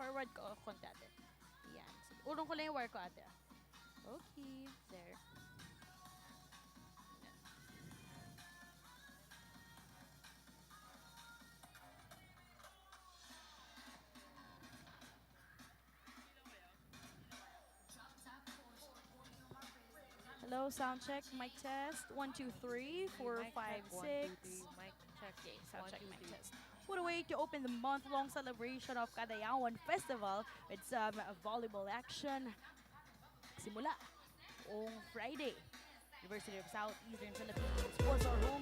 Forward ko konti ate. Yan. Urong ko lang yung wire ko ate. Okay. There. Hello, sound check, mic test. 1, 2, 3, 4, 5, 6. Mic check. Okay, sound check, 1, 2, mic 3. test. What a way to open the month-long celebration of Kadayawan Festival with some volleyball action. Simula on Friday. University of Southeastern Philippines was our home.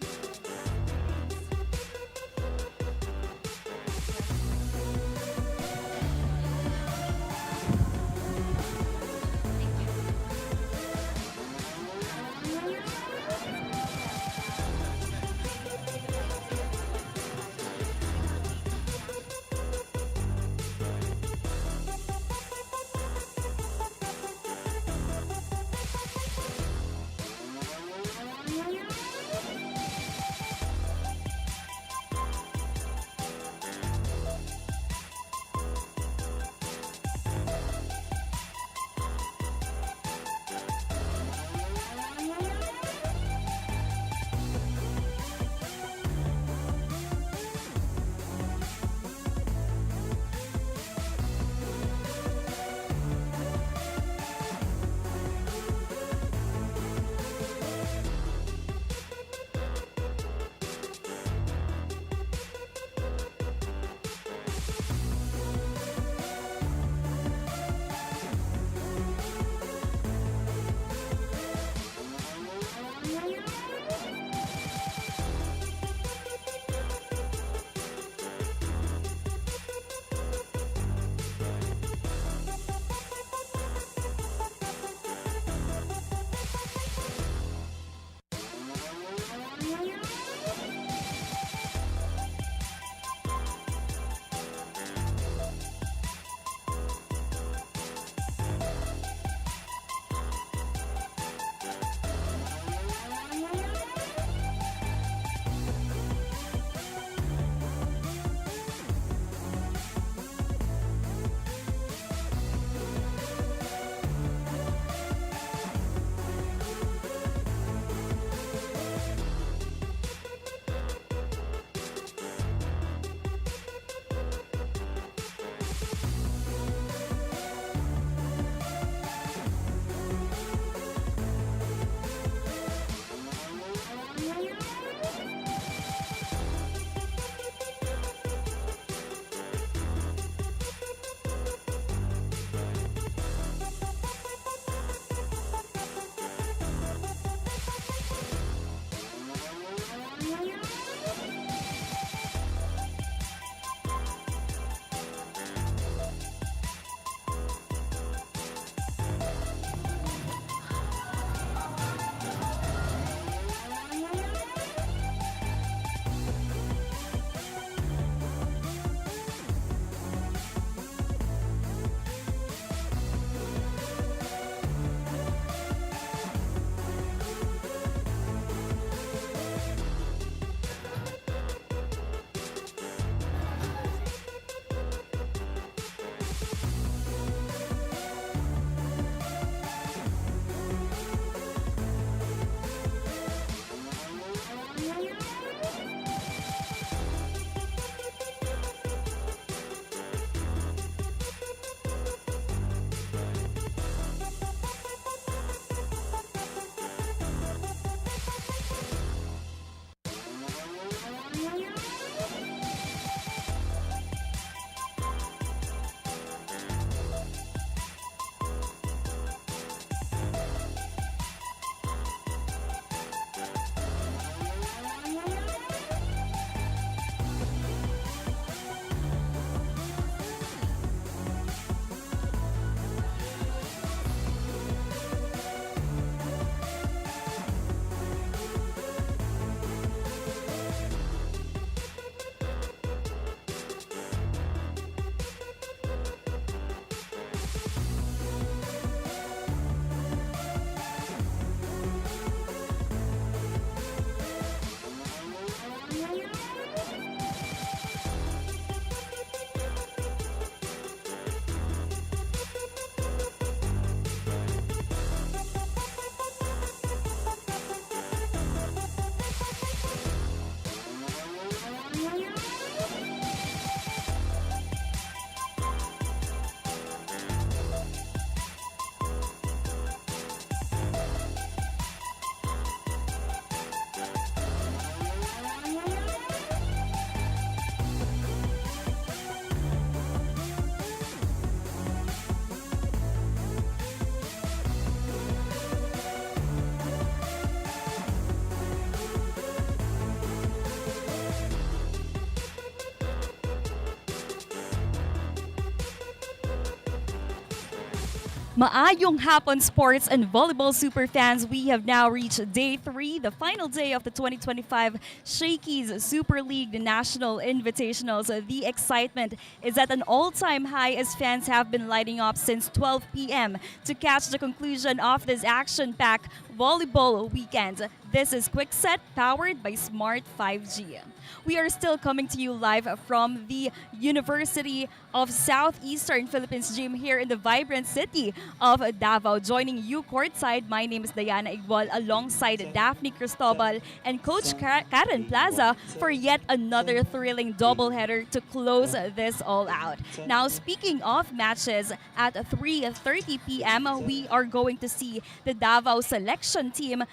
Maayong hapon, sports and volleyball superfans. We have now reached day 3, the final day of the 2025 Shakey's Super League National Invitationals. The excitement is at an all-time high as fans have been lighting up since 12 p.m. to catch the conclusion of this action-packed volleyball weekend. This is Quick Set, powered by Smart 5G. We are still coming to you live from the University of Southeastern Philippines gym here in the vibrant city of Davao. Joining you courtside, my name is Diana Igual alongside Daphne Cristobal and Coach Karen Plaza for yet another thrilling doubleheader to close this all out. Now, speaking of matches, at 3:30 p.m., we are going to see the Davao selection team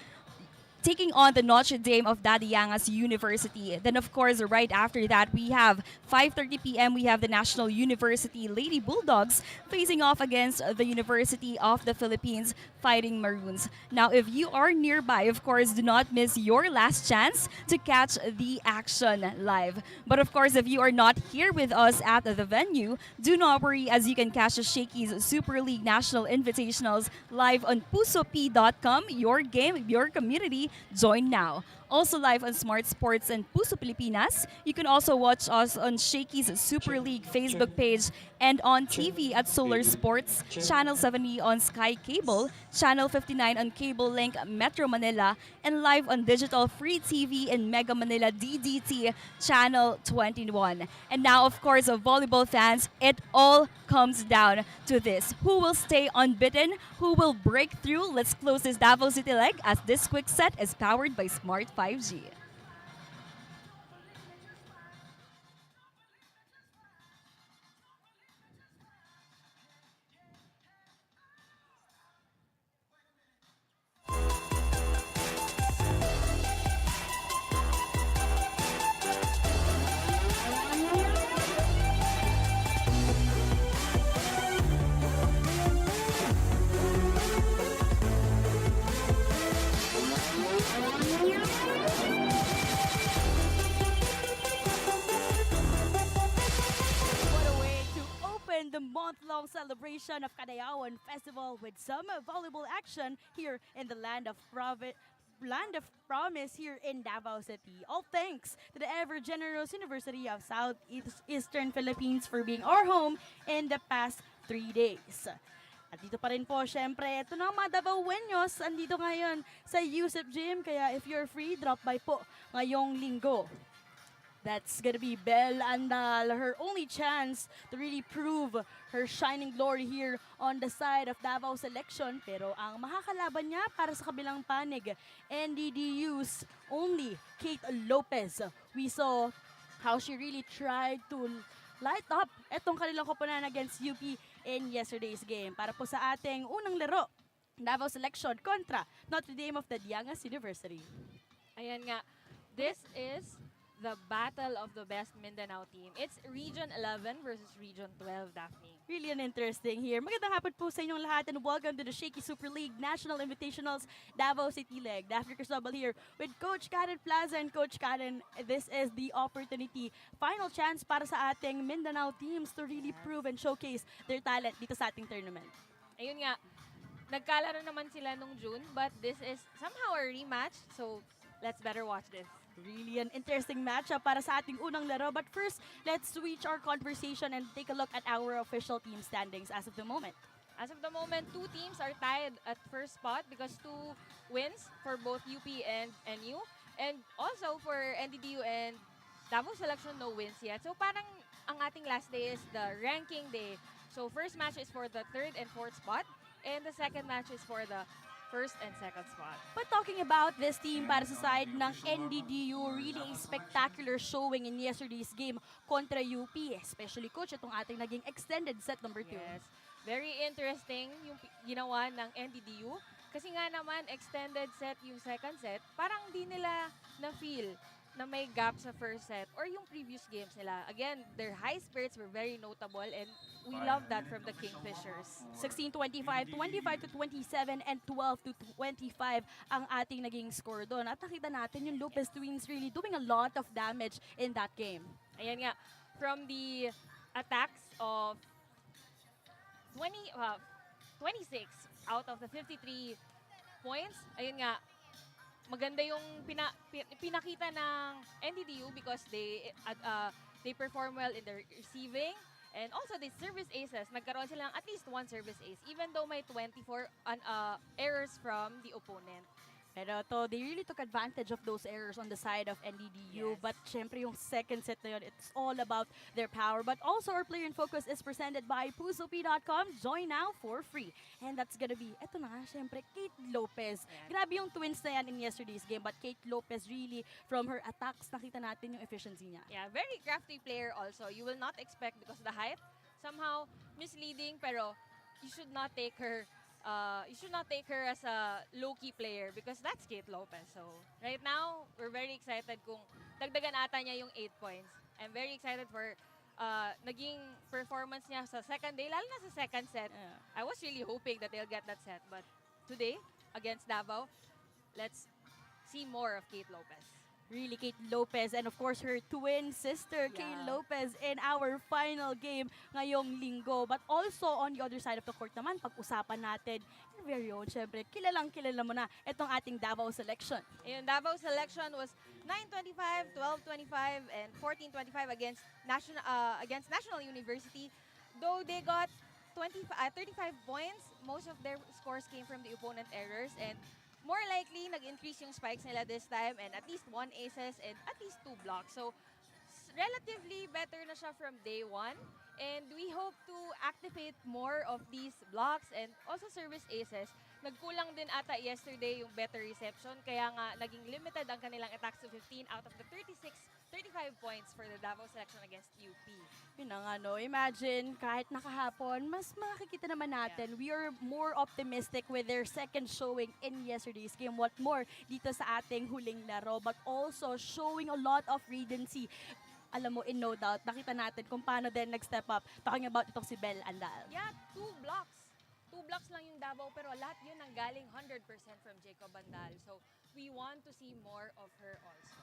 taking on the Notre Dame of Daddy Yangas University. Then, of course, right after that, we have 5:30 p.m. We have the National University Lady Bulldogs facing off against the University of the Philippines Fighting Maroons. Now, if you are nearby, of course, do not miss your last chance to catch the action live. But of course, if you are not here with us at the venue, do not worry, as you can catch the Shakey's Super League National Invitationals live on pusop.com. Your game, your community. Join now. Also live on Smart Sports and Puso Pilipinas. You can also watch us on Shakey's Super League Facebook page and on TV at Solar Sports, Channel 70 on Sky Cable, Channel 59 on Cable Link Metro Manila, and live on digital free TV in Mega Manila DDT Channel 21. And now, of course, volleyball fans, it all comes down to this. Who will stay unbeaten? Who will break through? Let's close this Davao City leg as this quick set is powered by Smart 5G. What a way to open the month-long celebration of Kadayawan Festival with some volleyball action here in the land of promise here in Davao City. All thanks to the ever generous University of Southeastern Philippines for being our home in the past 3 days. At dito pa rin po, syempre, ito na ang mga Davaoenos, andito ngayon sa USIP Gym. Kaya if you're free, drop by po ngayong linggo. That's gonna be Belle Andal, her only chance to really prove her shining glory here on the side of Davao selection. Pero ang makakalaban niya para sa kabilang panig, NDDU's only Kate Lopez. We saw how she really tried to light up etong kanilang koponan against UP in yesterday's game. Para po sa ating unang laro, Davao selection kontra Notre Dame of the Diangas University. Ayan nga, this is the battle of the best Mindanao team. It's Region 11 versus Region 12, Daphne. Really an interesting here. Magandang hapon po sa inyong lahat and welcome to the Shakey Super League National Invitationals Davao City Leg. Daphne Cristobal here with Coach Karen Plaza and Coach Karen. This is the opportunity, final chance para sa ating Mindanao teams to really prove and showcase their talent dito sa ating tournament. Ayun nga, nagkalaro naman sila nung June, but this is somehow a rematch, so let's better watch this. Really an interesting matchup para sa ating unang laro. But first, let's switch our conversation and take a look at our official team standings as of the moment. As of the moment, two teams are tied at first spot because two wins for both UP and NU. And also for NDDU and Davao Selection, no wins yet. So parang ang ating last day is the ranking day. So first match is for the third and fourth spot. And the second match is for the first and second spot. But talking about this team para sa side ng NDDU, really a spectacular showing in yesterday's game kontra UP. Especially, Coach, itong ating naging extended set number 2. Yes. Very interesting yung ginawa ng NDDU. Kasi nga naman, extended set yung second set, parang di nila na-feel na may gap sa first set or yung previous games nila. Again, their high spirits were very notable and we love that from the Kingfishers. 16-25, 25-27, and 12-25 ang ating naging score doon. At nakita natin yung Lopez Twins really doing a lot of damage in that game. Ayan nga, from the attacks of 26 out of the 53 points. Ayun nga, maganda yung pinakita ng NDDU because they perform well in their receiving. And also, the service aces, nagkaroon sila ng at least one service ace, even though may 24 errors from the opponent. Pero they really took advantage of those errors on the side of NDDU. Yes. But syempre yung second set na yun, it's all about their power. But also our Player in Focus is presented by PusoP.com. Join now for free. And that's gonna be, eto na nga, syempre, Kate Lopez. Yan. Grabe yung twins na yan in yesterday's game. But Kate Lopez really, from her attacks, nakita natin yung efficiency niya. Yeah, very crafty player also. You will not expect because the height, somehow misleading, pero you should not take her as a low-key player because that's Kate Lopez. So, right now, we're very excited kung dagdagan ata niya yung 8 points. I'm very excited for naging performance niya sa second day, lalo na sa second set. Yeah. I was really hoping that they'll get that set. But today, against Davao, let's see more of Kate Lopez. Really, Kate Lopez and of course her twin sister, Kay Yeah. Lopez in our final game ngayong linggo. But also on the other side of the court naman, pag-usapan natin, your very own, syempre, kilala mo na itong ating Davao selection. Ayun, Davao selection was 9-25, 12-25, and 14-25 against National University. Though they got 35 points, most of their scores came from the opponent errors, and more likely, nag-increase yung spikes nila this time, and at least 1 aces and at least 2 blocks. So, relatively better na siya from day 1. And we hope to activate more of these blocks and also service aces. Nagkulang din ata yesterday yung better reception, kaya nga naging limited ang kanilang attacks to 15 out of the 35 points for the Davao selection against UP. Yun na nga, no? Imagine, kahit nakahapon, mas makikita naman natin, we are more optimistic with their second showing in yesterday's game. What more, dito sa ating huling laro, but also showing a lot of redency. Alam mo, in no doubt, nakita natin kung paano din nag-step up. Talking about itong si Belle Andal. Yeah, 2 blocks. 2 blocks lang yung Davao, pero lahat yun ang galing 100% from Jacob Bandal. So, we want to see more of her also.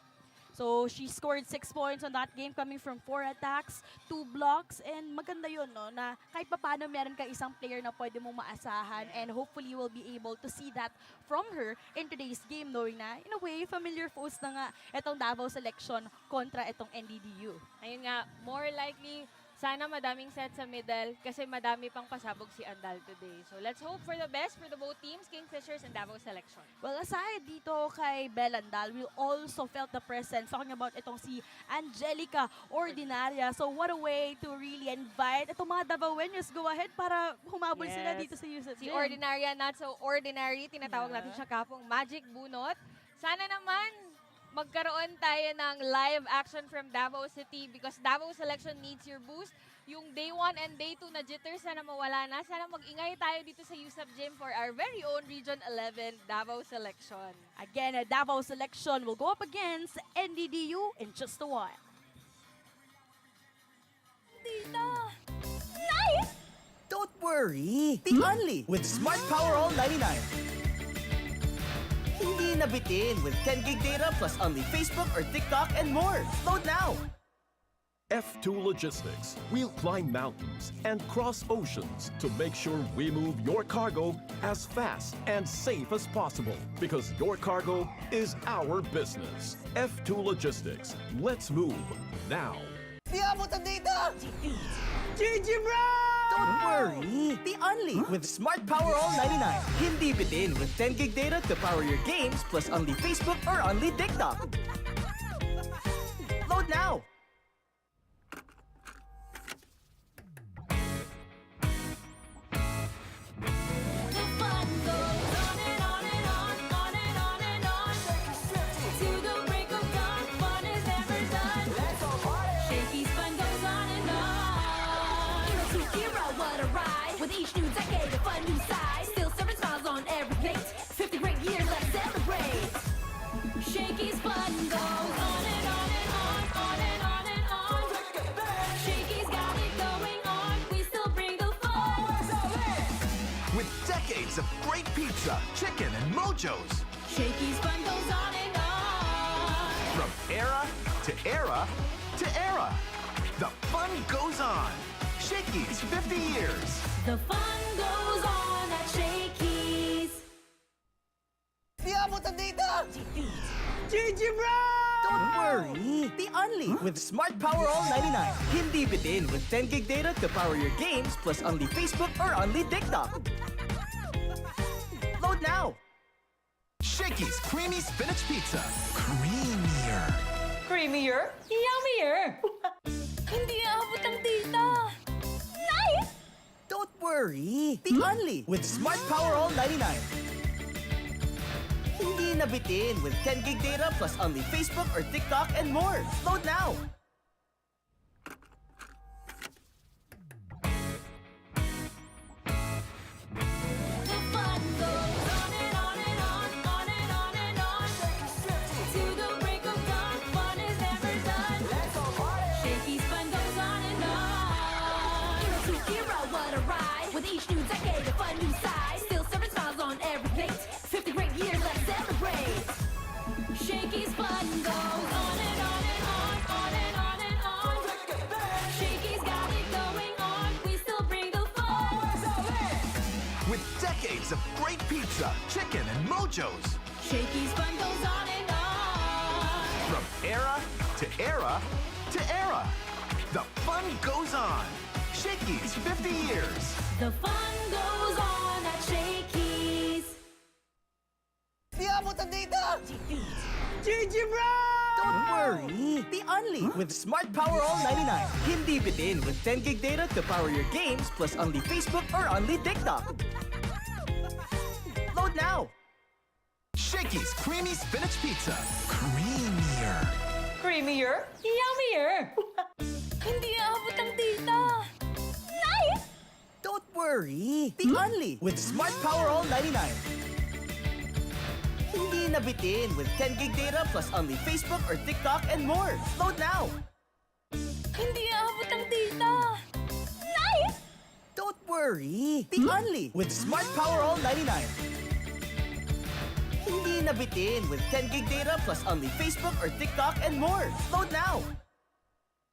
So, she scored 6 points on that game coming from 4 attacks, 2 blocks, and maganda yun, no, na kahit pa paano meron ka isang player na pwede mong maasahan, and hopefully you will be able to see that from her in today's game, knowing na, in a way, familiar foes na nga itong Davao selection kontra itong NDDU. Ayun nga, more likely, sana madaming set sa middle kasi madami pang pasabog si Andal today. So let's hope for the best for the both teams, Kingfishers and Davao selection. Well, aside dito kay Belle Andal, we also felt the presence, talking about itong si Angelica Ordinaria. So what a way to really invite itong mga Davaoenos. Go ahead para humabol sila Yes. dito sa Yusuf Si Gym. Ordinaria, not so ordinary, tinatawag natin siya kapong Magic Bunot. Sana naman magkaroon tayo ng live action from Davao City because Davao selection needs your boost. Yung day 1 and day 2 na jitters sana mawala na. Sana mag-ingay tayo dito sa Yusuf Gym for our very own Region 11 Davao selection. Again, a Davao selection will go up against NDDU in just a while. Nice! Don't worry, the only with Smart Power All 99. Hindi nabitin with 10 gig data plus only Facebook or TikTok and more. Load now! F2 Logistics. We'll climb mountains and cross oceans to make sure we move your cargo as fast and safe as possible because your cargo is our business. F2 Logistics. Let's move now. Di abot ang data! GG bro! Don't worry, the only with Smart Power All 99. Hindi bitin with 10 gig data to power your games plus only Facebook or only TikTok. Load now! The fun goes on and on and on, on and on and on. To the break of dawn, fun is never done. Shakey's fun goes on and on. Hero to hero, what a ride. With each new decade, a fun new side. Still serving smiles on every plate. 50 great years, let's celebrate. Shakey's fun goes on and on and on, on and on and on. Shakey's got it going on, we still bring the fun. With decades of great pizza, chicken, and mojos. Shakey's fun goes on and on. From era to era to era. The fun goes on. Shakey's 50 years. The fun goes on at Shakey's. Di abot ang data! GG bro! Don't worry! The only with Smart Power All 99. Hindi bitin with 10 gig data to power your games plus only Facebook or only TikTok. Load now! Shakey's Creamy Spinach Pizza. Creamier. Creamier? Yummier! Hindi aabot ang data. Nice! Don't worry! The only with Smart Power All 99. Hindi nabitin with 10 gig data plus only Facebook or TikTok and more. Load now! The fun goes on and on and on, on and on and on. To the break of dawn, fun is never done. Shakey's fun goes on and on. Hero to hero, what a ride. With each new decade, a fun new side. Still serving smiles on every plate. 50 great years, let's celebrate. Shakey's fun goes on and on and on, on and on and on. Shakey's got it going on, we still bring the fun. With decades of great pizza, chicken, and mojos. Shakey's fun goes on and on. From era to era to era. The fun goes on. Shakey's 50 years. The fun goes on at Shakey's. Di abot ang data! GG bro! Don't worry! The only with Smart Power All 99. Hindi bitin with 10 gig data to power your games plus only Facebook or only TikTok. Load now! Shakey's Creamy Spinach Pizza. Creamier. Creamier? Yummier! Hindi aabot ang data. Nice! Don't worry! The only with Smart Power All 99. Hindi nabitin with 10 gig data plus only Facebook or TikTok and more. Load now! Hindi aabot ang data. Nice! Don't worry! The only with Smart Power All 99. Hindi nabitin with 10 gig data plus only Facebook or TikTok and more. Load now!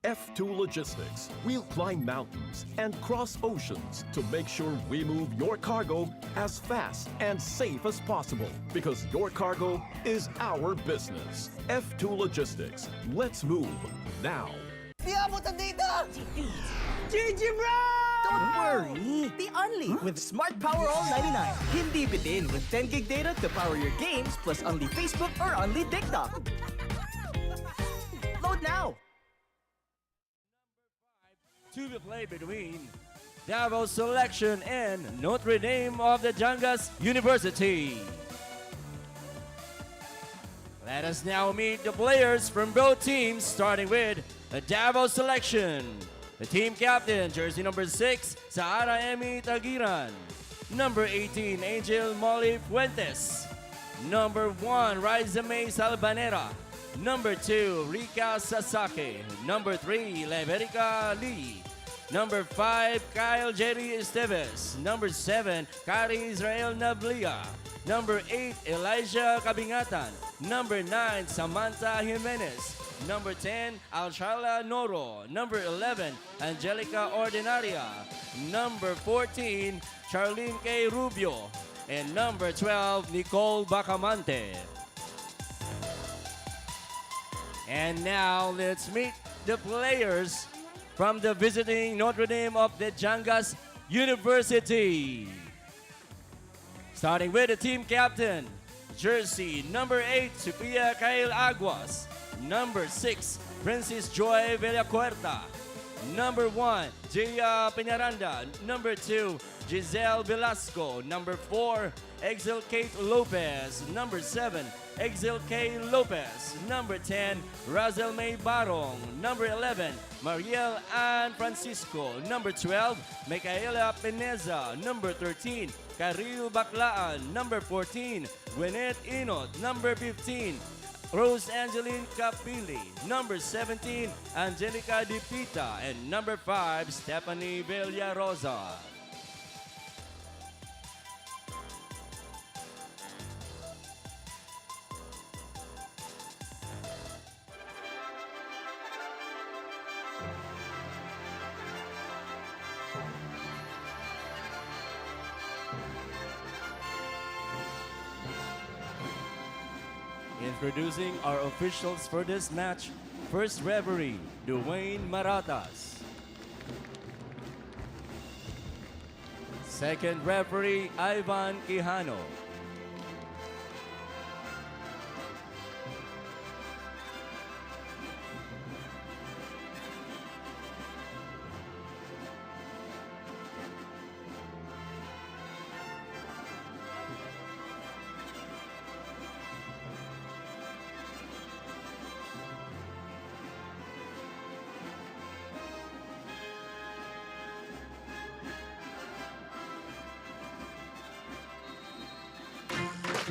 F2 Logistics. We'll climb mountains and cross oceans to make sure we move your cargo as fast and safe as possible because your cargo is our business. F2 Logistics. Let's move now. Di abot ang data! GG bro! Don't worry! The only with Smart Power All 99. Hindi bitin with 10 gig data to power your games plus only Facebook or only TikTok. Load now! To be played between Davao Selection and Notre Dame of the Jangas University. Let us now meet the players from both teams, starting with the Davao Selection. The team captain, jersey number 6, Sahara Emi Tagiran. Number 18, Angel Molly Fuentes. Number 1, Riza May Salbanera. Number 2, Rika Sasaki. Number 3, Leverica Lee. Number 5, Kyle Jerry Esteves. Number 7, Kari Israel Nablia. Number 8, Elijah Kabingatan. Number 9, Samantha Jimenez. Number 10, Alshala Noro. Number 11, Angelica Ordinaria. Number 14, Charlene K. Rubio. And number 12, Nicole Bacamante. And now, let's meet the players from the visiting Notre Dame of the Jangas University. Starting with the team captain, jersey number 8, Sophia Kyle Aguas. Number 6, Princess Joy Villacuerta. Number 1, Gia Peñaranda. Number 2, Giselle Velasco. Number 4, Exil Kate Lopez. Number 7, Exil K. Lopez. Number 10, Razel May Barong. Number 11, Mariel Ann Francisco. Number 12, Micaela Peneza. Number 13, Karil Baclaan. Number 14, Gwyneth Inot. Number 15, Rose Angeline Capili. Number 17, Angelica Dipita. And number 5, Stephanie Villarosa. Introducing our officials for this match. First referee, Dwayne Maratas. Second referee, Ivan Quijano.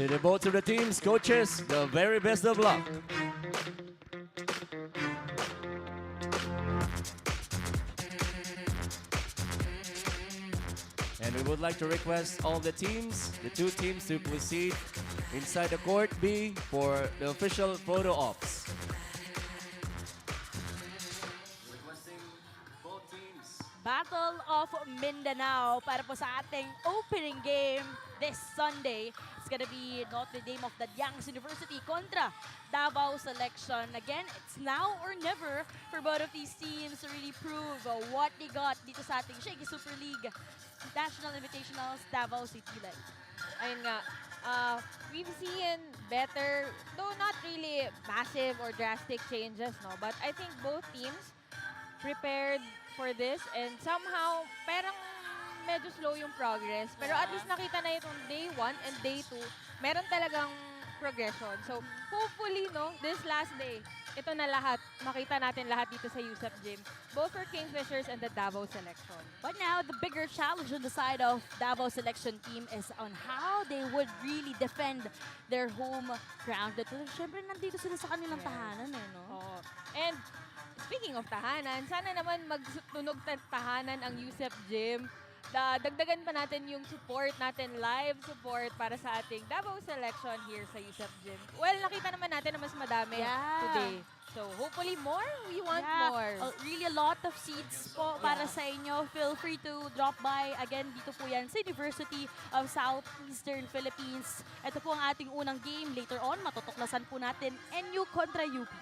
To the both of the teams, coaches, the very best of luck. And we would like to request all the teams, the two teams, to proceed inside the court B for the official photo ops. Requesting both teams. Battle of Mindanao para po sa ating opening game this Sunday. It's gonna be Notre Dame of the Yang's University kontra Davao Selection. Again, it's now or never for both of these teams to really prove what they got dito sa ating Shakey Super League National Invitationals DAVAO City Live. Ayun nga, we've seen better, though not really massive or drastic changes, no? But I think both teams prepared for this and somehow parang medyo slow yung progress. Pero at least nakita na itong day 1 and day 2, meron talagang progression. So hopefully, no, this last day, ito na lahat, makita natin lahat dito sa USEP Gym, both for Kingfishers and the Davao Selection. But now, the bigger challenge on the side of Davao Selection team is on how they would really defend their home ground. At syempre, nandito sila sa kanilang tahanan, eh, no? Oo. And speaking of tahanan, sana naman magtunog tahanan ang USEP Gym. Dagdagan pa natin yung support natin, live support para sa ating Davao Selection here sa USEP Gym. Well, nakita naman natin na mas madami today. So, hopefully more. We want more. Really a lot of seats po para sa inyo. Feel free to drop by. Again, dito po yan sa University of Southeastern Philippines. Ito po ang ating unang game. Later on, matutuklasan po natin NU kontra UP.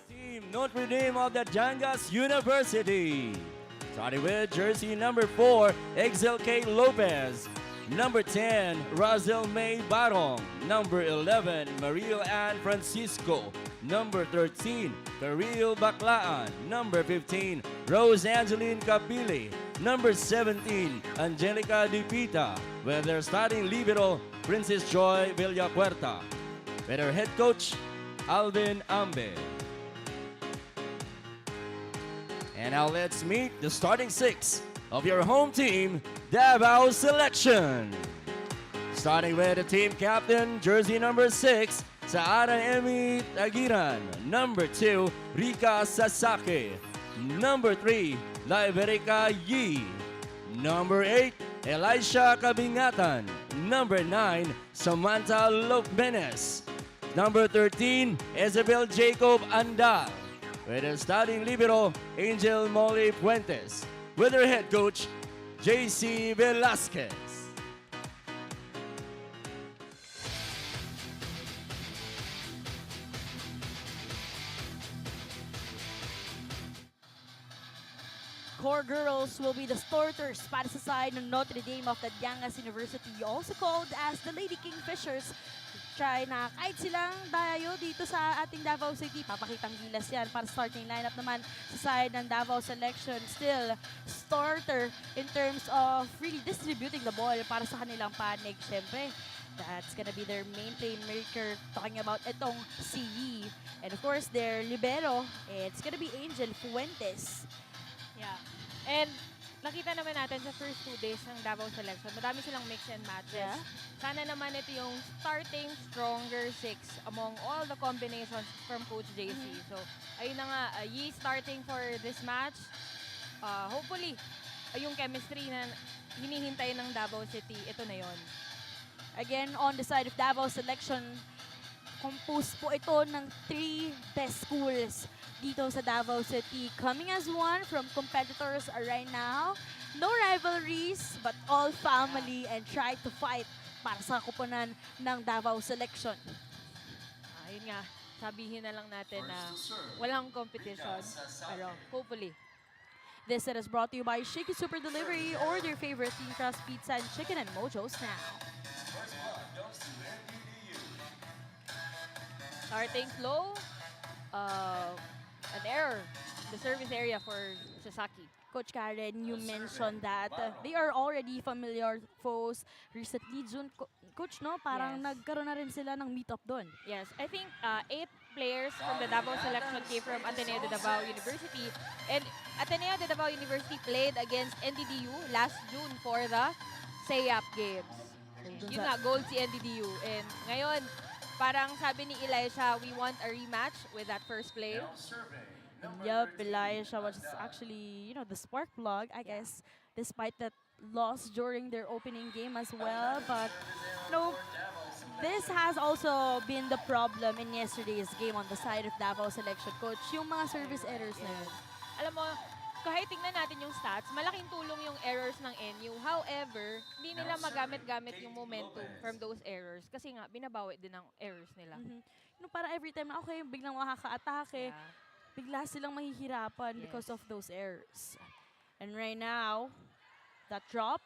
Team Notre Dame of the Jangas University. Starting with jersey number 4, Exel K. Lopez. Number 10, Razel May Barong. Number 11, Mario Ann Francisco. Number 13, Karil Baclaan. Number 15, Rose Angeline Capili. Number 17, Angelica Dipita. With their starting libero, Princess Joy Villacuerta. With their head coach, Alvin Ambe. And now let's meet the starting 6 of your home team, Davao Selection. Starting with the team captain, jersey number 6, Saara Emi Tagiran. Number 2, Rika Sasaki. Number 3, Laiberica Yi. Number 8, Elisha Kabingatan. Number 9, Samantha Lopmenes. Number 13, Isabel Jacob Andal. With the starting libero, Angel Molly Puentes. With their head coach, JC Velasquez. Core girls will be the starters para sa side ng Notre Dame of the Yangas University, also called as the Lady Kingfishers. Try na kahit silang dayo dito sa ating Davao City, papakitang gilas yan para starting lineup naman sa side ng Davao Selection. Still starter in terms of really distributing the ball para sa kanilang panig. Siyempre, that's gonna be their main playmaker, talking about itong si Yi. And of course, their libero, it's gonna be Angel Fuentes. Yeah. And nakita naman natin sa first 2 days ng Davao selection, madami silang mix and matches. Yeah. Sana naman ito yung starting stronger 6 among all the combinations from Coach JC. So, ayun na nga, Yi starting for this match. Hopefully, yung chemistry na hinihintay ng Davao City, ito na yon. Again, on the side of Davao selection, composed po ito ng 3 best schools dito sa Davao City. Coming as one from competitors right now. No rivalries, but all family and try to fight para sa kuponan ng Davao selection. Ayun nga, sabihin na lang natin na walang competition. Pero hopefully, This set is brought to you by Shakey Super Delivery. Order your favorite thin crust pizza and chicken and mojos now. starting slow, an error. The service area for Sasaki. Coach Karen, you mentioned that they are already familiar foes. Recently, June, Coach, no? Parang Yes. nagkaroon na rin sila ng meet-up doon. Yes, I think 8 players from the Davao selection came from Ateneo de Davao University. And Ateneo de Davao University played against NDDU last June for the SEAP Games. Yun nga, gold si NDDU. And ngayon, parang sabi ni Elisha, we want a rematch with that first play. Yup, Elisha was actually, the spark plug, I guess, despite that loss during their opening game as well. But, this has also been the problem in yesterday's game on the side of Davao selection, Coach. Yung mga service errors na yun. Alam mo, kahit tingnan natin yung stats, malaking tulong yung errors ng NU. However, hindi nila magamit-gamit yung momentum from those errors kasi nga, binabawi din ang errors nila. Parang every time na, okay, biglang makaka-atake, Yeah. bigla silang mahihirapan because of those errors. And right now, that drop,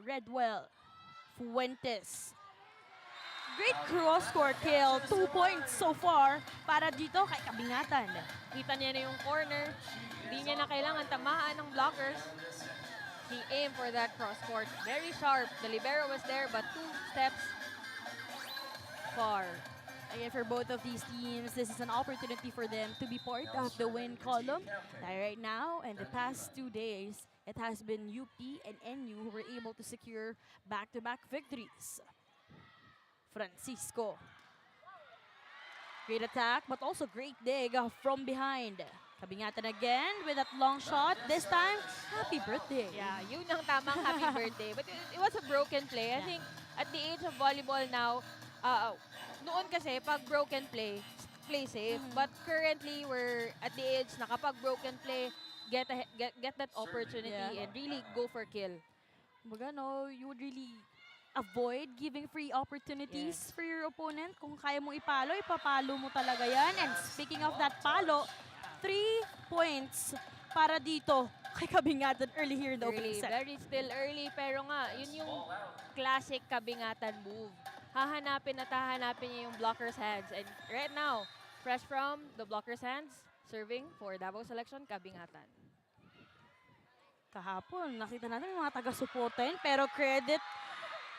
Redwell, Fuentes. Great cross-court kill. 2 points so far para dito kay Kabingatan. Kita niya na yung corner. Hindi niya na kailangan tamaan ng blockers. He aimed for that cross court. Very sharp. The libero was there but 2 steps far. Again, for both of these teams, this is an opportunity for them to be part of the win column. Right now, and the past 2 days, it has been UP and NU who were able to secure back-to-back victories. Francisco. Great attack, but also great dig from behind. Kabingatan again with that long shot. This time, happy birthday. Yeah, yun ang tamang happy birthday. But it was a broken play. I think at the age of volleyball now, noon kasi pag broken play safe. But currently, we're at the age na kapag broken play, get that opportunity and really go for kill. Kumbaga, you would really avoid giving free opportunities for your opponent. Kung kaya mo ipalo, ipapalo mo talaga yan. And speaking of that palo, 3 points para dito kay Kabingatan early here in the opening set. Very still early, pero nga, yun yung classic Kabingatan move. Hahanapin at hahanapin niya yung blocker's hands. And right now, fresh from the blocker's hands, serving for Davao selection, Kabingatan. Kahapon, nakita natin yung mga taga-supportin, pero credit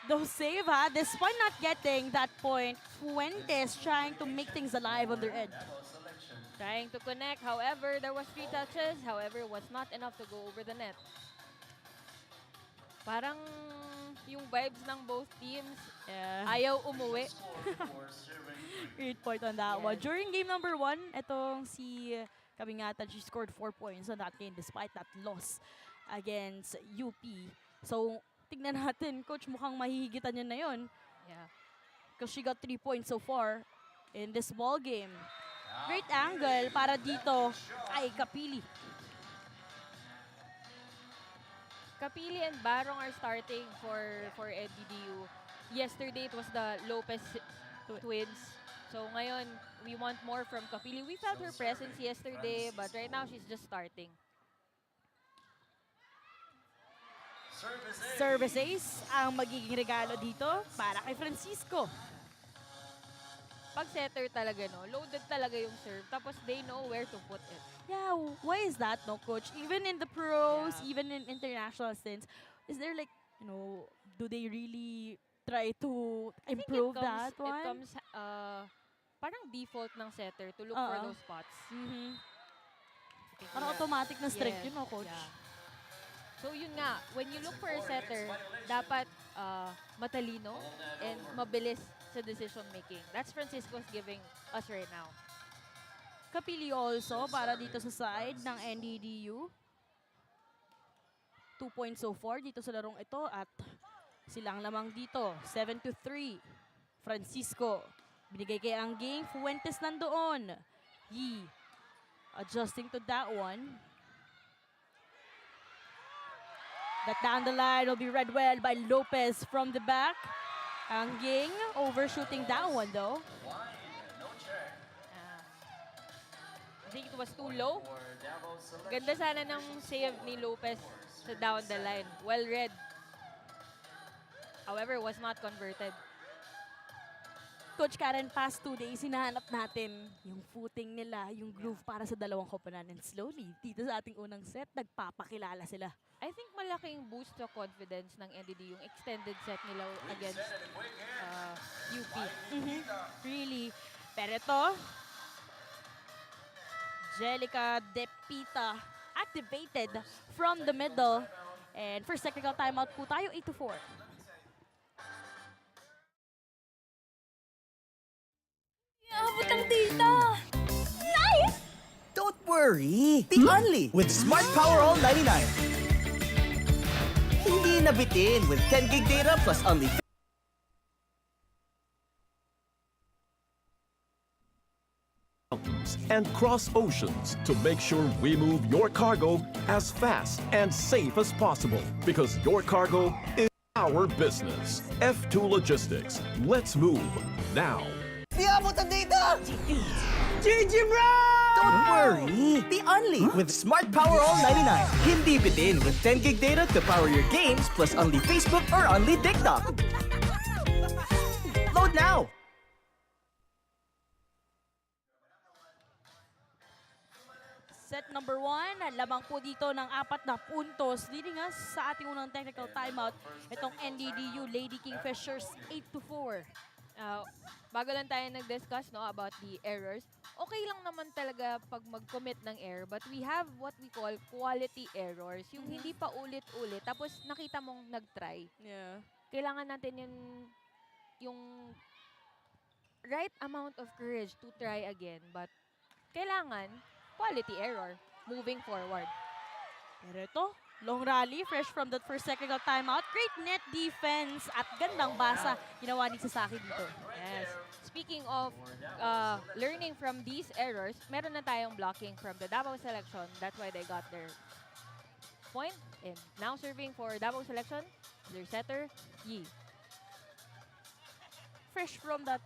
those save, ha? Despite not getting that point, Fuentes trying to make things alive on their end. Trying to connect, however, there was 3 touches, however, was not enough to go over the net. Parang yung vibes ng both teams, ayaw umuwi. Great point on that one. During game number 1, itong si Kabingatan, she scored 4 points on that game despite that loss against UP. So, tignan natin, Coach, mukhang mahihigitan niya na yun. Yeah. Because she got 3 points so far in this ball game. Great angle para dito ay Kapili. Kapili and Barong are starting for NDDU. Yesterday, it was the Lopez twins. So ngayon, we want more from Kapili. We felt her presence yesterday, but right now, she's just starting. Service ace ang magiging regalo dito para kay Francisco. Pag setter talaga, loaded talaga yung serve. Tapos they know where to put it. Yeah, why is that, Coach? Even in the pros, even in international stints, is there like, do they really try to I think improve that It one? comes, parang default ng setter to look for those spots. Mhm. I think Parang wala- automatic na strength Yes, yun, Coach? yeah. So So yun nga, when you look for a setter, dapat matalino and mabilis sa decision making. That's Francisco's giving us right now. Kapili also para dito sa side ng NDDU. 2 points so far dito sa larong ito at silang lamang dito. 7-3. Francisco. Binigay kay Angging. Fuentes nandoon. Yi adjusting to that one. That down the line will be read well by Lopez from the back. Angging overshooting that one though. I think it was too low. Ganda sana ng save ni Lopez sa down the line. Well read. However, was not converted. Coach Karen, past 2 days, hinahanap natin yung footing nila, yung groove para sa dalawang koponan. And slowly, dito sa ating unang set, nagpapakilala sila. I think malaking boost sa confidence ng NDD yung extended set nila against UP. Really. Pero ito, Jelica Depita activated from the middle. And first technical timeout po tayo, 8-4. Abot ang data! Nice! Don't worry! The only with Smart Power All 99. Hindi nabitin with 10 gig data plus only mountains and cross oceans to make sure we move your cargo as fast and safe as possible. Because your cargo is our business. F2 Logistics. Let's move now. Di abot ang data! GG bro! Don't worry! The only with Smart Power All 99. Hindi bitin with 10 gig data to power your games plus only Facebook or only TikTok. Load now! Set number 1, lamang po dito ng 4 na puntos. Leading us sa ating unang technical timeout. Itong NDDU Lady Kingfishers 8-4. Bago lang tayo nag-discuss about the errors, okay lang naman talaga pag mag-commit ng error, but we have what we call quality errors. Yung hindi pa ulit-ulit, tapos nakita mong nag-try. Yeah. Kailangan natin yung right amount of courage to try again, but kailangan quality error moving forward. Pero ito, long rally, fresh from that first technical timeout. Great net defense at gandang basa ginawa ni Sasaki dito. Yes. Speaking of learning from these errors, meron na tayong blocking from the Davao selection. That's why they got their point. And now serving for Davao selection, their setter, Yi. Fresh from that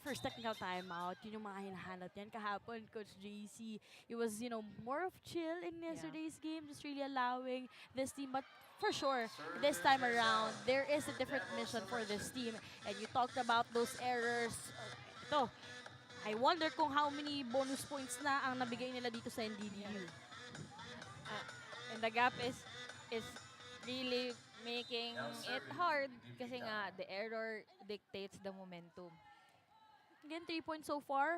first technical timeout, yun yung mga hinahanap yan. Kahapon, Coach JC, it was, more of chill in yesterday's game, just really allowing this team. But for sure, this time around, there is a different mission for this team. And you talked about those errors. Ito, I wonder kung how many bonus points na ang nabigay nila dito sa NDDU. And the gap is really making it hard kasi nga the error dictates the momentum. Again, 3 points so far.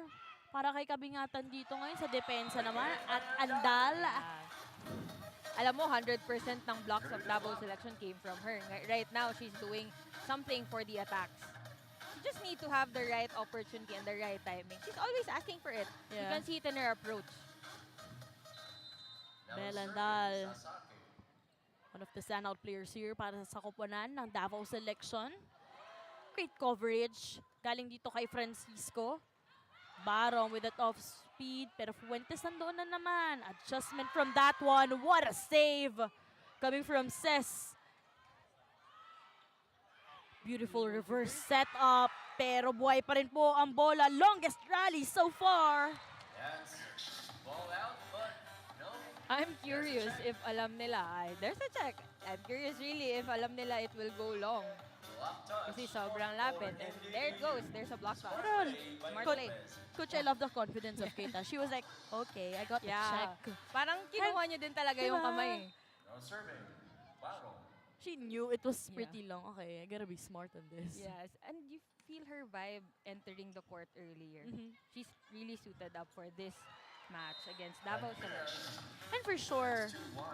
Para kay kabingatan dito ngayon sa depensa naman. At Andal. Alam mo, 100% ng blocks of Davao selection came from her. Right now, she's doing something for the attacks. You just need to have the right opportunity and the right timing. She's always asking for it. You Yeah. can see it in her approach. Bel Andal. One of the standout players here para sa koponan ng Davao selection. Great coverage. Galing dito kay Francisco. Barong with that off speed. Pero Fuentes nandoon na naman. Adjustment from that one. What a save. Coming from Ses. Beautiful reverse setup. Pero buhay pa rin po ang bola. Longest rally so far. I'm curious if alam nila. There's a check. I'm curious really if alam nila it will go long. Kasi sobrang lapit. And there it goes. There's a block shot. Pero, Smart Coach, play. Coach, I love the confidence of Keita. She was like, okay, I got the Yeah. check. Parang kinuha niya din talaga yung Diba? kamay. She knew it was pretty long. Okay, I gotta be smart on this. Yes. And you feel her vibe entering the court earlier. Mhm. She's really suited up for this match against Davao Selection. And for sure,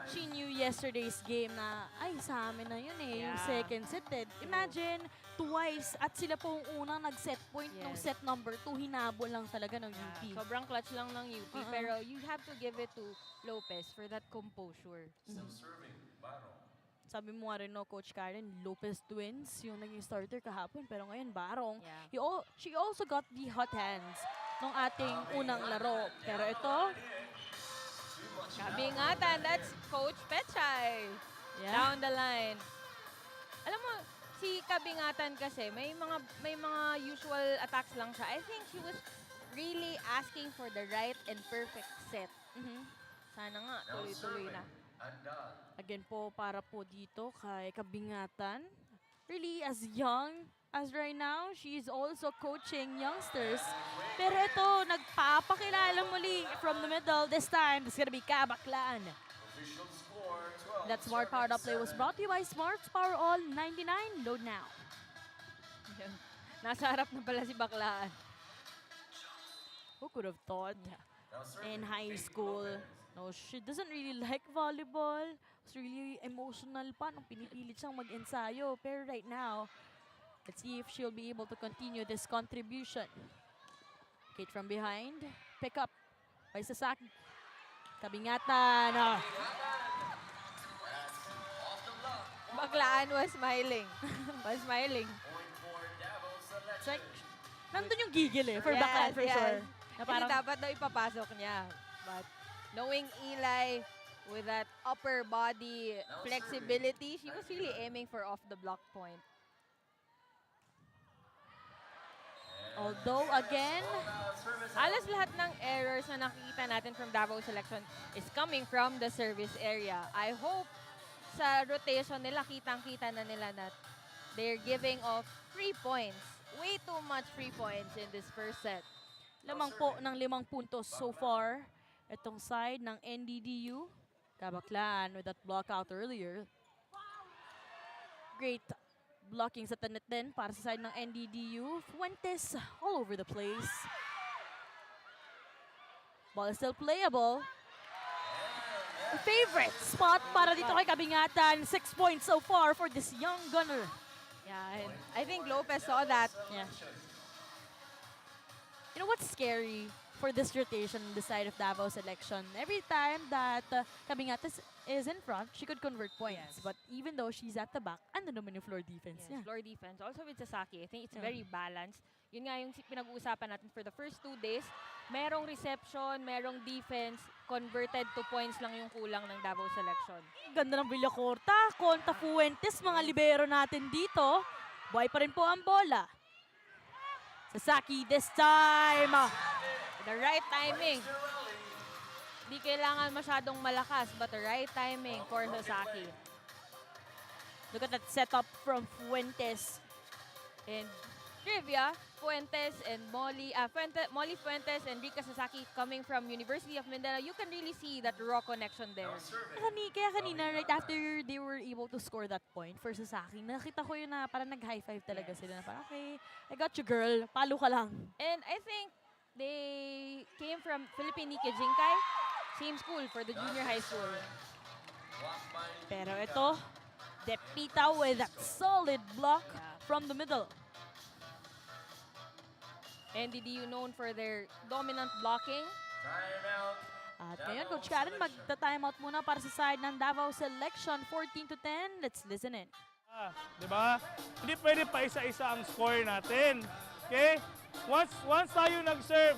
she knew yesterday's game na, ay, sa amin na yun eh, yung Yeah. second set eh. Imagine, twice, at sila po yung unang nag-set point nung Yes. set number 2, hinabol lang talaga ng UP. Sobrang clutch lang ng UP, Uh-uh. pero you have to give it to Lopez for that composure. Sabi mo nga rin, no, Coach Karen, Lopez Twins, yung naging starter kahapon, pero ngayon, Barong. Yeah. She also got the hot hands nung ating unang laro. Pero ito, Kabingatan, that's Coach Pechay. yeah. Down the line. Alam mo, si Kabingatan kasi, may mga usual attacks lang siya. I think she was really asking for the right and perfect set. Mhm. Sana nga, tuloy-tuloy na. Again po, para po dito kay Kabingatan. Really, as young as right now, she is also coaching youngsters. Pero ito, nagpapakilala muli from the middle. This time, it's gonna be Kabaklaan. That Smart Power Up Play was brought to you by Smart Power All 99. Load now. Nasa harap na pala si Baklaan. Who could have thought in high school? No, she doesn't really like volleyball. It's really emotional pa nung pinipilit siyang mag-ensayo. Pero right now, let's see if she'll be able to continue this contribution. Kate from behind. Pick up by Sasaki. Kabingatan. Oh. Baklaan was smiling. Was smiling. It's like, nandun yung gigil eh, for backhand for sure. Na Kasi parang, dapat daw ipapasok niya. But knowing Eli with that upper body flexibility, she was really aiming for off the block point. although again, Halos lahat ng errors na nakikita natin from Davao Selection is coming from the service area. I hope sa rotation nila, kitang-kita na nila na they're giving off free points. Way too much free points in this first set. lamang po ng 5 puntos so far. Itong side ng NDDU. Kabaklaan with that block out earlier. Great blocking sa tanet din para sa side ng NDDU. Fuentes all over the place. Ball is still playable. Favorite spot para dito kay Kabingatan. 6 points so far for this young gunner. Yeah, and I think Lopez saw that. Yeah. You know what's scary for this rotation on the side of Davao Selection? Every time that Kabingatan is in front, she could convert points. Yes. But even though she's at the back, andun naman yung floor defense. Yes, Yeah. floor defense. Also with Sasaki, I think it's Yeah. very balanced. Yun nga yung pinag-uusapan natin for the first 2 days. Merong reception, merong defense, converted to points lang yung kulang ng Davao Selection. Ganda ng Villacorta, Conta Fuentes, mga libero natin dito. Buhay pa rin po ang bola. Sasaki this time. The right timing. Di kailangan masyadong malakas, but the right timing for Sasaki. Look at that setup from Fuentes. And trivia, Fuentes and Molly Fuentes and Rika Sasaki coming from University of Mindanao, you can really see that raw connection there. Kaya kanina, right after they were able to score that point for Sasaki, nakita ko yun na parang nag-high five talaga sila na parang, okay, I got you girl, palo ka lang. And I think they came from Philippine Nikkei Jinkai, same school for the junior high school. Pero ito, Depita with that solid block from the middle. NDDU known for their dominant blocking. At ngayon, Coach Karen, magta-timeout muna para sa side ng Davao Selection, 14-10. Let's listen in. Di ba? Hindi pwede pa isa-isa ang score natin. Okay? Once tayo nag-serve,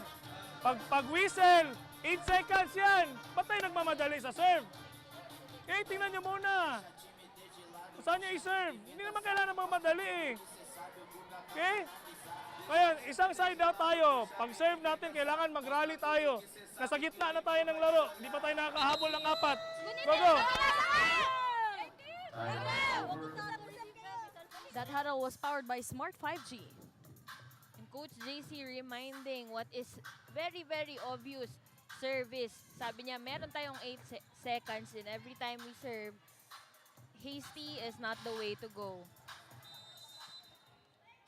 pag whistle, 8 seconds yan. Ba't tayo nagmamadali sa serve? Okay, tingnan nyo muna. Kung saan nyo i-serve? Hindi naman kailangan mamadali eh. Okay? Kaya isang side out tayo. Pag-serve natin, kailangan mag-rally tayo. Nasa gitna na tayo ng laro. Hindi pa tayo nakakahabol ng 4. Go, go! That huddle was powered by Smart 5G. And Coach JC reminding what is very, very obvious. Service. Sabi niya, meron tayong 8 seconds and every time we serve, hasty is not the way to go.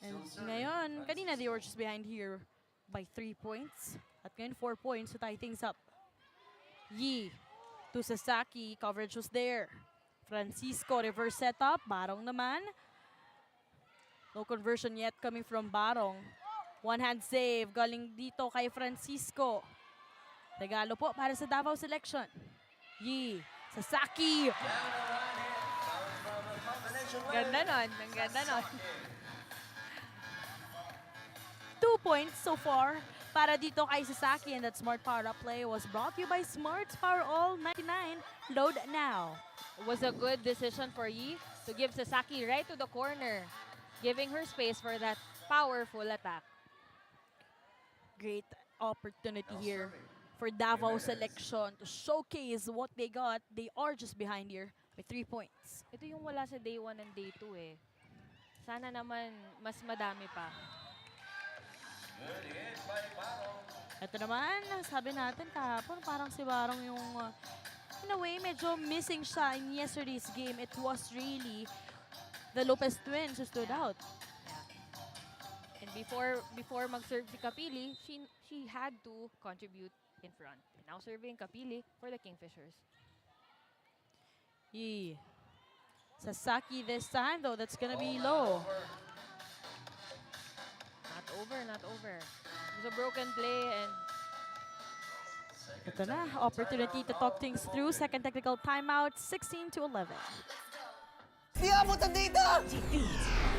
And ngayon, kanina they were just behind here by 3 points. At ngayon, 4 points to tie things up. Yi to Sasaki. Coverage was there. Francisco, reverse setup. Barong naman. No conversion yet coming from Barong. One hand save. Galing dito kay Francisco. Regalo po para sa Davao selection. Yi. Sasaki. Ganda nun. Ang ganda nun. 2 points so far para dito kay Sasaki, and that smart power up play was brought to you by Smart Power All 99. Load now. It was a good decision for Yi to give Sasaki right to the corner, giving her space for that powerful attack. Great opportunity here for Davao selection to showcase what they got. They are just behind here with 3 points. Ito yung wala sa day 1 and day 2 eh. Sana naman mas madami pa. Ito naman, sabi natin kahapon, parang si Barong yung, in a way, medyo missing siya in yesterday's game. It was really the Lopez twins who stood out. And before mag-serve si Kapili, she had to contribute in front. And now serving Kapili for the Kingfishers. Yee. Sasaki this time, though, that's gonna be low. Not over, not over. It was a broken play and Ito na, opportunity to talk things through. Second technical timeout, 16-11. Di abutan dito!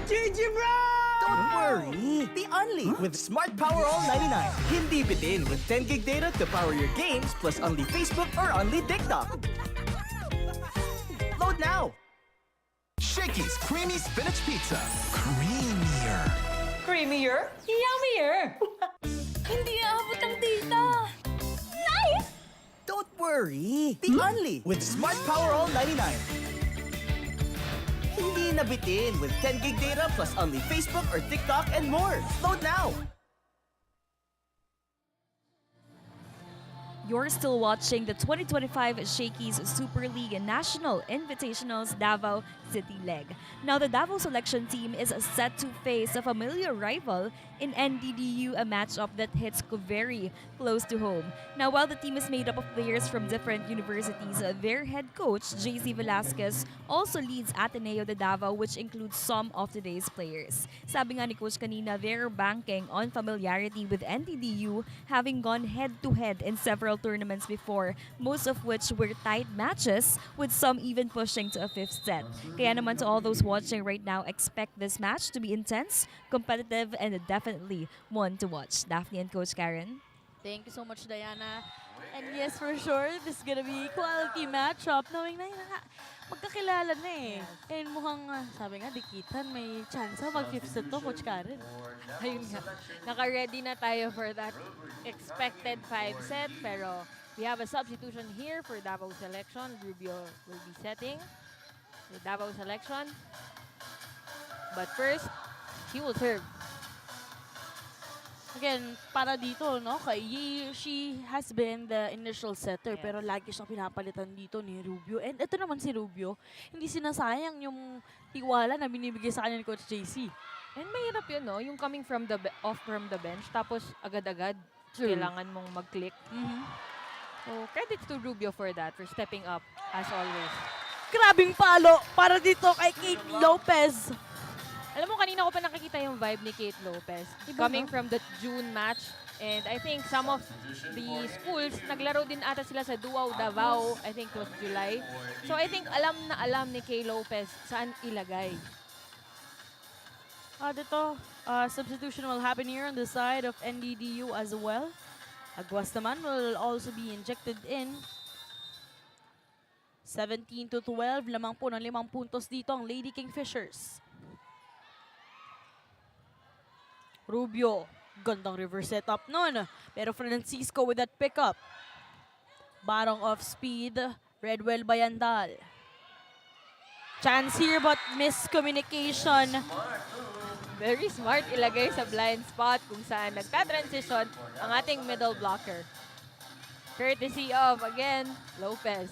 GG bro! Don't worry, the only with Smart Power All 99. Hindi bitin with 10 gig data to power your games plus only Facebook or only TikTok. Load now! Shakey's Creamy Spinach Pizza. Creamier. Creamier? Yummier! Hindi aabot ang data! Nice! Don't worry, the only with Smart Power All 99. Hindi na bitin with 10 gig data plus only Facebook or TikTok and more. Load now! You're still watching the 2025 Shakey's Super League National Invitationals Davao City leg. Now, the Davao selection team is set to face a familiar rival in NDDU, a matchup that hits very close to home. Now, while the team is made up of players from different universities, their head coach, JC Velasquez, also leads Ateneo de Davao, which includes some of today's players. Sabi nga ni Coach kanina, they're banking on familiarity with NDDU, having gone head-to-head in several tournaments before, most of which were tight matches, with some even pushing to a fifth set. Kaya naman to all those watching right now, expect this match to be intense, competitive, and definitely one to watch. Daphne and Coach Karen. Thank you so much, Diana. And yes, for sure, this is gonna be quality matchup. Knowing na yun nga, magkakilala na eh. And mukhang, sabi nga, dikitan, may chance mag-fifth set to, Coach Karen. ayun nga, naka-ready na tayo for that expected 5 set. Pero we have a substitution here for Davao selection. Rubio will be setting the Davao selection. But first, he will serve. Again, para dito, no, kay Yi, she has been the initial setter, Yes. pero lagi siyang pinapalitan dito ni Rubio. And ito naman si Rubio, hindi sinasayang yung tiwala na binibigay sa kanya ni Coach JC. And mahirap yun, no? Yung coming from the off from the bench, tapos agad-agad True. kailangan mong mag-click. So, credit to Rubio for that, for stepping up, as always. Grabing palo para dito kay Kate Lopez. Alam mo, kanina ko pa nakikita yung vibe ni Kate Lopez. Iba, Coming no? from the June match. And I think some of the schools, naglaro din ata sila sa DAVAO, Davao. I think it was July. So I think alam na alam ni Kate Lopez saan ilagay. Dito, substitution will happen here on the side of NDDU as well. Aguas naman will also be injected in. 17-12, lamang po ng 5 puntos dito ang Lady Kingfishers. Rubio, gandang reverse setup nun. Pero Francisco with that pickup. Barong off speed, Redwell Bayandal. Chance here but miscommunication. Very smart ilagay sa blind spot kung saan nagka-transition ang ating middle blocker. Courtesy of, again, Lopez.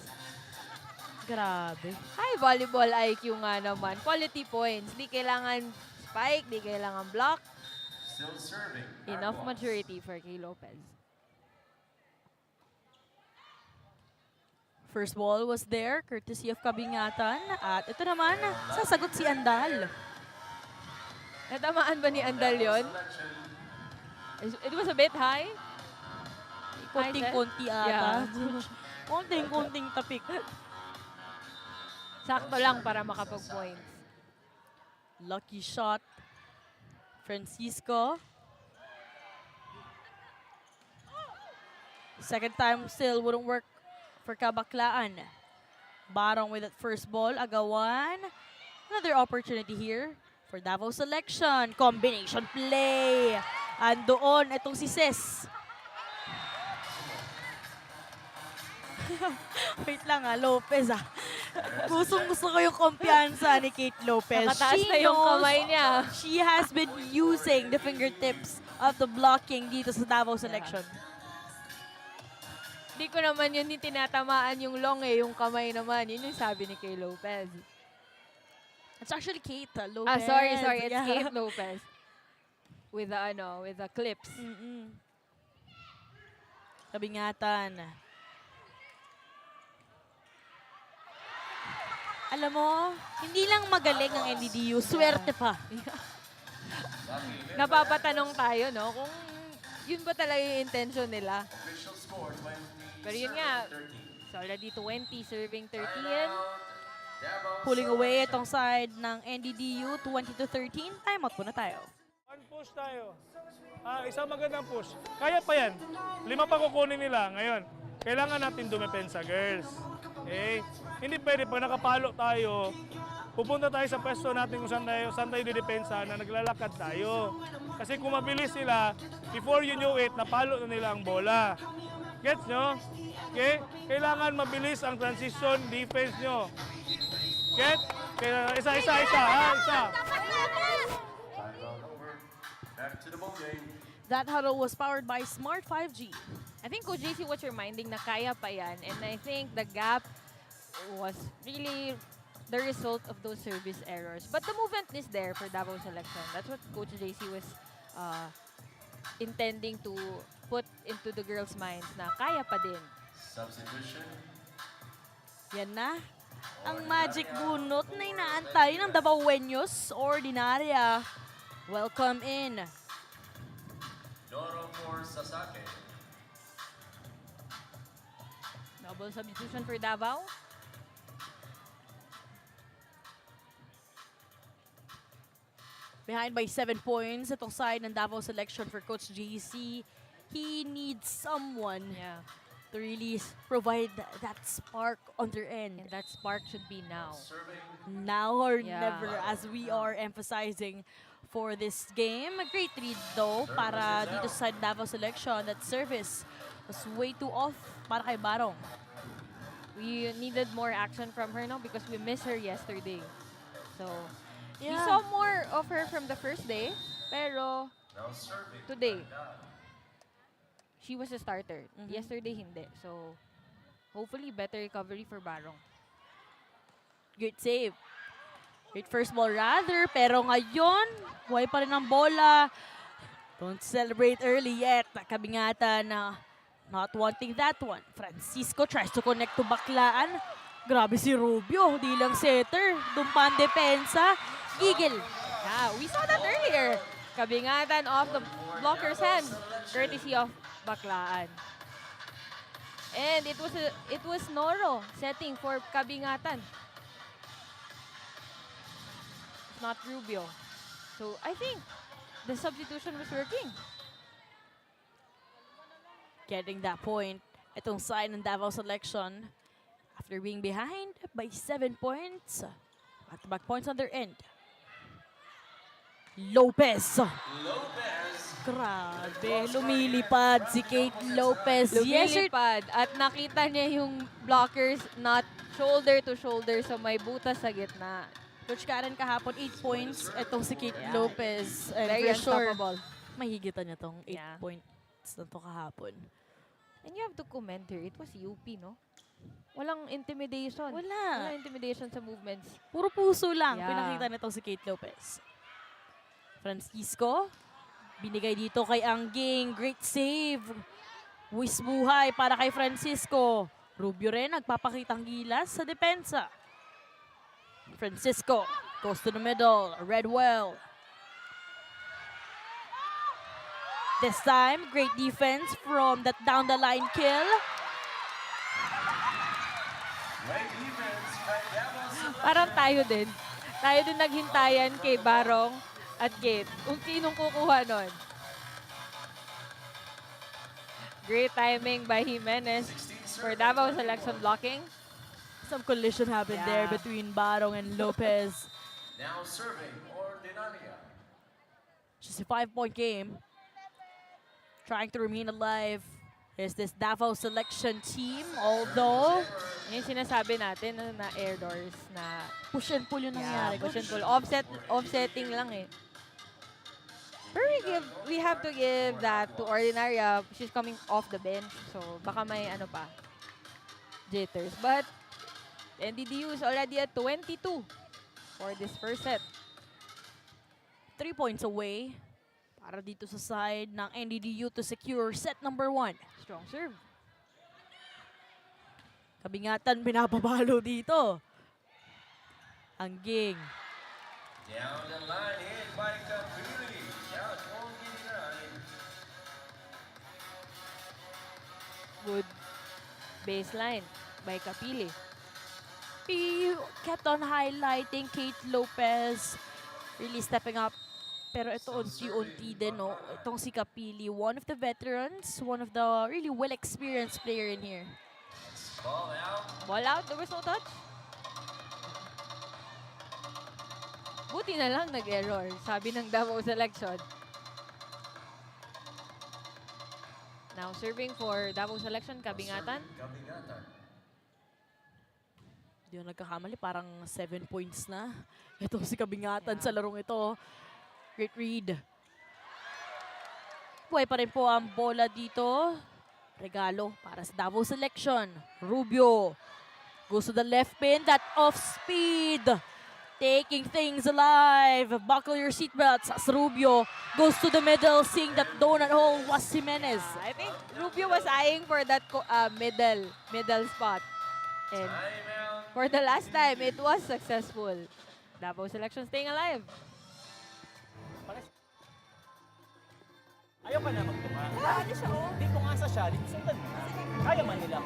Grabe. High volleyball IQ nga naman. Quality points. Di kailangan spike, di kailangan block. Enough maturity for Kay Lopez. First ball was there, courtesy of Kabingatan. At ito naman, sasagot si Andal. Natamaan ba ni Andal yun? It was a bit high. Konting-konti ata. Konting-konting tapik. Sakto lang para makapag-points. Lucky shot. Francisco. Second time still wouldn't work for Kabaklaan. Barong with that first ball. Agawan. Another opportunity here for Davao selection. Combination play. Andoon itong si Ses. Wait lang Lopez Gustong-gusto ko yung kumpiyansa ni Kate Lopez. Nakataas na yung knows kamay niya. She has been using the fingertips of the blocking dito sa Davao selection. Hindi ko naman yun yung tinatamaan yung long yung kamay naman. Yun yung sabi ni Kay Lopez. It's actually Kate Lopez. Sorry. It's Yeah. Kate Lopez. With the clips. Kabingatan. Alam mo, hindi lang magaling ang NDDU, swerte pa. Napapatanong tayo, no? Kung yun ba talaga yung intention nila. Pero yun nga, it's already 20, serving 13. Pulling away itong side ng NDDU, 20-13. Timeout muna tayo. One push tayo. Isang magandang push. Kaya pa yan. 5 pa kukunin nila ngayon. Kailangan natin dumepensa, girls. Okay? Hindi pwede pag nakapalo tayo, pupunta tayo sa pwesto natin kung saan tayo didepensa na naglalakad tayo. Kasi kung mabilis sila, before you know it, napalo na nila ang bola. Gets nyo? Okay? Kailangan mabilis ang transition defense nyo. Get? Kaya isa. That huddle was powered by Smart 5G. I think Coach JC was reminding na kaya pa yan. And I think the gap was really the result of those service errors. But the movement is there for Davao selection. That's what Coach JC was intending to put into the girls' minds na kaya pa din. Substitution. Yan na. Ang magic bunot na inaantay ng Davaoeños. Ordinaria. Welcome in. Doro for Sasake. Double substitution for Davao. Behind by 7 points, itong side ng Davao selection for Coach JC. He needs someone to really provide that spark on their end. And that spark should be now. Now or never, as we are emphasizing for this game. A great read though para dito sa Davao selection. That service was way too off para kay Barong. We needed more action from her now because we missed her yesterday. So, we Yeah. saw more of her from the first day, pero today, she was a starter. Yesterday, hindi. So, hopefully, better recovery for Barong. Great save. Great first ball rather, pero ngayon, buhay pa rin ang bola. Don't celebrate early yet. Kabingatan na not wanting that one. Francisco tries to connect to Baklaan. Grabe si Rubio, hindi lang setter. Dumpan depensa. Gigil. Yeah, we saw that earlier. Kabingatan off the blocker's hands, courtesy of Baklaan. And it was Noro setting for Kabingatan. Not Rubio. So I think the substitution was working. Getting that point. Itong side ng Davao selection. After being behind by 7 points. Back-to-back points on their end. Lopez. Grabe, lumilipad si Kate Lopez. Lumilipad at nakita niya yung blockers not shoulder to shoulder so may butas sa gitna. Coach Karen kahapon, 8 points. Itong si Kate Lopez. And Very for sure, unstoppable. mahigitan niya tong 8 Yeah. points na to kahapon. And you have to commend her. It was UP, no? Walang intimidation. Wala. Walang intimidation sa movements. Puro puso lang Yeah. pinakita nitong si Kate Lopez. Francisco, binigay dito kay Angging. Great save. Buhay para kay Francisco. Rubio rin nagpapakitang gilas sa depensa. Francisco goes to the middle. Redwell. This time, great defense from that down the line kill. Parang tayo din. Tayo din naghintayan kay Barong at Kate. Kung sinong kukuha nun. Great timing by Jimenez for Davao selection blocking. Some collision happened there Yeah. between Barong and Lopez. Now serving Ordinaria. Just a 5-point game. Trying to remain alive is this Davao selection team. Although, Yung sinasabi natin na air doors na push and pull yung nangyari. push and pull. Offsetting lang eh. Pero we have to give that to Ordinaria. She's coming off the bench. So, baka may ano pa. Jitters. But, NDDU is already at 22 for this first set. 3 points away para dito sa side ng NDDU to secure set number 1. Strong serve. Kabingatan pinapabalo dito. Ang Ging. Down the line, hit by Kapili. Down 29. Good baseline by Kapili. He kept on highlighting Kate Lopez really stepping up. Pero ito unti-unti din, no? Itong si Kapili, one of the veterans, one of the really well-experienced player in here. Ball out. Ball out, there was no touch. Buti na lang nag-error, sabi ng Davao selection. Now serving for Davao selection, Kabingatan. Kabingatan. Hindi yung nagkakamali, parang 7 points na. Ito si Kabingatan sa larong ito. Great read. Buhay pa rin po ang bola dito. Regalo para sa Davao selection. Rubio goes to the left pin. That off speed. Taking things alive. Buckle your seatbelts as Rubio goes to the middle. Seeing that donut hole was Jimenez. I think Rubio was eyeing for that middle spot. And for the last time, it was successful. Davao selection staying alive. Ayaw ka na magtunga. Hindi siya, oh. Dito nga sa siya, dito sundan mo. Kaya man nila.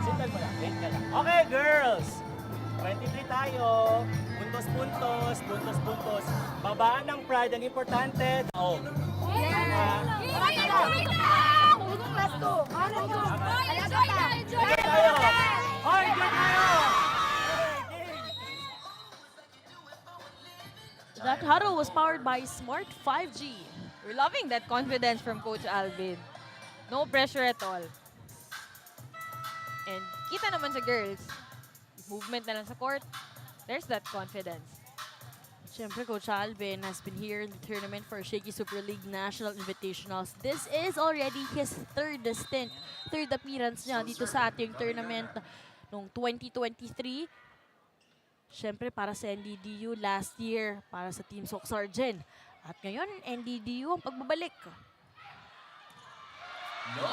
Sundan mo lang, wait ka lang. Okay, girls! 23 tayo. Puntos-puntos, puntos-puntos. Babaan ng pride, ang importante. Oh. Enjoy tayo! Hoy, enjoy tayo! That huddle was powered by Smart 5G. We're loving that confidence from Coach Alvin. No pressure at all. And kita naman sa girls, movement na lang sa court, there's that confidence. Siyempre, Coach Alvin has been here in the tournament for Shakey Super League National Invitationals. This is already his third stint, third appearance niya dito sa ating tournament noong 2023. Siyempre, para sa NDDU last year, para sa Team Sok Sargent. At ngayon, NDDU ang pagbabalik.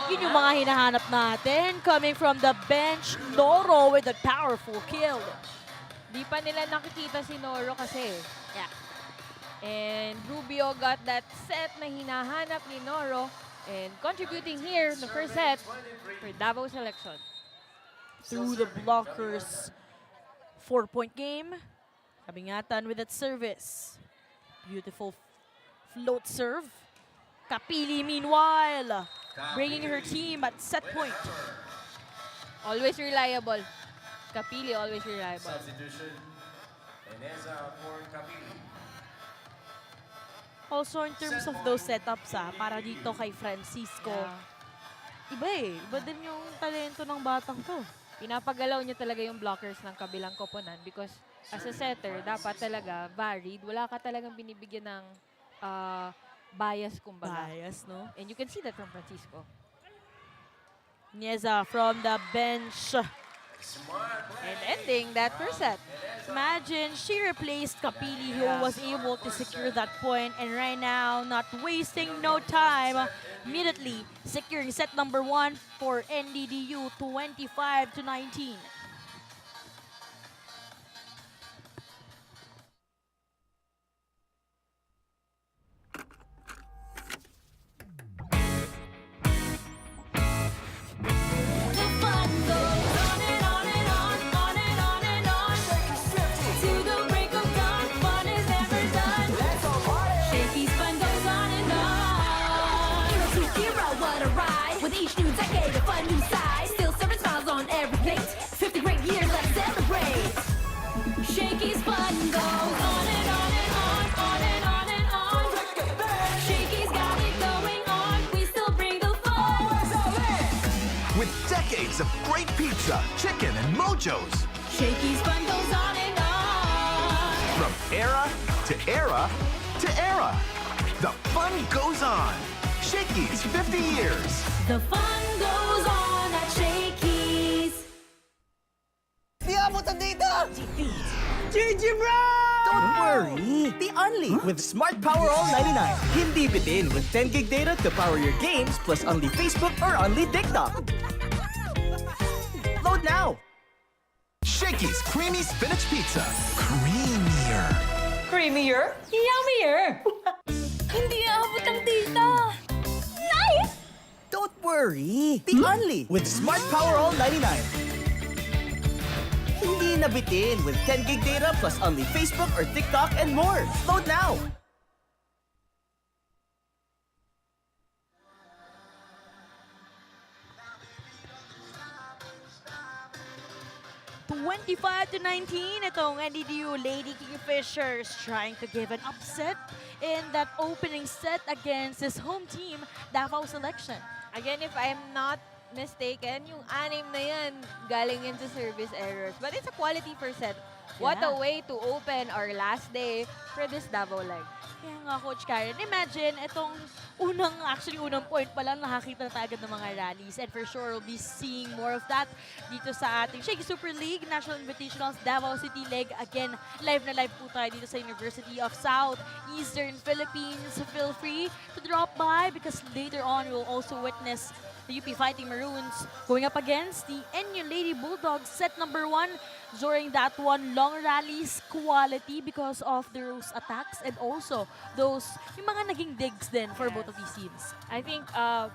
Yun yung mga hinahanap natin. Coming from the bench, Noro with a powerful kill. Di pa nila nakikita si Noro kasi. Yeah. And Rubio got that set na hinahanap ni Noro. And contributing here in the first set for Davao selection. Through the blockers. 4-point game. Kabingatan with that service. Beautiful float serve. Kapili meanwhile, bringing her team at set point. Always reliable. Kapili always reliable. Substitution. Eneza for Kapili. Also in terms of those setups, para dito kay Francisco, iba eh. Iba din yung talento ng batang to. Pinapagalaw niya talaga yung blockers ng kabilang koponan because as a setter, dapat talaga varied. Wala ka talagang binibigyan ng bias, kumbaga. Bias, no? And you can see that from Francisco. Nieza from the bench. And ending that first set. Imagine she replaced Kapili who Yeah. was able to secure that point, and right now not wasting no time, immediately securing set number 1 for NDDU 25-19. The fun goes on and on and on, on and on and on. To the break of dawn, fun is never done. Shakey's fun goes on and on. Hero to hero, what a ride. With each new decade, a fun new side. Still serving smiles on every plate. 50 great years, let's celebrate. Shakey's fun goes on and on and on, on and on and on. Shakey's got it going on, we still bring the fun. With decades of great pizza, chicken, and mojos. Shakey's fun goes on and on. From era to era to era. The fun goes on. Shakey's 50 years. The fun goes on at Shakey's. Di abutan dito! GG bro! Don't worry, the only with Smart Power All 99. Hindi bitin with 10 gig data to power your games plus only Facebook or only TikTok. Load now! Shakey's Creamy Spinach Pizza. Creamier. Creamier? Yummier! Hindi aabot ang data. Nice! Don't worry, the only with Smart Power All 99. Hindi na bitin with 10 gig data plus only Facebook or TikTok and more. Load now! 25-19, itong NDDU Lady Kingfishers trying to give an upset in that opening set against his home team, Davao Selection. Again, if I'm not mistaken, yung anim na yan galing into service errors. But it's a quality first set. What a Yeah. way to open our last day for this Davao leg. Kaya nga, Coach Karen, imagine itong unang point pa lang, nakakita na tayo agad ng mga rallies. And for sure, we'll be seeing more of that dito sa ating Shakey Super League, National Invitationals Davao City Leg. Again, live na live po tayo dito sa University of South Eastern Philippines. Feel free to drop by because later on, we'll also witness the UP Fighting Maroons going up against the NU Lady Bulldogs. Set number 1 during that one, long rallies, quality because of those attacks and also those, yung mga naging digs din for both of these teams. I think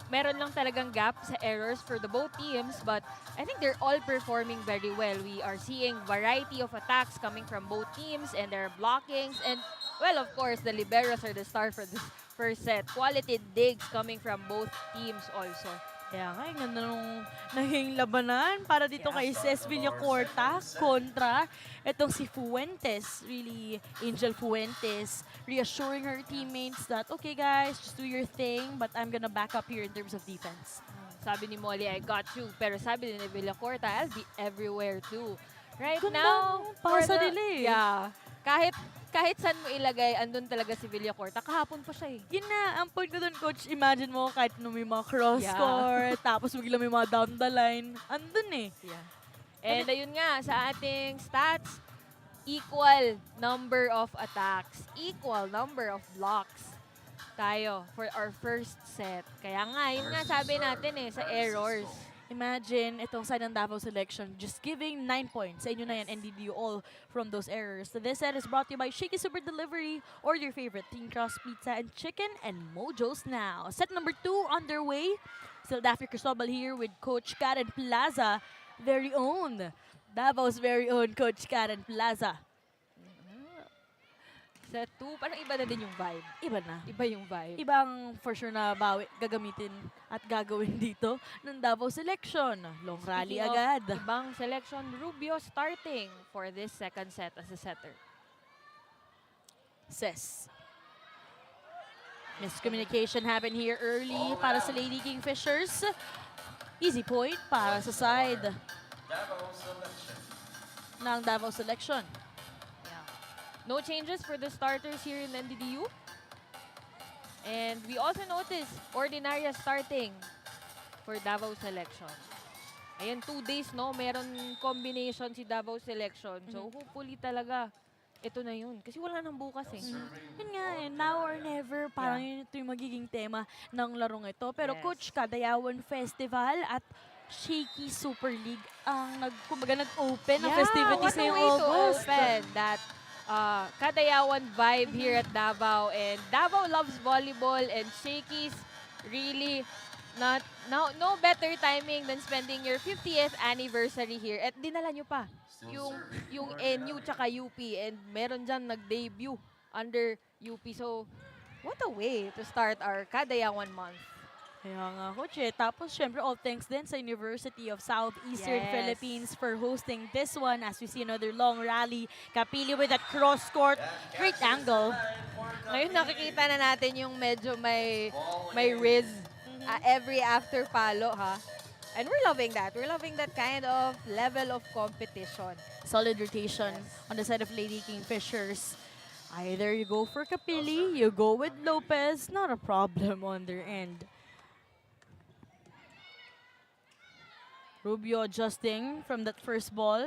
meron lang talagang gap sa errors for the both teams, but I think they're all performing very well. We are seeing variety of attacks coming from both teams and their blockings. And, well, of course, the liberos are the star for this first set. Quality digs coming from both teams also. Kaya nga, yung ganda nung naging labanan para dito kay Ces Villacorta kontra itong si Fuentes. Really, Angel Fuentes reassuring her teammates that, okay guys, just do your thing, but I'm gonna back up here in terms of defense. Sabi ni Molly, I got you. Pero sabi ni Villacorta, I'll be everywhere too. Right Ganda now, nung pasa nila eh. Yeah. Kahit saan mo ilagay, andun talaga si Villacorta. Kahapon pa siya eh. Yun na, ang point ko dun, Coach, imagine mo kahit may mga cross-court, tapos bigla may mga down the line, andun eh. And ayun nga, sa ating stats, equal number of attacks, equal number of blocks tayo for our first set. Kaya nga, yun nga sabi natin eh, sa errors. Imagine itong side ng Davao Selection just giving 9 points. Sa inyo na yan, NDDU, all from those errors. So this set is brought to you by Shakey Super Delivery or your favorite Teen Cross Pizza and Chicken and Mojos Now. Set number 2 underway. Still Daphne Cristobal here with Coach Karen Plaza, very own. Davao's very own Coach Karen Plaza. Set 2, parang iba na din yung vibe. Iba na. Iba yung vibe. Ibang for sure na gagamitin at gagawin dito ng Davao Selection. Long rally Speaking of agad. Ibang selection, Rubio starting for this second set as a setter. Ses. Miscommunication happened here early para sa Lady Kingfishers. Easy point para sa side ng Davao Selection. No changes for the starters here in NDDU. And we also notice Ordinaria starting for Davao Selection. Ayan, 2 days, no? Meron combination si Davao Selection. So, hopefully talaga, ito na yun. Kasi wala nang bukas eh. Yun nga eh, now or never, parang yun ito yung magiging tema ng larong ito. Pero Yes. Coach, Kadayawan Festival at Shakey Super League ang nag-open ng festivities what a ngayong way to August. open that Kadayawan vibe here at Davao. And Davao loves volleyball and Shakey's really no better timing than spending your 50th anniversary here. At dinala nyo pa yung NU tsaka UP and meron dyan nag-debut under UP. So, what a way to start our Kadayawan month. Kaya nga, Coach eh. Tapos, syempre, all thanks din sa University of Southeastern Yes. Philippines for hosting this one. As we see another long rally. Kapili with that cross-court. Great angle. Ngayon nakikita na natin yung medyo may riz every after palo, ha? And we're loving that. We're loving that kind of level of competition. Solid rotation on the side of Lady Kingfishers. Either you go for Kapili, you go with Lopez. Not a problem on their end. Rubio adjusting from that first ball.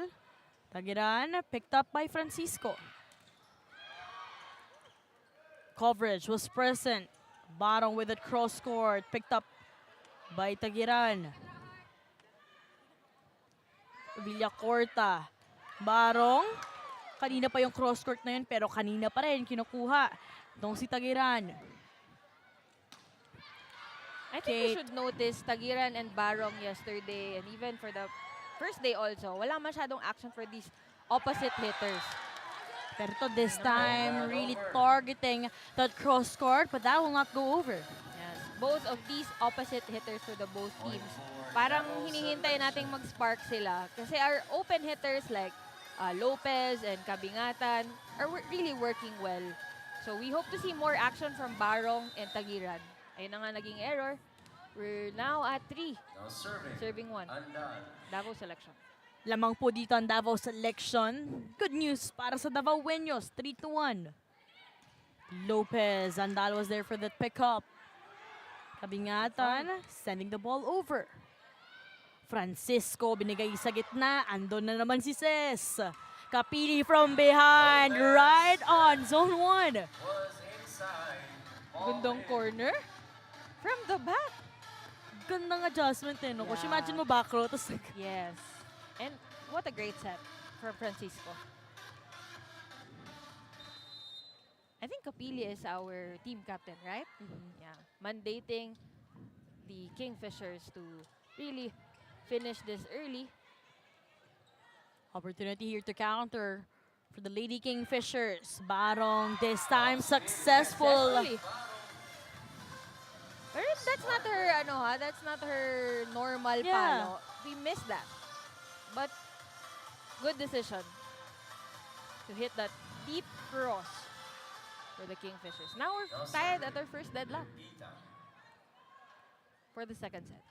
Tagiran, picked up by Francisco. Coverage was present. Barong with that cross court, picked up by Tagiran. Villacorta. Barong. Kanina pa yung cross court na yun, pero kanina pa rin kinukuha. Itong si Tagiran. I think we should notice Tagiran and Barong yesterday and even for the first day also, wala masyadong action for these opposite hitters. Pero to this time, really targeting that cross court, but that will not go over. Yes. Both of these opposite hitters for the both teams. Parang hinihintay nating mag-spark sila. Kasi our open hitters like Lopez and Kabingatan are really working well. So we hope to see more action from Barong and Tagiran. Ayun na nga naging error. We're now at 3. Serving 1. Davao Selection. Lamang po dito ang Davao Selection. Good news para sa Davao Wenyos, 3-1. Lopez, Andal was there for that pickup. Kabingatan, sending the ball over. Francisco, binigay sa gitna. Andon na naman si Ses. Kapili from behind, right on zone 1. Gandang corner. From the back. Gandang adjustment eh, no? Kasi Yeah. imagine mo back row, tapos Yes. And what a great set from Francisco. I think Kapili is our team captain, right? Yeah. Mandating the Kingfishers to really finish this early. opportunity here to counter for the Lady Kingfishers. Barong this time successful. Successfully. Pero that's not her, that's not her normal Yeah. palo. We missed that. But good decision to hit that deep cross for the Kingfishers. Now we're tied at our first deadlock for the second set.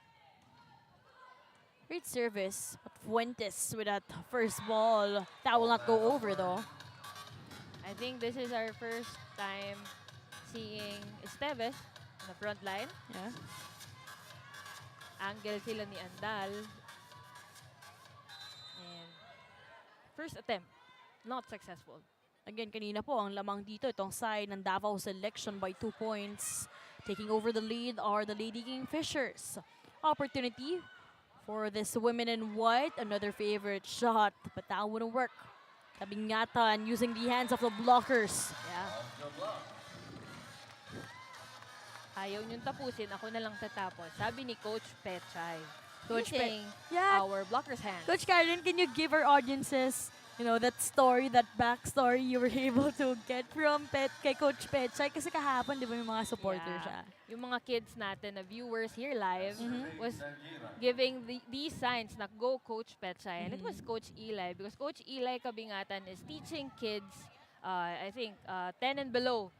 Great service, but Fuentes with that first ball. That will not go over though. I think this is our first time seeing Esteves on the front line. Yeah. Angle sila ni Andal. And first attempt, not successful. Again, kanina po ang lamang dito, itong side ng Davao Selection by 2 points. Taking over the lead are the Lady Kingfishers. Opportunity for this women in white. Another favorite shot, but that wouldn't work. Kabingatan using the hands of the blockers. Yeah. Ayaw niyong tapusin, ako na lang tatapos. Sabi ni Coach Pechay. Coach Using Yeah. our blockers' hands. Coach Karen, can you give our audiences, that story, that backstory you were able to get from kay Coach Pechay? Kasi kahapon, di ba, yung mga supporter Yeah. siya. Yung mga kids natin, na viewers here live, was giving these signs na go Coach Pechay. And it was Coach Eli, because Coach Eli Kabingatan is teaching kids, I think, 10 and below,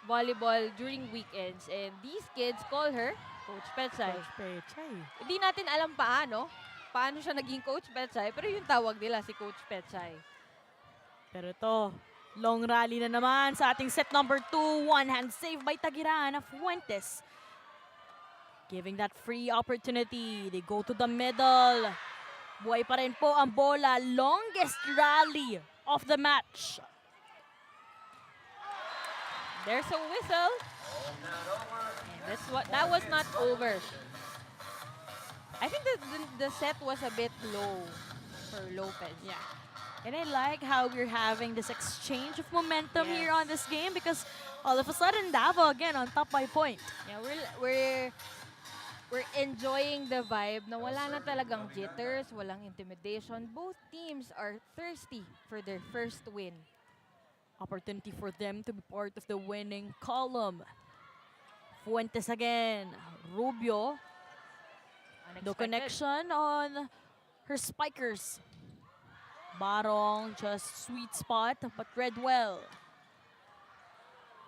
volleyball during weekends. And these kids call her Coach Pechay. Coach Pechay. Hindi natin alam paano siya naging Coach Pechay, pero yung tawag nila si Coach Pechay. Pero to, long rally na naman sa ating set number 2. One hand save by Tagirana Fuentes. Giving that free opportunity. They go to the middle. Buhay pa rin po ang bola. Longest rally of the match. There's a whistle. That was not over. I think the set was a bit low for Lopez. Yeah. And I like how we're having this exchange of momentum here on this game because all of a sudden Davao again on top by point. Yeah, we're enjoying the vibe na wala na talagang jitters, walang intimidation. Both teams are thirsty for their first win. Opportunity for them to be part of the winning column. Fuentes again. Rubio. No Unexpected. connection on her spikers. Barong, just sweet spot, but read well.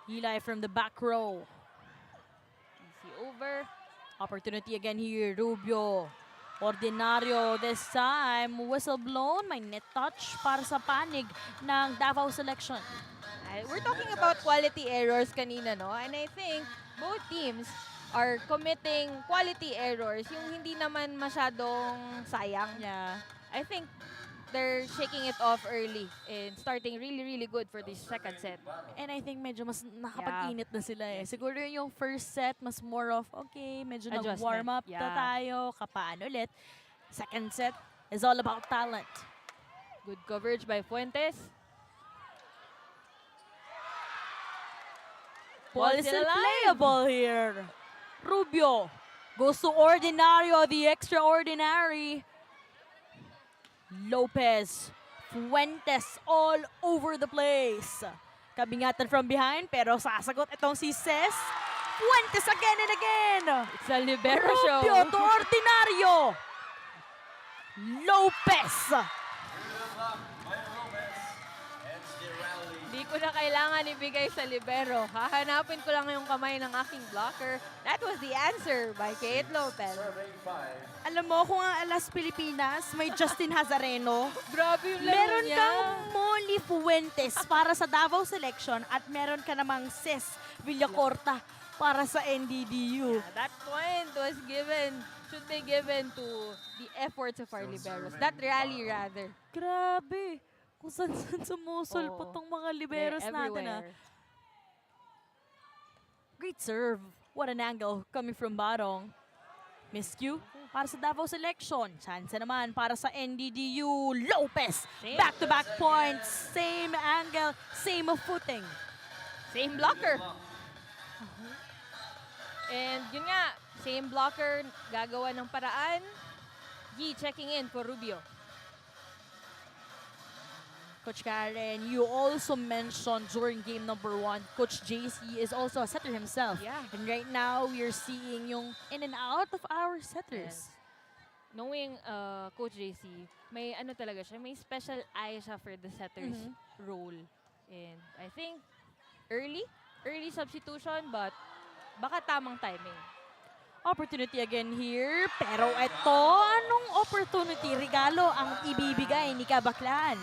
Eli from the back row. Easy over. Opportunity again here, Rubio. Ordinario this time. Whistle blown. May net touch para sa panig ng Davao selection. We're talking about quality errors kanina, no? And I think both teams are committing quality errors. Yung hindi naman masyadong sayang. Yeah. I think they're shaking it off early and starting really, really good for this second set. And I think medyo mas nakapag-init na sila eh. Siguro yung first set, mas more of, okay, medyo Adjustment. nag-warm up na Yeah. tayo, kapaan ulit. Second set is all about talent. Good coverage by Fuentes. Ball is still playable here. Rubio goes to Ordinario, the extraordinary. Lopez, Fuentes all over the place. Kabingatan from behind pero sasagot itong si Ces. Fuentes again and again. It's a libero show. Rubio to Ordinario. Lopez. Hindi ko na kailangan ibigay sa libero. Hahanapin ko lang yung kamay ng aking blocker. That was the answer by Kate Lopez. Alam mo, kung ang alas Pilipinas, may Justin Hazareno. Grabe yung laro Meron niya. kang Molly Fuentes para sa Davao Selection at meron ka namang Ces Villacorta para sa NDDU. That point was should be given to the efforts of our liberos. That rally rather. Grabe. Kung saan sumusulpot Oo. tong mga liberos They're natin. everywhere. Great serve. What an angle coming from Barong. Miscue para sa Davao Selection. Chance naman para sa NDDU. Lopez. Same. Back-to-back points. Same angle. Same footing. Same blocker. And yun nga, same blocker, gagawa ng paraan. G checking in for Rubio. Coach Karen, you also mentioned during game number 1, Coach JC is also a setter himself. Yeah. And right now, we're seeing yung in and out of our setters. Knowing Coach JC, may ano talaga siya, may special eye siya for the setters role. And I think early substitution, but baka tamang timing. Opportunity again here. Pero ito, anong opportunity? Regalo ang ibibigay ni Kabaklan.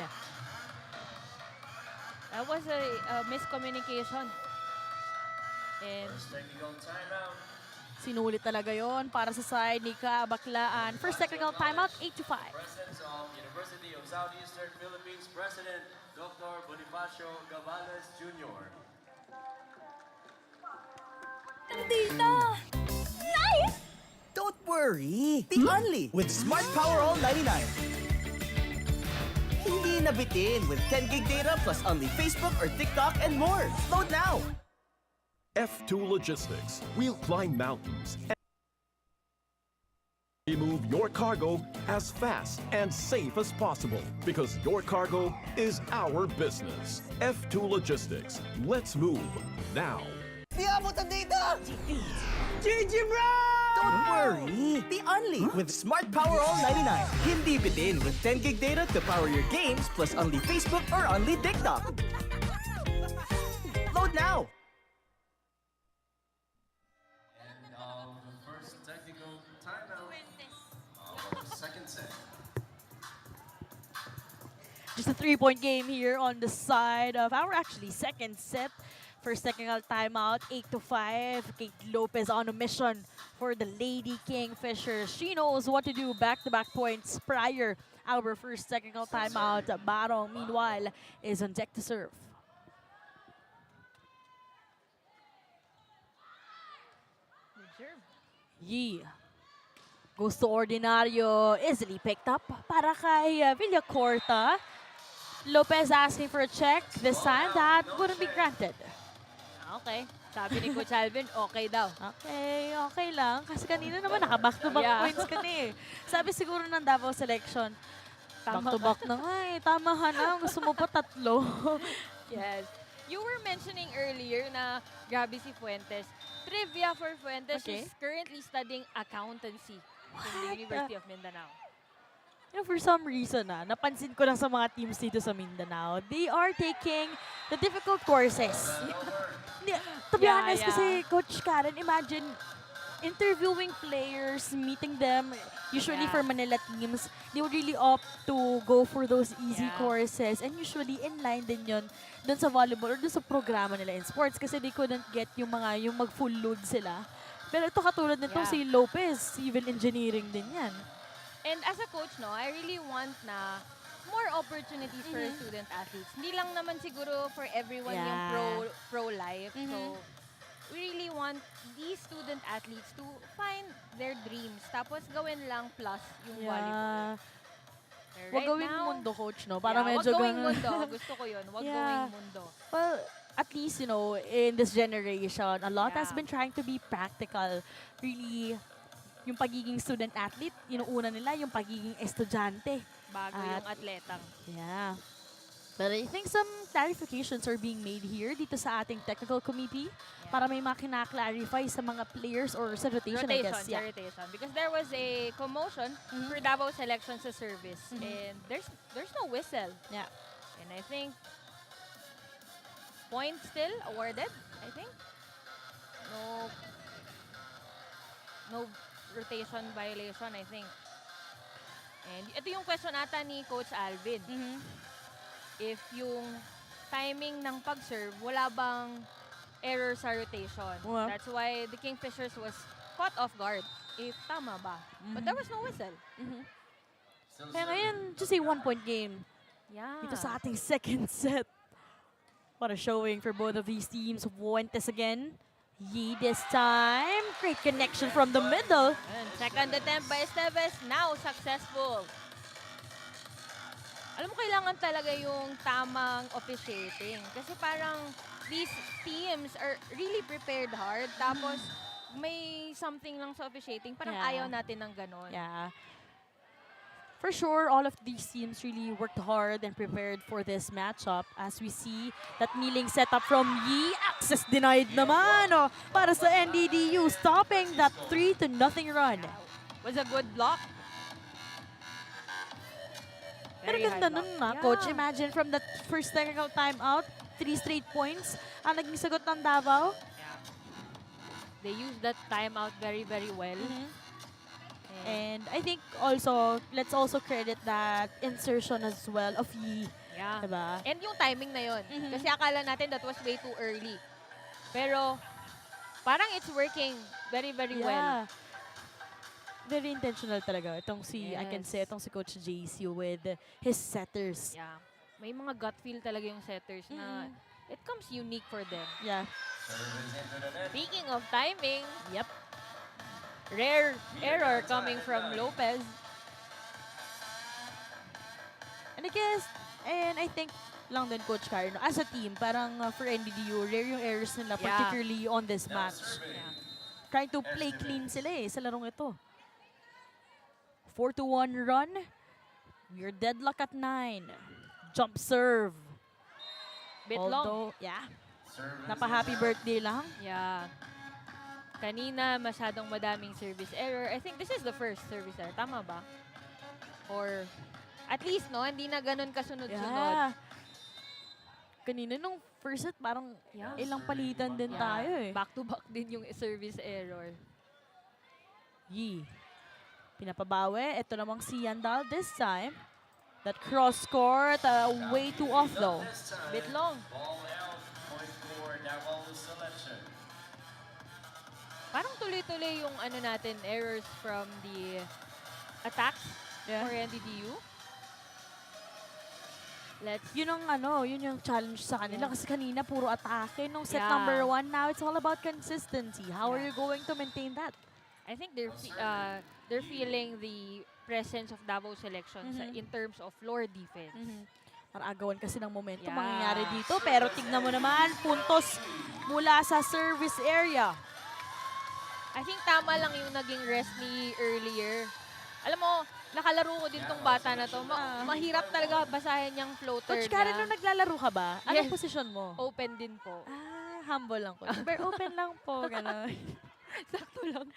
That was a miscommunication. And Sinulit talaga yon para sa side ni Kabaklaan. First technical timeout, 8-5. Presence of University of Southeastern Philippines President Dr. Bonifacio Gavales Jr. Nandito! Nice! Don't worry, the only with Smart Power All 99. Hindi nabitin with 10 gig data plus only Facebook or TikTok and more. Load now! F2 Logistics. We'll climb mountains and remove your cargo as fast and safe as possible because your cargo is our business. F2 Logistics. Let's move now. Di abot ang data! GG bro! Don't worry, the only with Smart Power All 99. Hindi bitin with 10 gig data to power your games plus only Facebook or only TikTok. Load now! First technical timeout of our second set. Just a 3-point game here on the side of our actually second set. First technical timeout, 8-5. Kate Lopez on a mission for the Lady Kingfishers. She knows what to do. Back-to-back points prior our first technical timeout. Barong, meanwhile, is on deck to serve. Yee. Goes to Ordinario, easily picked up para kay Villacorta. Lopez asking for a check. This time, that wouldn't be granted. Okay. Sabi ni Coach Alvin, okay daw. Okay, okay lang. Kasi kanina naman naka-back-to-back Yeah. points ka na eh. Sabi siguro ng Davao selection, Tama back-to-back na nga eh. Tama ka na. Gusto mo pa tatlo. Yes. You were mentioning earlier na grabe si Fuentes. Trivia for Fuentes, Okay. she's currently studying accountancy from the University of Mindanao. You know, for some reason, napansin ko lang sa mga teams dito sa Mindanao, they are taking the difficult courses. To be Yeah, honest, yeah. kasi Coach Karen, imagine interviewing players, meeting them, usually Yeah. for Manila teams, they would really opt to go for those easy Yeah. courses. And usually, in line din yun dun sa volleyball or dun sa programa nila in sports kasi they couldn't get yung mag-full load sila. Pero ito katulad nito, Yeah. si Lopez, civil engineering din yan. And as a coach, no, I really want na more opportunities for student athletes. Hindi lang naman siguro for everyone yung Yeah. pro life. So we really want these student athletes to find their dreams. Tapos gawin lang plus yung volleyball. Wag Right gawing now, mundo, coach, no? Para yeah, medyo wag gawing ganun. mundo. Gusto ko yun. Wag Yeah. gawing mundo. Well, at least, you know, in this generation, a lot has Yeah. been trying to be practical. Really, yung pagiging student athlete, inuuna nila yung pagiging estudyante. Bago At- yung atletang. Yeah. But I think some clarifications are being made here dito sa ating technical committee para may makina-clarify sa mga players or sa rotation, I guess. Rotation, rotation. Because there was a commotion for Davao selection sa service. And there's no whistle. Yeah. And I think points still awarded, I think. No rotation violation, I think. And ito yung question ata ni Coach Alvin. If yung timing ng pag-serve, wala bang error sa rotation? Wala. That's why the Kingfishers was caught off guard. If tama ba? But there was no whistle. Kaya ngayon, just a 1-point game Yeah. dito sa ating second set. What a showing for both of these teams. Fuentes again. Yee this time. Great connection from the middle. And second attempt by Esteves, now successful. Alam mo, kailangan talaga yung tamang officiating. Kasi parang these teams are really prepared hard. Tapos may something lang sa officiating. Parang Yeah. ayaw natin ng ganon. Yeah. For sure, all of these teams really worked hard and prepared for this matchup. As we see that kneeling setup from Yee. Access denied naman para sa NDDU. Stopping that 3-0 run. Was a good block. Pero Very ganda high nun block. Coach. Yeah. Imagine from that first technical timeout, 3 straight points ang naging sagot ng Davao. They used that timeout very, very well. And And I think also, let's also credit that insertion as well of Yee. yeah. Diba? And yung timing na yun. Kasi akala natin that was way too early. Pero parang it's working very, very well. Very intentional talaga. Itong I can say, itong si Coach JC with his setters. Yeah. May mga gut feel talaga yung setters na it comes unique for them. Yeah. Speaking of timing, Yep. rare error coming from Lopez. And I think lang din Coach Karen, as a team, parang for NDDU, rare yung errors nila, Yeah. particularly on this match. Yeah. Trying to play clean sila sa larong ito. 4-1 run. We're deadlock at 9. Jump serve. Bit long. Yeah. Napa-happy birthday lang. Yeah. Kanina, masyadong madaming service error. I think this is the first service error. Tama ba? Or at least, no? Hindi na ganun kasunod-sunod. Yeah. Kanina nung first set, parang ilang palitan din tayo eh. Back-to-back din yung service error. Yee. Pinapabawi. Ito namang si Yandal this time. That cross court, way too off though. Bit long. Parang tuloy-tuloy yung ano natin, errors from the attacks for NDDU. Yun yung challenge sa kanila. Kasi kanina, puro atake nung set Yeah. number 1. Now, it's all about consistency. How are you going to maintain that? I think they're feeling the presence of Davao selection in terms of floor defense. Para agawan kasi ng momentum Yeah. mangyayari dito. Pero tignan mo naman, puntos mula sa service area. I think tama lang yung naging rest ni earlier. Alam mo, nakalaro ko din tong bata na to. Mahirap talaga basahin yung floater Coach Karen, niya. nung naglalaro ka ba? Anong Yes. posisyon mo? Open din po. Humble lang po. Pero open lang po, gano'n. Sakto lang.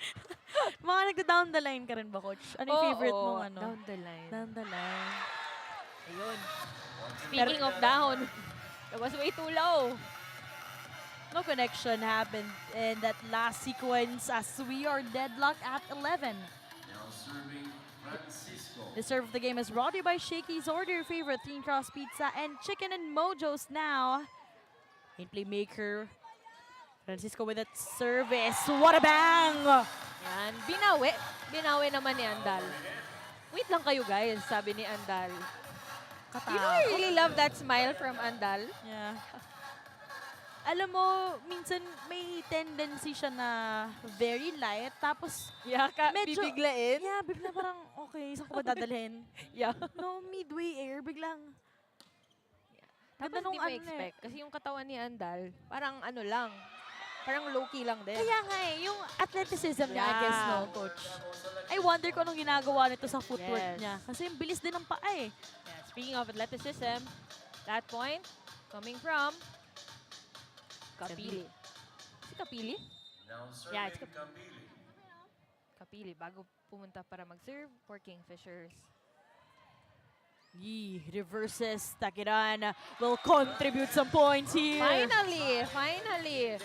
Mga nagda-down the line ka rin ba, Coach? Ano yung favorite Oo, mong ano? down the line. Down the line. Ayun. Speaking of down, that was way too low. No connection happened in that last sequence as we are deadlocked at 11. The serve of the game is brought to you by Shakey's. Order your favorite Thin Cross Pizza and Chicken and Mojo's now. In playmaker, Francisco with that service. What a bang! Yan. Binawi. Binawi naman ni Andal. Wait lang kayo guys, sabi ni Andal. You know, I really love that smile from Andal. Yeah. Alam mo, minsan may tendency siya na very light, tapos Yeah, bibiglain. yeah, bigla parang, okay, saan ko ba dadalhin? Yeah. No, midway air, biglang, Tapos Ganda nung hindi mo ano expect. Kasi yung katawan ni Andal, parang ano lang. Parang low-key lang din. kaya nga yung athleticism niya, I guess, Yeah. no, coach? I wonder kung anong ginagawa nito sa footwork Yes. niya. Kasi yung bilis din ng paa eh. Yeah, speaking of athleticism, that point coming from Kapili. Si Kapili? Yeah, it's Kapili. Bago pumunta para mag-serve for Kingfishers. Reverses, Takiran will contribute some points here. Finally!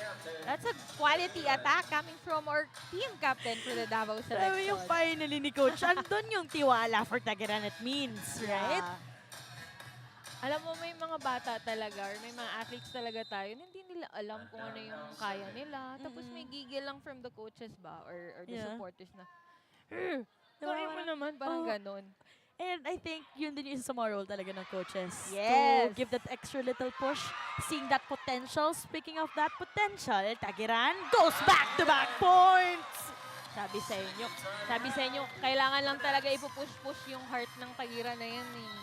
That's a quality attack coming from our team captain for the Davao Sabi selection. yung finally ni Coach, andun yung tiwala for Takiran it means, right? Yeah. Alam mo, may mga bata talaga or may mga athletes talaga tayo na hindi nila alam kung ano yung kaya nila. Tapos may gigil lang from the coaches ba or the Yeah. supporters na, kaya mo naman, parang Oh. ganon. And I think yun din yung isa sa mga role talaga ng coaches. Yes. To give that extra little push, seeing that potential. Speaking of that potential, Tagiran goes back-to-back points! Sabi sa inyo, kailangan lang talaga ipupush-push yung heart ng Tagira na yan eh.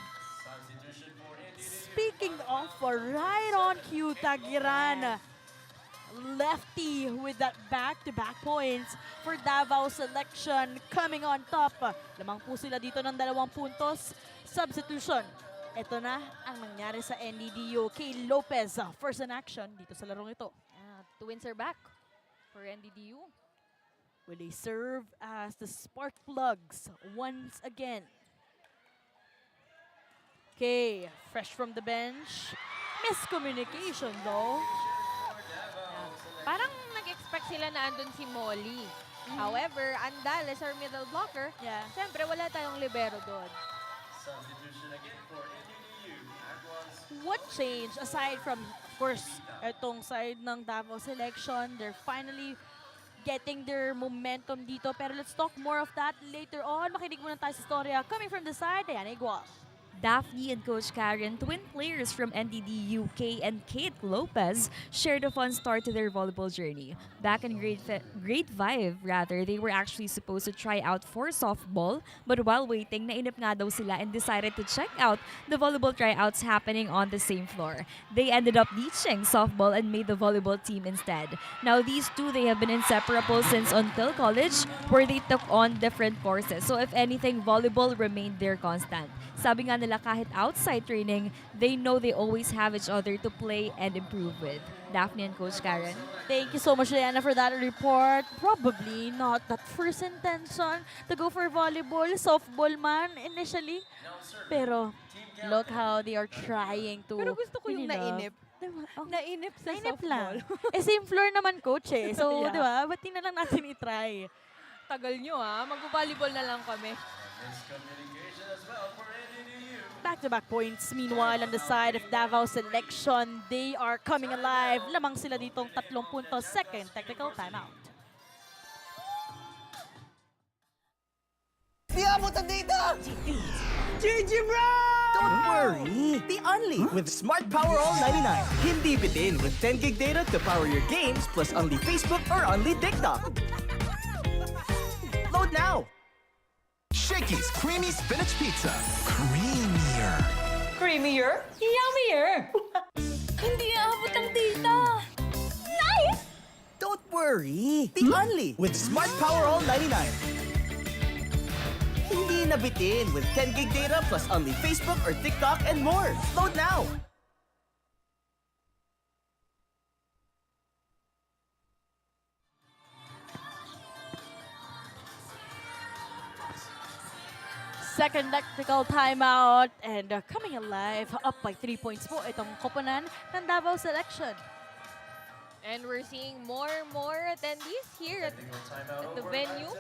Speaking of, right on cue, Tagiran. Lefty with that back-to-back points for Davao selection coming on top. Lamang po sila dito ng 2 puntos. Substitution. Ito na ang nangyari sa NDDU. Kay Lopez, first in action dito sa larong ito. Twins are back for NDDU. Will they serve as the spark plugs once again? Okay, fresh from the bench. Miscommunication though. Parang nag-expect sila na andun si Molly. However, Andal is our middle blocker. Yeah. Siyempre, wala tayong libero doon. What changed aside from, of course, itong side ng Davao selection? They're finally getting their momentum dito. Pero let's talk more of that later on. Makinig muna tayo sa storya coming from the side. Ayan, Igual. Daphne and Coach Karen, twin players from NDDU, Kay and Kate Lopez, shared a fun start to their volleyball journey. Back in grade 5, they were actually supposed to try out for softball, but while waiting, nainip nga daw sila and decided to check out the volleyball tryouts happening on the same floor. They ended up ditching softball and made the volleyball team instead. Now these two, they have been inseparable since until college, where they took on different courses. So if anything, volleyball remained their constant. Sabi nga nila kahit outside training, they know they always have each other to play and improve with. Daphne and Coach Karen. Thank you so much, Diana, for that report. Probably not that first intention to go for volleyball, softball man initially. Pero look how they are trying to. Pero gusto ko yung really love. nainip. Diba? Oh, Nainip sa nainip softball. lang. Same floor naman, coach eh. So, Yeah. di ba? Ba't di na lang natin itry? Tagal nyo ha. Mag-volleyball na lang kami. Back-to-back points. Meanwhile, on the side of Davao selection, they are coming alive. Lamang sila ditong 3 puntos. Second technical timeout. Di abot ang data! GG bro! Don't worry, the only with Smart Power All 99. Hindi bitin with 10 gig data to power your games plus only Facebook or only TikTok. Load now! Shakey's Creamy Spinach Pizza. Creamier. Creamier? Yummier! Hindi aabot ang data. Nice! Don't worry, the only with Smart Power All 99. Hindi na bitin with 10 gig data plus only Facebook or TikTok and more. Load now! Second technical timeout and coming alive, up by 3 points po itong koponan ng Davao selection. And we're seeing more and more attendees here at the venue.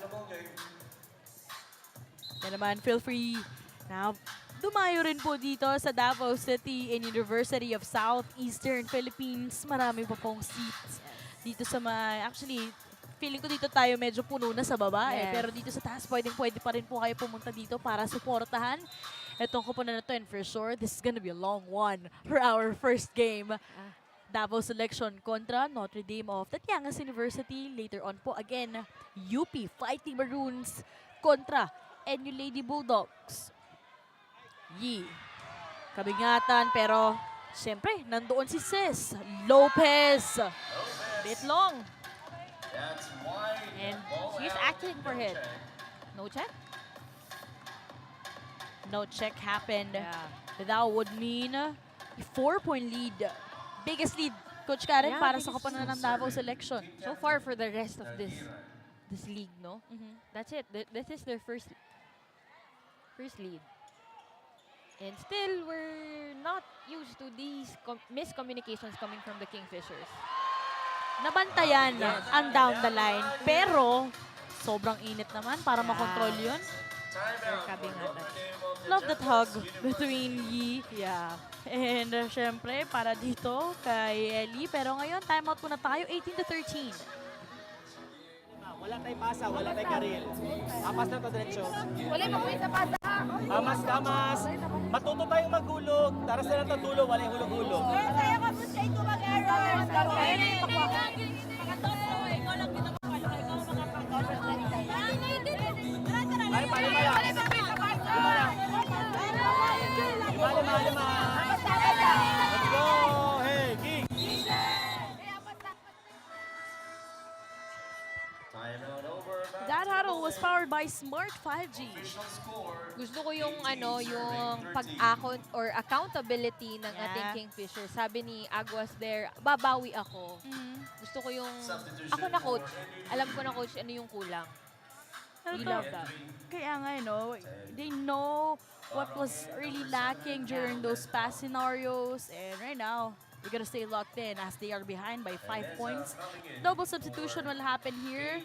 Yan naman, feel free na dumayo rin po dito sa Davao City and University of Southeastern Philippines. Marami pa pong seats dito sa actually, feeling ko dito tayo medyo puno na sa baba eh. Yes. Pero dito sa taas, pwede pa rin po kayo pumunta dito para suportahan itong koponan na to. And for sure, this is gonna be a long one for our first game. Davao selection kontra Notre Dame of Tatiangas University. Later on po, again, UP Fighting Maroons kontra NU Lady Bulldogs. Kabingatan, pero siyempre, nandoon si Sis Lopez. Bit long. And she's asking for hit. No check? No check happened. Yeah. That would mean a 4-point lead. Biggest lead, Coach Karen, Yeah, para sa biggest koponan ng Davao selection. So far for the rest of this league, no? Mhm. That's it. This is their first lead. And still, we're not used to these miscommunications coming from the Kingfishers. Nabantayan ang down the line, pero sobrang init naman para makontrol yun. They're kabingatan. Love that hug between Yi Yeah. and syempre para dito kay Ellie. Pero ngayon, timeout muna tayo, 18-13. Wala tayong pasa, wala tayong karil. Apas na to diretso. Wala mabuhay sa pasa. Kamas, kamas. Matuto tayong maghulog. Taras na lang tatulog, wala yung hulog-hulog. Kaya ka po sa ito mag-error. Kaya na yung makatotoo. Ikaw lang kita makalo. Ikaw makapag-cover. Ay, palima. Lima. Let's go! Hey, King! That huddle was powered by Smart 5G. Gusto ko yung yung pag-account or accountability ng ating Kingfisher. Sabi ni Aguas there, babawi ako. Gusto ko yung ako na coach. Alam ko na coach ano yung kulang. We love that. Kaya nga, they know what was really lacking during those past scenarios. And right now, we gotta stay locked in as they are behind by 5 points. Double substitution will happen here.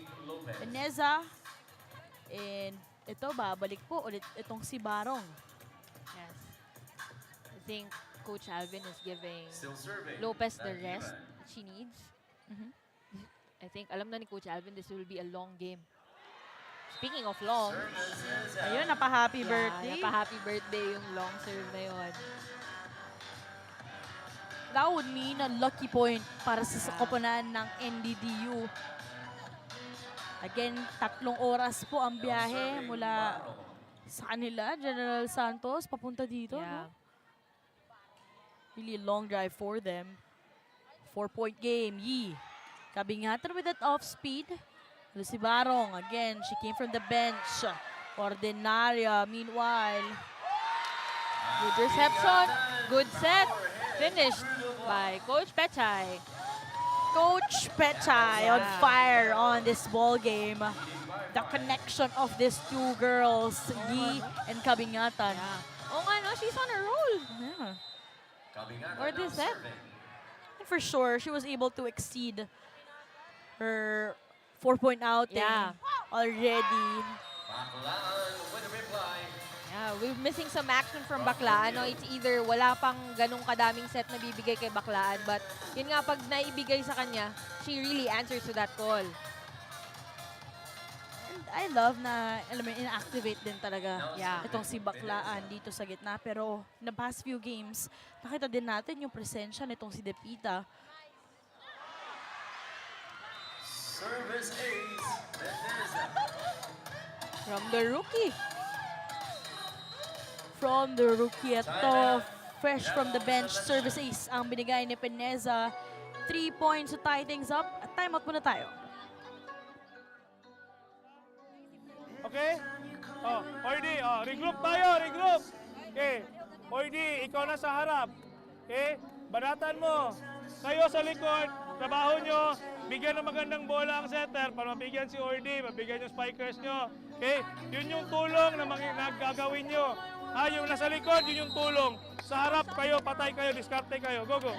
Ineza. And ito, babalik po ulit itong si Barong. Yes. I think Coach Alvin is giving Lopez the rest that she needs. I think alam na ni Coach Alvin this will be a long game. Speaking of long, Ayun, napa-happy birthday. Napa-happy birthday yung long serve na yun. That would mean a lucky point para sa koponan ng NDDU. Again, 3 oras po ang biyahe mula sa kanila, General Santos, papunta dito. Yeah. No? Really a long drive for them. 4-point game. Yi. Kabingatan with that off speed. Si Barong, again, she came from the bench. Ordinaria, meanwhile. Good reception, good set, finished by Coach Pechay. Coach Pechay on fire on this ball game. The connection of these two girls, Yi and Kabingatan. Oh nga no, she's on a roll. Yeah. For this set. And for sure, she was able to exceed her 4-point outing Yeah. already. Yeah, Yeah, we're missing some action from Baklaan. No? It's either wala pang ganong kadaming set na bibigay kay Baklaan, but yun nga, pag naibigay sa kanya, she really answers to that call. And I love na, alam mo, ina-activate din talaga Yeah. itong si Baklaan dito sa gitna. Pero na past few games, nakita din natin yung presensya nitong si Depita. Service ace. From the rookie. From the rookie at fresh from the bench, service ace ang binigay ni Peneza. 3 points to tie things up. At timeout muna tayo. Okay? Oh, Ordi, regroup tayo, regroup. Okay. Ordi, ikaw na sa harap. Okay? Banatan mo. Kayo sa likod, trabaho nyo. Bigyan ng magandang bola ang setter para mabigyan si Ordi, mabigyan yung spikers nyo. Okay? Yun yung tulong na nagagawin nyo. Yung nasa likod, yun yung tulong. Sa harap kayo, patay kayo, diskarte kayo. Go, go.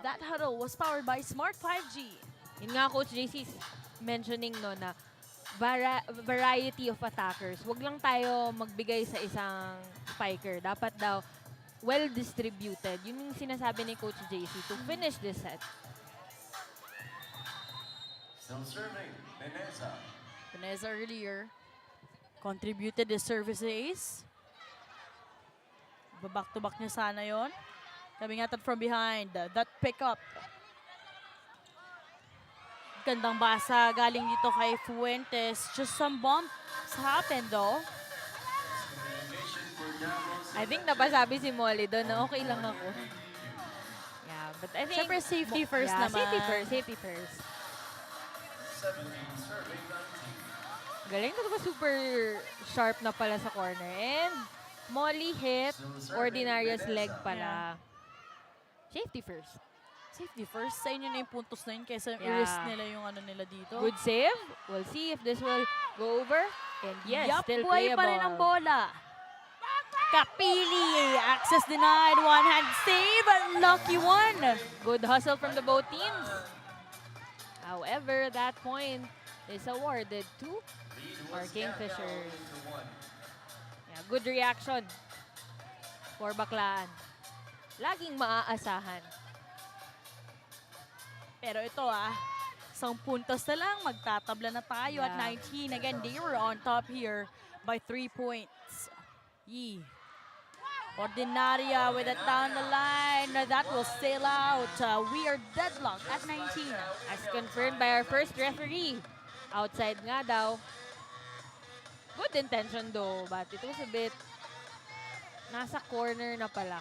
That huddle was powered by Smart 5G. Yun nga, Coach JC mentioning no na variety of attackers. Huwag lang tayo magbigay sa isang spiker. Dapat daw well-distributed. Yun yung sinasabi ni Coach JC to finish this set. Still serving. Peneza. Peneza earlier contributed the service ace. Back-to-back niya sana yon. Coming at it from behind. That pickup. Gandang basa galing dito kay Fuentes. Just some bumps happened though. I think napasabi si Molly doon na okay lang ako. Yeah, but I think... Siyempre safety first yeah, naman. Safety first, safety first. 17 serving 19. Galing na ba super sharp na pala sa corner. And Molly hit Ordinaria's leg pala. Safety first. Safety first. Sa inyo na yung puntos na yun kaysa Yeah. risk nila yung ano nila dito. Good save. We'll see if this will go over. And yes, Yup, still buhay playable. pa rin ang bola. Kapili. Access denied. One hand save. Lucky one. Good hustle from the both teams. However, that point is awarded to our Kingfishers. Yeah, good reaction for Baklaan. Laging maaasahan. Pero ito isang puntos na lang. Magtatabla na tayo at Yeah. 19. Again, they were on top here by 3 points. Yee. Ordinaria with it down the line. That will sail out. We are deadlocked at 19. As confirmed by our first referee. Outside nga daw. Good intention though, but it was a bit nasa corner na pala.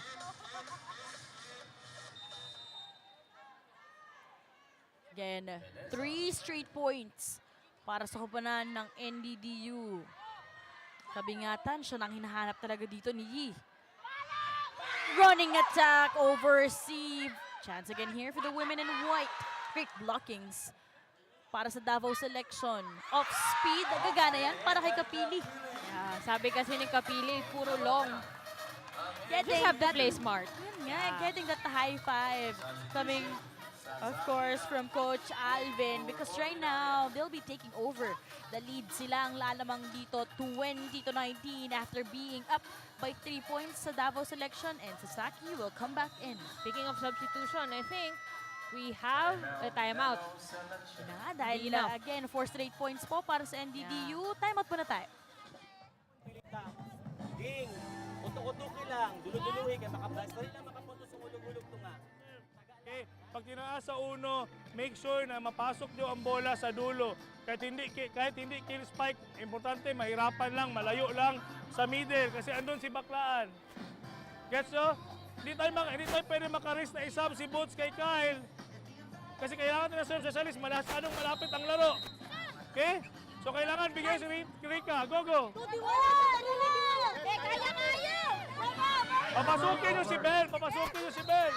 Again, 3 straight points para sa kupanan ng NDDU. Kabingatan, siya nang hinahanap talaga dito ni Yi. Running attack over receive. Chance again here for the women in white. Great blockings para sa Davao selection. Off speed, gagana yan para kay Kapili. Yeah, sabi kasi ni Kapili, puro long. Getting Just have to that, play smart. yun nga, getting that high five coming, of course, from Coach Alvin because right now, they'll be taking over the lead. Sila ang lalamang dito 20-19 after being up by 3 points sa Davao selection and Sasaki will come back in. Speaking of substitution, I think we have a timeout. Dahil Enough. again, 4 straight points po para sa NDDU. Timeout muna tayo. Ging, utok-utoki lang, dulu-duluhin kaya makablast na rin lang makapunto sa ulog-ulog to nga. Okay, pag tinaas sa uno, make sure na mapasok nyo ang bola sa dulo. Kahit hindi kill spike, importante mahirapan lang, malayo lang sa middle kasi andun si Baklaan. Gets nyo? Hindi tayo pwede makarisk na isab si Boots kay Kyle. Kasi kailangan natin na serve sa salis, masyadong malapit ang laro. Okay? So kailangan bigay si Rika. Go, go! Papasukin nyo si Bell! Papasukin nyo si Bell!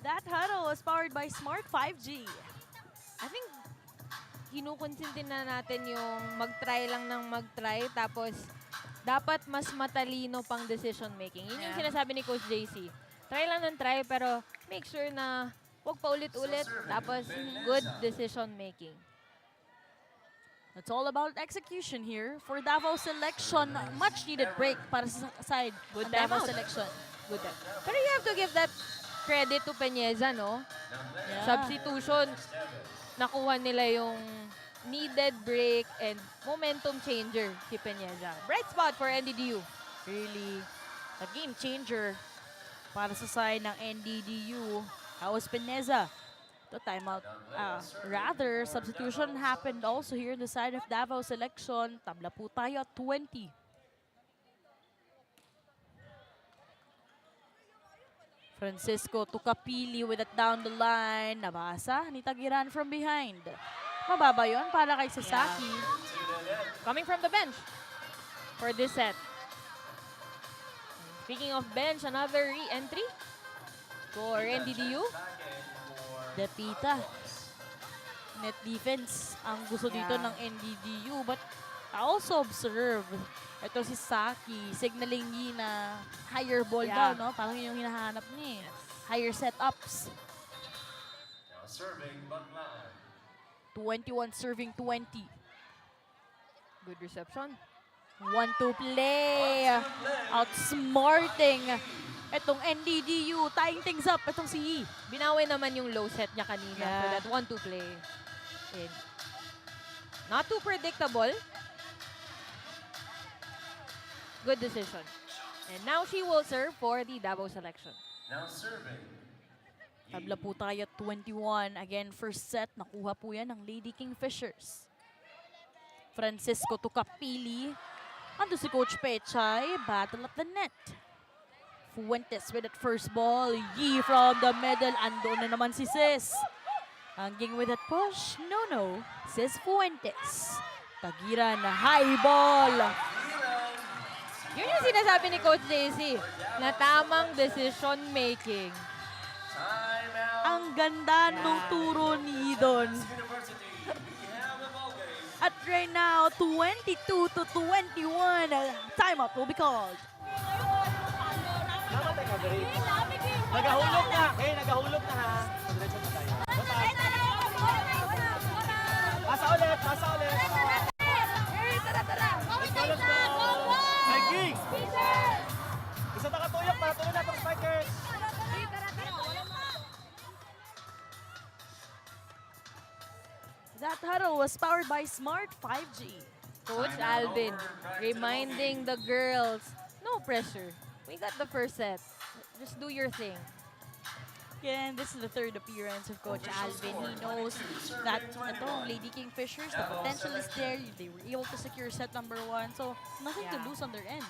That huddle was powered by Smart 5G. I think kinukonsintin na natin yung mag-try lang ng mag-try tapos dapat mas matalino pang decision making. Yun yung sinasabi ni Coach JC. Try lang ng try pero make sure na huwag pa ulit-ulit tapos good decision making. It's all about execution here. For Davao selection, much needed break para sa side Good ng Davao timeout. selection. Good. Pero you have to give that credit to Peñeza, no? Yeah. Substitution, nakuha nila yung needed break and momentum changer si Peñeza. Bright spot for NDDU. Really a game changer para sa side ng NDDU. How was Pineza? The timeout. Rather, substitution happened also here in the side of Davao selection. Tabla po tayo at 20. Francisco Tukapili with it down the line. Nabasa ni Tagiran from behind. Mababa yon para kay Sasaki. Coming from the bench for this set. Speaking of bench, another re-entry for NDDU. Depita. Net defense ang gusto dito ng NDDU. But I also observe, ito si Saki, signaling niya na higher ball daw, no? Parang yun yung hinahanap niya. Higher setups. 21 serving 20. Good reception. 1-2 play. Outsmarting itong NDDU. Tying things up itong si Yi. Binawi naman yung low set niya kanina for that 1-2 play. And not too predictable. Good decision. And now she will serve for the Davao selection. Tabla po tayo at 21. Again, first set. Nakuha po yan ng Lady Kingfishers. Francisco Tukapili. Ando si Coach Pechay. Battle at the net. Fuentes with that first ball. Yi from the middle. Ando na naman si Sis. Hanging with that push. No. Sis Fuentes. Tagiran na high ball. Yun yung sinasabi ni Coach JC na tamang decision making. Ang ganda nung turo ni Idon. At right now, 22-21. Timeout will be called. Namatay ka, Gary. Nagahulog na. Okay, nagahulog na ha. Diretso na tayo. Pasa ulit. Let's go. Shakey! Isa nakatuyok pa. Tuloy na itong spikers. That huddle was powered by Smart 5G. Coach Alvin reminding the girls, no pressure. We got the first set. Just do your thing. Again, this is the third appearance of Coach Alvin. He knows that itong Lady Kingfishers, the potential is there. They were able to secure set number 1. So, nothing to lose on their end.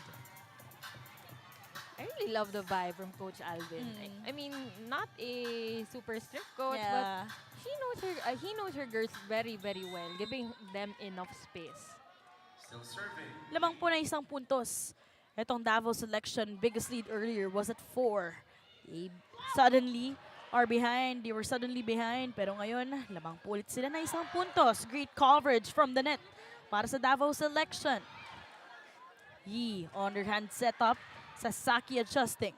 I really love the vibe from Coach Alvin. I mean, not a super strict coach, Yeah. but he knows her girls very, very well, giving them enough space. Lamang po na isang puntos. Itong Davao selection, biggest lead earlier was at 4. They suddenly are behind. They were suddenly behind. Pero ngayon, lamang po ulit sila na isang puntos. Great coverage from the net para sa Davao selection. Yi, underhand setup. Sasaki adjusting.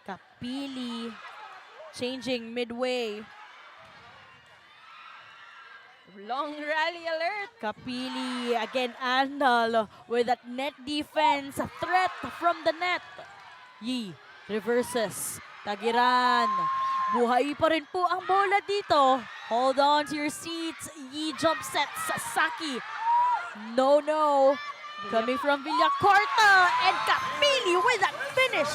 Kapili changing midway. Long rally alert. Kapili again Andal with that net defense. A threat from the net. Yi reverses. Tagiran. Buhay pa rin po ang bola dito. Hold on to your seats. Yi jump set. Sasaki. No. Coming from Villacorta. And Kapili with that finish.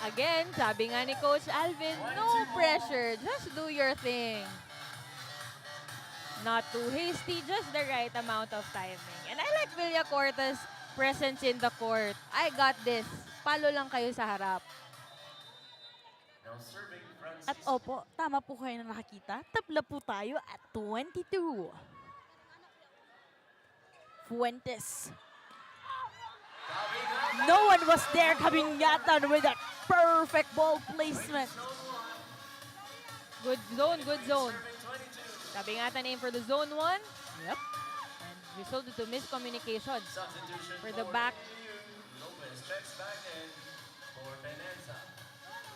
Again, sabi nga ni Coach Alvin, no pressure. Just do your thing. Not too hasty, just the right amount of timing. And I like Villacorta's presence in the court. I got this. Palo lang kayo sa harap. At opo, tama po kayo na nakakita. Tabla po tayo at 22. Fuentes. No one was there coming yatan with that perfect ball placement. Good zone. Sabi nga name for the zone 1. Yep. And resulted to miscommunication for the back.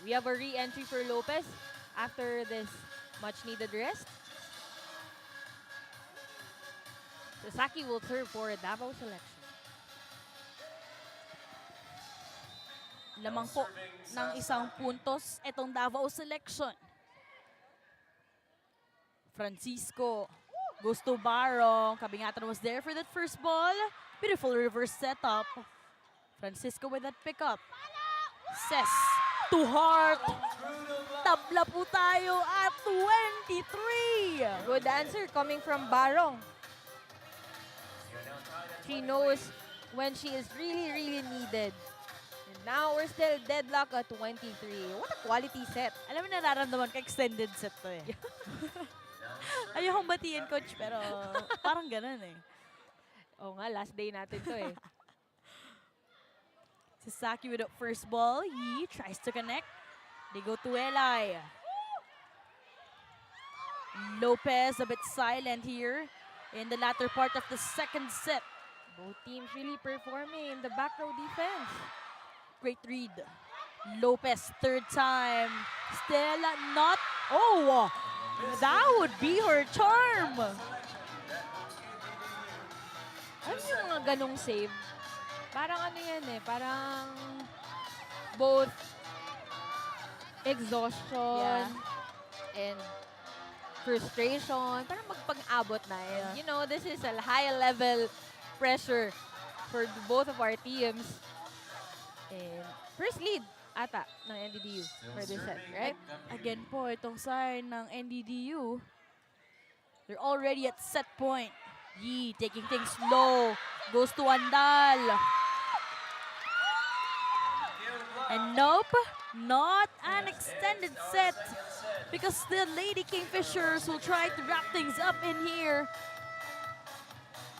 We have a re-entry for Lopez after this much needed rest. Sasaki will serve for Davao selection. Lamang po ng isang puntos itong Davao selection. Francisco goes to Barong. Kabingatan was there for that first ball. Beautiful reverse setup. Francisco with that pickup. Ses to Heart. Tabla po tayo at 23. Good answer coming from Barong. She knows when she is really, really needed. And now we're still deadlock at 23. What a quality set. Alam mo, nararamdaman ka extended set to eh. Ayokong batiin, coach, pero parang ganun eh. Oo nga, last day natin to eh. Sasaki with the first ball. He tries to connect. They go to Eli. Lopez a bit silent here in the latter part of the second set. Both teams really performing in the back row defense. Great read. Lopez, third time. Still not. Oh, that would be her charm. Ano yung mga ganong save? Parang ano yan eh, parang both exhaustion and frustration. Parang magpang-abot na. And, you know, this is a high-level pressure for both of our teams. And first lead ata ng NDDU for this set, right? Again po, itong sign ng NDDU. They're already at set point. Yee taking things slow. Goes to Andal. And nope, not an extended set. Because the Lady Kingfishers will try to wrap things up in here.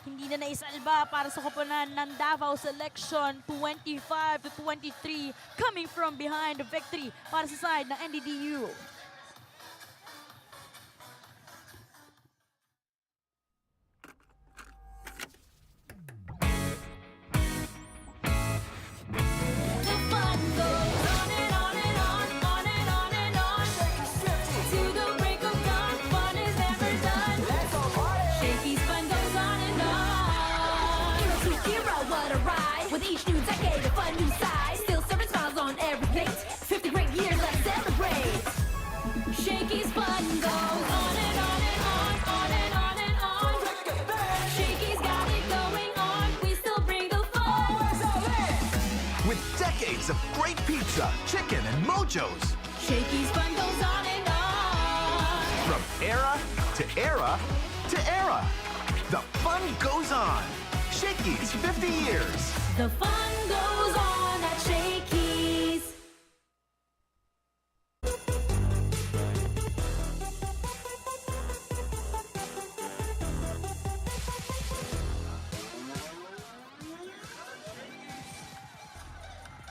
Hindi na naisalba para sa koponan ng Davao selection. 25-23 coming from behind the victory para sa side ng NDDU. The fun goes on and on and on, on and on and on. To the break of dawn, fun is never done. Shakey's fun goes on and on. Hero to hero, what a ride. With each new decade, a fun new side. Still serving smiles on every plate. 50 great years, let's celebrate. Shakey's fun goes on and on and on, on and on and on. Shakey's got it going on, we still bring the fun. With decades of great pizza, chicken, and mojos. Shakey's fun goes on and on. From era to era to era. The fun goes on. Shakey's 50 years. The fun goes on at Shakey's.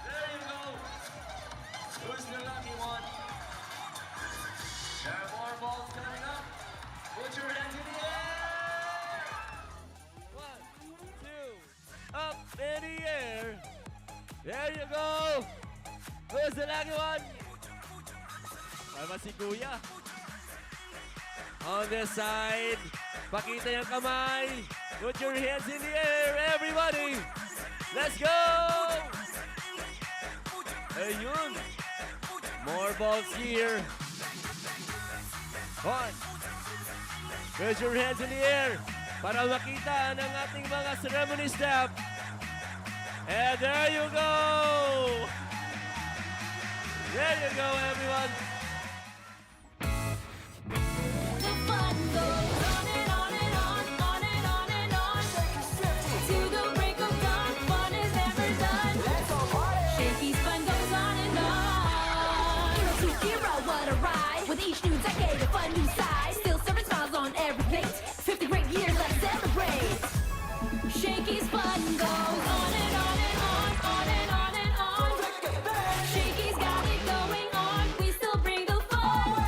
There you go. Who's the lucky one? There are more balls coming up. Put your hands in the air. 1, 2, up in the air. There you go. Who's the lucky one? Tama si Kuya. On this side, pakita yung kamay. Put your hands in the air, everybody. Let's go! Ayun. More balls here. 1. Raise your hands in the air para makita ng ating mga ceremony staff. And there you go! There you go, everyone. The fun goes on and on and on, on and on and on. To the break of dawn, fun is never done. Shakey's fun goes on and on. Hero to hero, what a ride. With each new decade, a fun new side. Still serving smiles on every plate. 50 great years, let's celebrate. Shakey's fun goes on and on and on, on and on and on. Shakey's got it going on, we still bring the fun.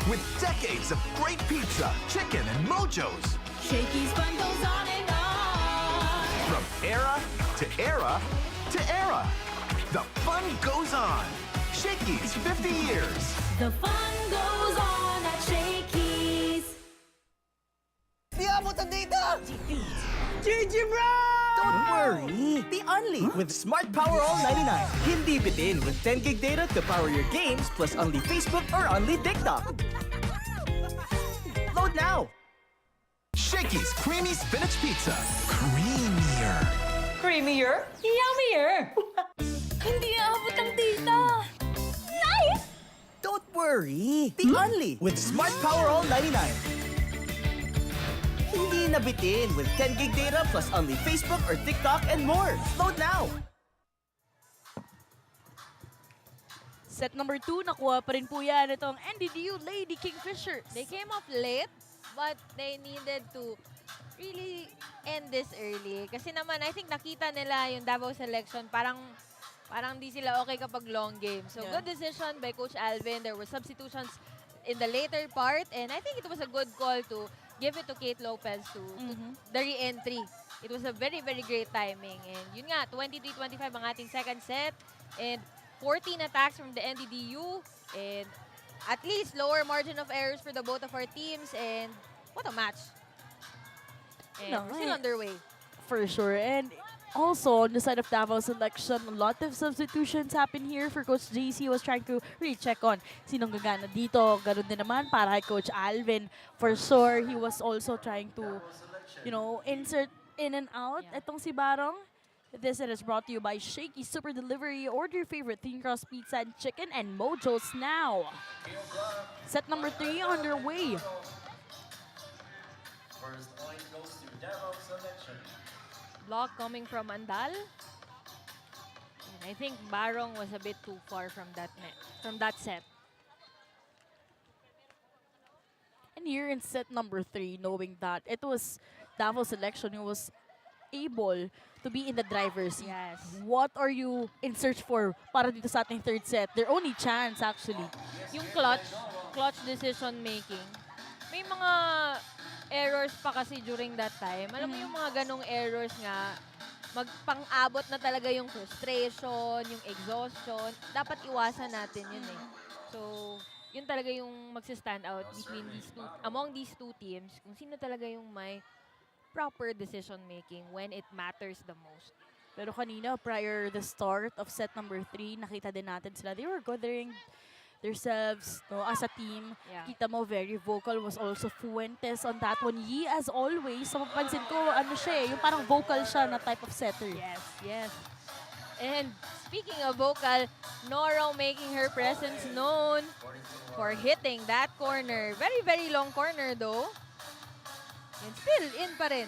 With decades of great pizza, chicken, and mojos. Shakey's fun goes on and on. From era to era to era. The fun goes on. Shakey's 50 years. The fun goes on at Shakey's. Di abot ang data! GG bro! Don't worry, the only with Smart Power All 99. Hindi bitin with 10 gig data to power your games plus only Facebook or only TikTok. Load now! Shakey's Creamy Spinach Pizza. Creamier. Creamier? Yummier! Hindi aabot ang data. Nice! Don't worry, the only with Smart Power All 99. Hindi na bitin with 10 gig data plus only Facebook or TikTok and more. Load now! Set number 2, nakuha pa rin po yan itong NDDU Lady Kingfishers. They came up late, but they needed to really end this early. Kasi naman, I think nakita nila yung Davao selection, parang di sila okay kapag long game. So, Yeah. good decision by Coach Alvin. There were substitutions in the later part, and I think it was a good call to give it to Kate Lopez to the re-entry. It was a very, very great timing. And yun nga, 23-25 ang ating second set, and 14 attacks from the NDDU, and at least lower margin of errors for the both of our teams, and what a match. And we're still underway. For sure. And also, on the side of Davao selection, a lot of substitutions happen here for Coach JC. Was trying to really check on sinong gagana dito. Ganun din naman para kay Coach Alvin. For sure, he was also trying to, insert in and out. Itong si Barong. This set is brought to you by Shakey Super Delivery. Order your favorite thin crust pizza and chicken and Mojos now. Set number 3 underway. First point goes to Davao selection. Block coming from Andal. And I think Barong was a bit too far from that set. And here in set number 3, knowing that it was Davao selection who was able to be in the driver's seat. Yes. What are you in search for para dito sa ating third set? Their only chance actually. Yung clutch decision making. May mga errors pa kasi during that time. Alam mo yung mga ganong errors nga, magpang-abot na talaga yung frustration, yung exhaustion. Dapat iwasan natin yun eh. So, yun talaga yung magsi-stand out among these two teams, kung sino talaga yung may proper decision making when it matters the most. Pero kanina, prior the start of set number 3, nakita din natin sila. They were gathering themselves as a team. Yeah. Kita mo, very vocal was also Fuentes on that one. Yi, as always, sa mapansin ko, yung parang vocal siya na type of setter. Yes. And speaking of vocal, Noro making her presence known for hitting that corner. Very, very long corner though. And still in pa rin.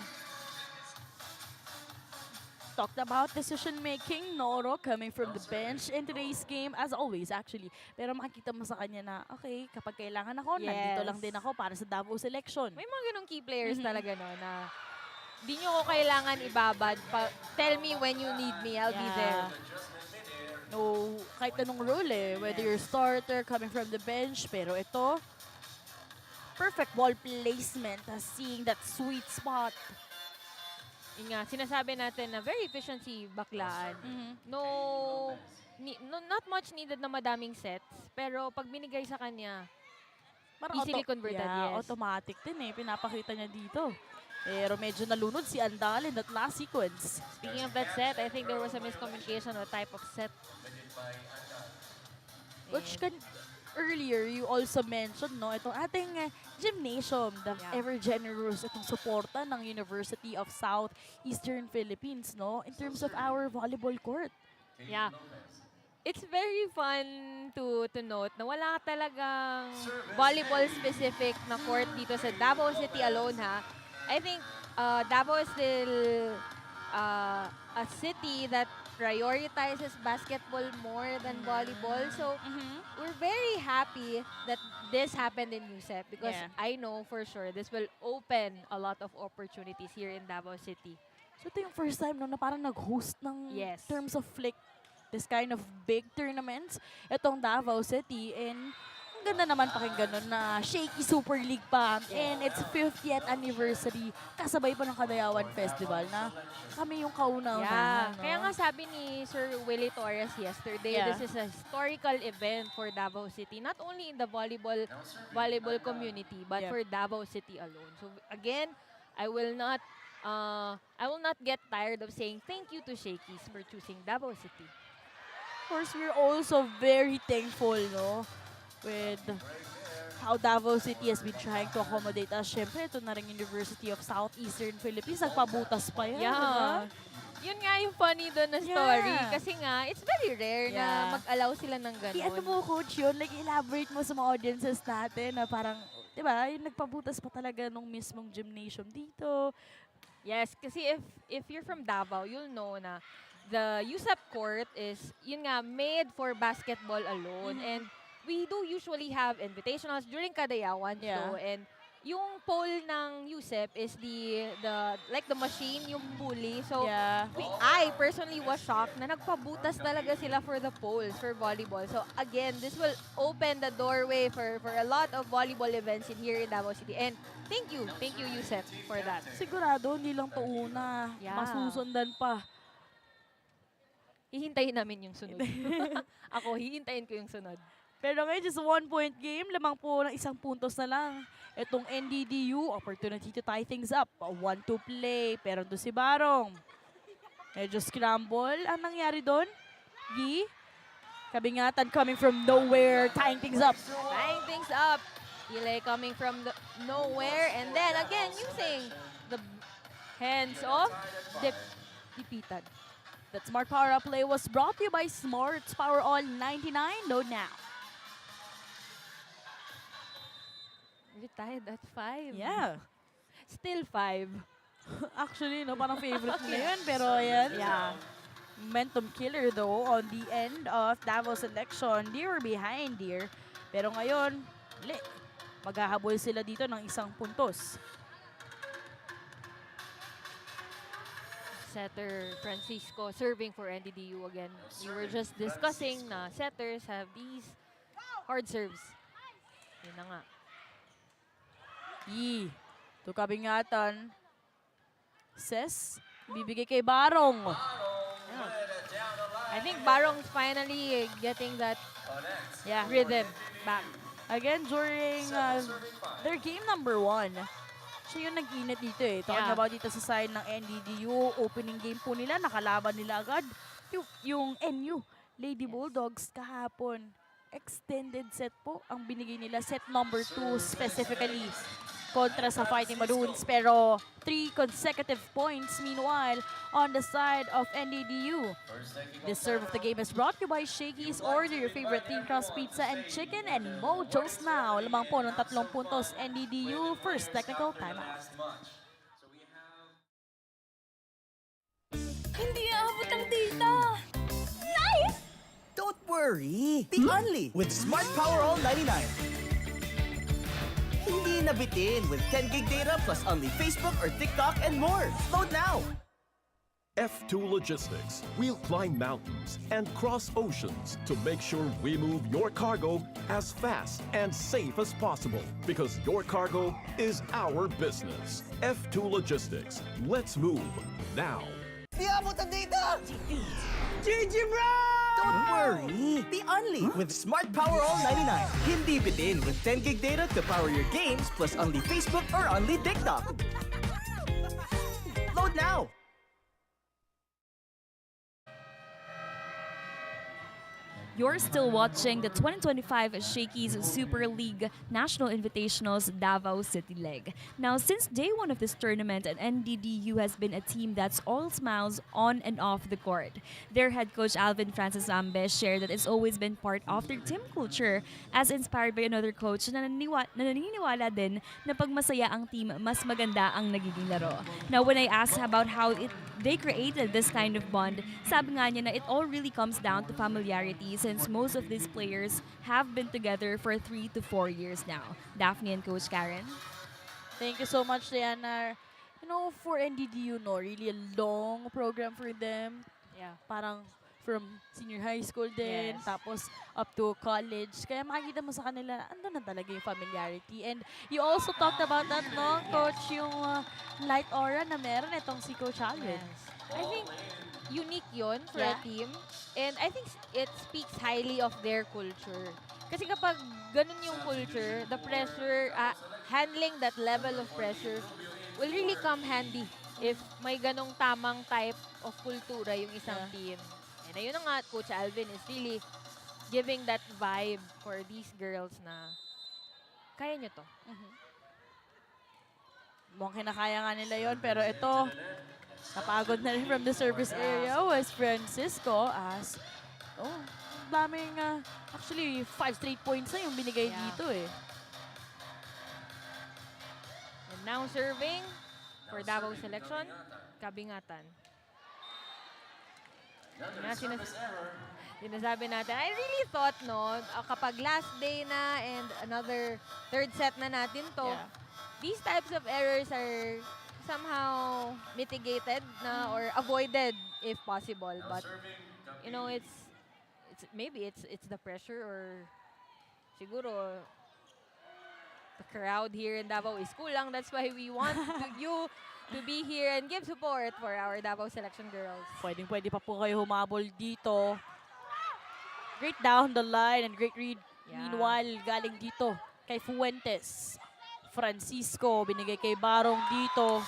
Talked about decision-making, Noro coming from the bench in today's game, as always, actually. Pero makikita mo sa kanya na, okay, kapag kailangan ako, nandito lang din ako para sa Davao selection. May mga ganong key players talaga no na di nyo ko kailangan ibabad. Tell me when you need me, I'll be there. No, kahit anong role whether you're starter, coming from the bench, pero ito, perfect ball placement, seeing that sweet spot. Yun nga, sinasabi natin na very efficient si Baklaan. Not much needed na madaming sets, pero pag binigay sa kanya, easily converted, yes. Automatic din pinapakita niya dito. Pero medyo nalunod si Andal in that last sequence. Speaking of that set, I think there was a miscommunication on type of set. Which earlier, you also mentioned, itong ating gymnasium, the ever generous, itong suporta ng University of Southeastern Philippines, in terms of our volleyball court. Yeah. It's very fun to note na wala talagang volleyball-specific na court dito sa Davao City alone, ha. I think Davao is still a city that prioritizes basketball more than volleyball. So, we're very happy that this happened in USEP because I know for sure this will open a lot of opportunities here in Davao City. So, ito yung first time na parang nag-host ng terms of this kind of big tournaments. Itong Davao City, and ganda naman pakinggan nun na Shakey Super League pa. And it's 50th anniversary. Kasabay pa ng Kadayawan Festival na kami yung kauna-unahan. Yeah. Kaya nga sabi ni Sir Willie Torres yesterday, Yeah. this is a historical event for Davao City. Not only in the volleyball community, but Yeah. for Davao City alone. So again, I will not get tired of saying thank you to Shakey's for choosing Davao City. Of course, we're also very thankful, no? With how Davao City has been trying to accommodate us. Siyempre, ito na rin University of Southeastern Philippines. Nagpabutas pa yan. Yeah. Yun nga yung funny doon na story. Yeah. Kasi nga, it's very rare na Yeah. mag-allow sila ng ganun. Ano mo, Coach, yun? Like, elaborate mo sa mga audiences natin na parang, di ba, yung nagpabutas pa talaga nung mismong gymnasium dito. Yes, kasi if you're from Davao, you'll know na the USAP court is, yun nga, made for basketball alone. And we do usually have invitationals during Kadayawan Yeah. show. And yung pole ng USAP is the like the machine, yung pulley. So, Yeah. I personally was shocked na nagpabutas talaga sila for the poles for volleyball. So again, this will open the doorway for a lot of volleyball events in here in Davao City. And thank you USEP for that. Sigurado, hindi lang to una. Yeah. Masusundan pa. Hihintayin namin yung sunod. Ako, hihintayin ko yung sunod. Pero ngayon, just a 1-point game. Lamang po ng isang puntos na lang. Itong NDDU, opportunity to tie things up. 1-2 play. Pero doon si Barong. Medyo scramble. Ang nangyari doon? Yi. Kabingatan coming from nowhere. Tying things up. Tying things up. Delay coming from nowhere. And then again, using the hands off. Defeated. That Smart Power Up play was brought to you by Smart Power On 99. Load now. We tied at 5. Yeah. Still 5. Actually, no, parang favorite nila yun. Pero ayan. Yeah. Momentum killer though on the end of Davao selection. They were behind here. Pero ngayon, maghahabol sila dito ng isang puntos. Setter Francisco serving for NDDU again. We were just discussing na setters have these hard serves. Yun na nga. Yi. To kabingatan. Ses. Bibigay kay Barong. Yeah. I think Barong's finally getting that rhythm back. Again, during their game number 1, siya yung nag-init dito eh. Talking Yeah. about dito sa side ng NDDU. Opening game po nila, nakalaban nila agad. Yung NU, Lady Bulldogs, kahapon. Extended set po ang binigay nila. Set number 2 specifically kontra sa Fighting Maroons. Pero 3 consecutive points meanwhile on the side of NDDU. This serve of the game is brought to you by Shakey's. Order your favorite thin crust pizza and chicken and Mojo's now. Lamang po ng 3 puntos NDDU. First technical timeout. Hindi aabot ang data. Nice! Don't worry! The only with Smart Power All 99. Hindi nabitin with 10 gig data plus only Facebook or TikTok and more. Load now! F2 Logistics. We'll climb mountains and cross oceans to make sure we move your cargo as fast and safe as possible because your cargo is our business. F2 Logistics. Let's move now. Di abot ang data! GG bro! Don't worry! The only with Smart Power All 99. Hindi bitin with 10 gig data to power your games plus only Facebook or only TikTok. Load now! You're still watching the 2025 Shakey's Super League National Invitationals Davao City Leg. Now, since day one of this tournament, NDDU has been a team that's all smiles on and off the court. Their head coach Alvin Francis Ambe shared that it's always been part of their team culture, as inspired by another coach na naniniwala din na pag masaya ang team, mas maganda ang nagiging laro. Now, when I asked about how they created this kind of bond, sabi nga niya na it all really comes down to familiarity, since most of these players have been together for 3 to 4 years now. Daphne and Coach Karen? Thank you so much, Diana. You know, for NDDU, no, really a long program for them. Yeah. Parang from senior high school din, Yes. tapos up to college. Kaya makikita mo sa kanila, ando na talaga yung familiarity. And you also talked about that, no, Coach, yung light aura na meron itong si Coach Alvin. Yes. I think unique yon for a Yeah. team. And I think it speaks highly of their culture. Kasi kapag ganun yung culture, the pressure, handling that level of pressure will really come handy if may ganong tamang type of kultura yung isang team. And ayun na nga, Coach Alvin is really giving that vibe for these girls na kaya nyo to. Mukhang kinakaya nga nila yon, pero ito, napagod na rin from the service area was Francisco as, daming, actually, 5 straight points na yung binigay Yeah. dito eh. And now serving for Davao selection, Kabingatan. Sinasabi natin, I really thought, no, kapag last day na and another third set na natin to, Yeah. these types of errors are somehow mitigated na or avoided if possible. But, you know, maybe it's the pressure or siguro the crowd here in Davao is kulang. That's why we want you to be here and give support for our Davao selection girls. Pwede pa po kayo humabol dito. Great down the line and great read. Yeah. Meanwhile, galing dito kay Fuentes. Francisco, binigay kay Barong dito.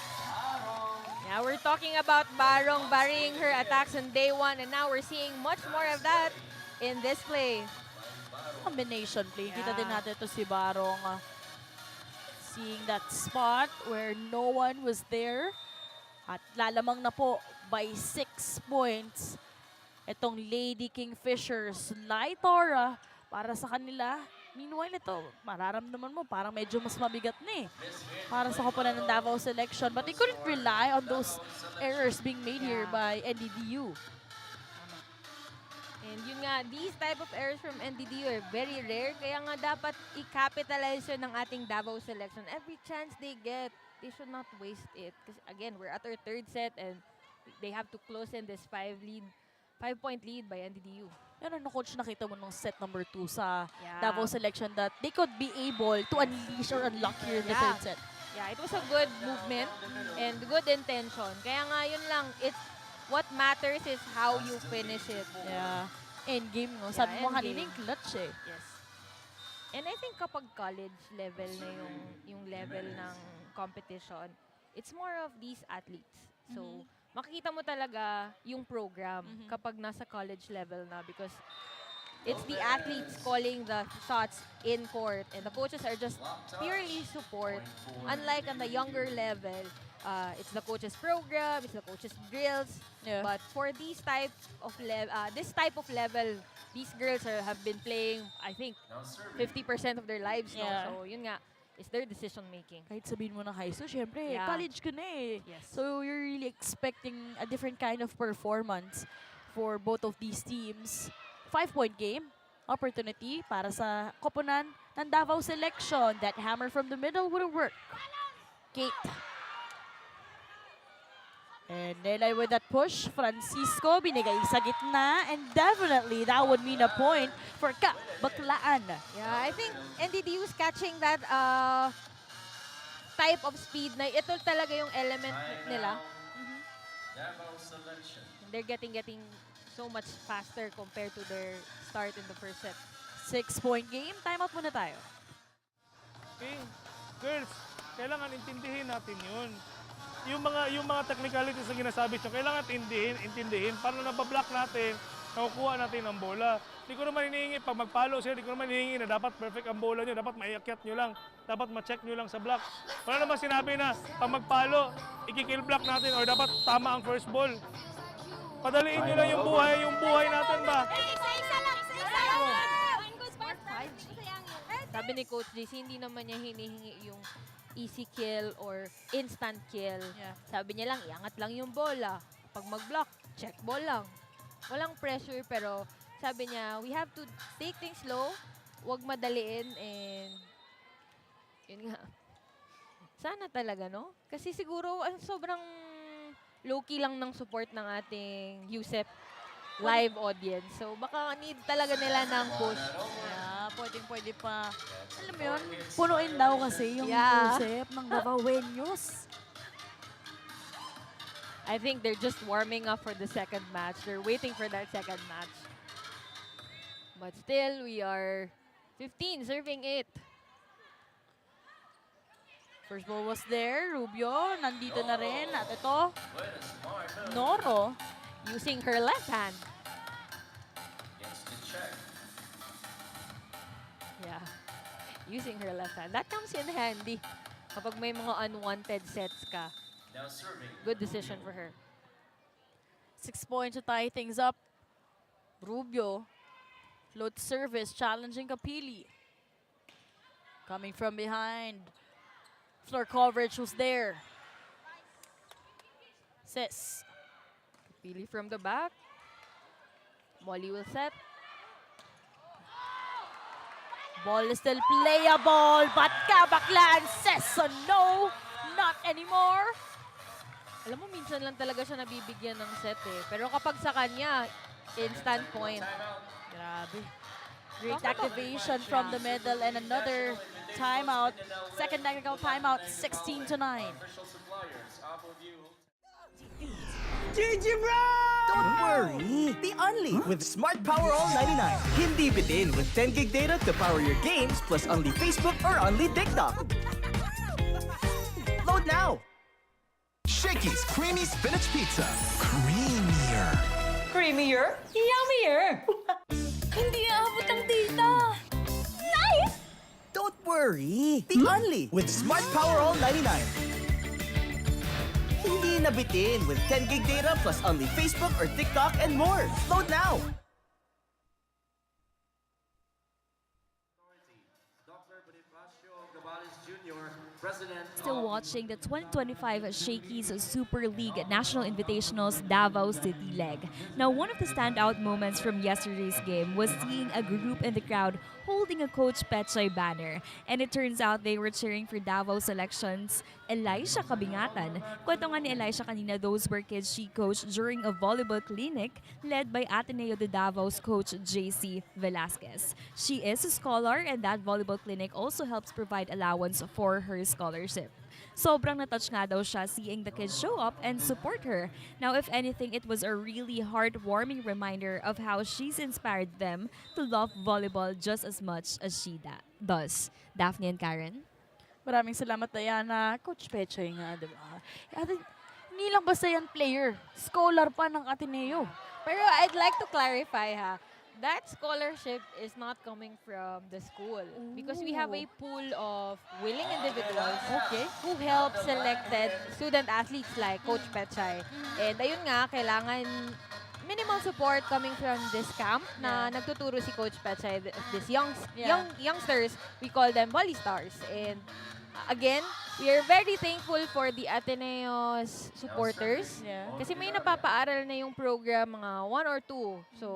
Yeah, we're talking about Barong varying her attacks on day one, and now we're seeing much more of that in this play. Combination play. Kita Yeah. din natin ito si Barong. Seeing that spot where no one was there. At lalamang na po by 6 points. Itong Lady Kingfishers light aura para sa kanila. Meanwhile, ito, mararamdaman mo, parang medyo mas mabigat na eh. Para sa koponan ng Davao selection. But they couldn't rely on those errors being made here by NDDU. And yun nga, these type of errors from NDDU are very rare. Kaya nga dapat i-capitalize yun ng ating Davao selection. Every chance they get, they should not waste it. Because again, we're at our third set and they have to close in this 5-point lead by NDDU. Yan ano, Coach, nakita mo nung set number 2 sa Yeah. Davao selection that they could be able to unleash or unlock here in the Yeah. third set. Yeah, it was a good movement and good intention. Kaya nga yun lang, what matters is how you finish it. Yeah. End game, no? Yeah, Sabi mo end kanina game. yung clutch eh. Yes. And I think kapag college level na yung level ng competition, it's more of these athletes. So, makikita mo talaga yung program kapag nasa college level na because it's the athletes calling the shots in court and the coaches are just purely support. Unlike on the younger level, it's the coaches program, it's the coaches drills. Yeah. But for this type of level, these girls have been playing, I think, 50% of their lives now. Yeah. So yun nga, it's their decision making. Kahit sabihin mo na high school, syempre, Yeah. college ka na eh. Yes. So you're really expecting a different kind of performance for both of these teams. 5-point game, opportunity para sa koponan ng Davao selection. That hammer from the middle wouldn't work. Kate. And Nelay with that push. Francisco binigay sa gitna. And definitely, that would mean a point for Baklaan. Yeah, I think NDDU is catching that type of speed na ito talaga yung element nila. And they're getting so much faster compared to their start in the first set. 6-point game. Timeout muna tayo. Okay? Girls, kailangan intindihin natin yun. Yung mga technicalities na ginasabi nyo, kailangan intindihin. Paano nabablock natin, nakukuha natin ang bola. Hindi ko naman hinihingi, pag magpalo sila, hindi ko naman hinihingi na dapat perfect ang bola nyo, dapat maiakyat nyo lang, dapat ma-check nyo lang sa block. Wala naman sinabi na, pag magpalo, i-kill block natin or dapat tama ang first ball. Padaliin nyo lang yung buhay natin ba? Sabi ni Coach JC, hindi naman niya hinihingi yung easy kill or instant kill. Yeah. Sabi niya lang, iangat lang yung bola. Pag mag-block, check ball lang. Walang pressure, pero sabi niya, we have to take things slow, huwag madaliin, and yun nga. Sana talaga, no? Kasi siguro, sobrang low-key lang ng support ng ating USEP live audience. So baka need talaga nila ng push. Yeah, pwede pa. Alam mo yun, punuin daw kasi yung Yeah. Joseph ng Davao Venues. I think they're just warming up for the second match. They're waiting for that second match. But still, we are 15 serving 8. First ball was there. Rubio, nandito na rin. At ito, Noro. Using her left hand. Yeah. Using her left hand. That comes in handy kapag may mga unwanted sets ka. Good decision for her. 6 points to tie things up. Rubio, float service, challenging Kapili. Coming from behind. Floor coverage was there. Sis. Pili from the back. Molly will set. Ball is still playable, but Kabaklan says so no, not anymore. Alam mo, minsan lang talaga siya nabibigyan ng set eh. Pero kapag sa kanya, instant point. Grabe. Great activation from the middle and another timeout. Second technical timeout, 16 to 9. GG bro! Don't worry, the only with Smart Power All 99. Hindi bitin with 10 gig data to power your games plus only Facebook or only TikTok. Load now! Shakey's Creamy Spinach Pizza. Creamier. Creamier? Yummier! Hindi aabot ang data. Nice! Don't worry, the only with Smart Power All 99. Hindi na bitin with 10 gig data plus only Facebook or TikTok and more. Load now! Still watching the 2025 Shakey's Super League National Invitationals Davao City leg. Now, one of the standout moments from yesterday's game was seeing a group in the crowd holding a Coach Petchay banner. And it turns out they were cheering for Davao selections Elisha Kabingatan. Kwento nga ni Elisha kanina, those were kids she coached during a volleyball clinic led by Ateneo de Davao's coach JC Velasquez. She is a scholar and that volleyball clinic also helps provide allowance for her scholarship. Sobrang natouch nga daw siya seeing the kids show up and support her. Now, if anything, it was a really heartwarming reminder of how she's inspired them to love volleyball just as much as she does. Daphne and Karen? Maraming salamat, Diana. Coach Pechay nga, di ba? Hindi lang basta yan player. Scholar pa ng Ateneo. Pero I'd like to clarify ha. That scholarship is not coming from the school because we have a pool of willing individuals who help selected student athletes like Coach Petchay. And ayun nga, kailangan minimal support coming from this camp na nagtuturo si Coach Petchay. These youngsters, we call them volley stars. And again, we are very thankful for the Ateneo's supporters kasi may napapaaral na yung program mga 1 or 2. So,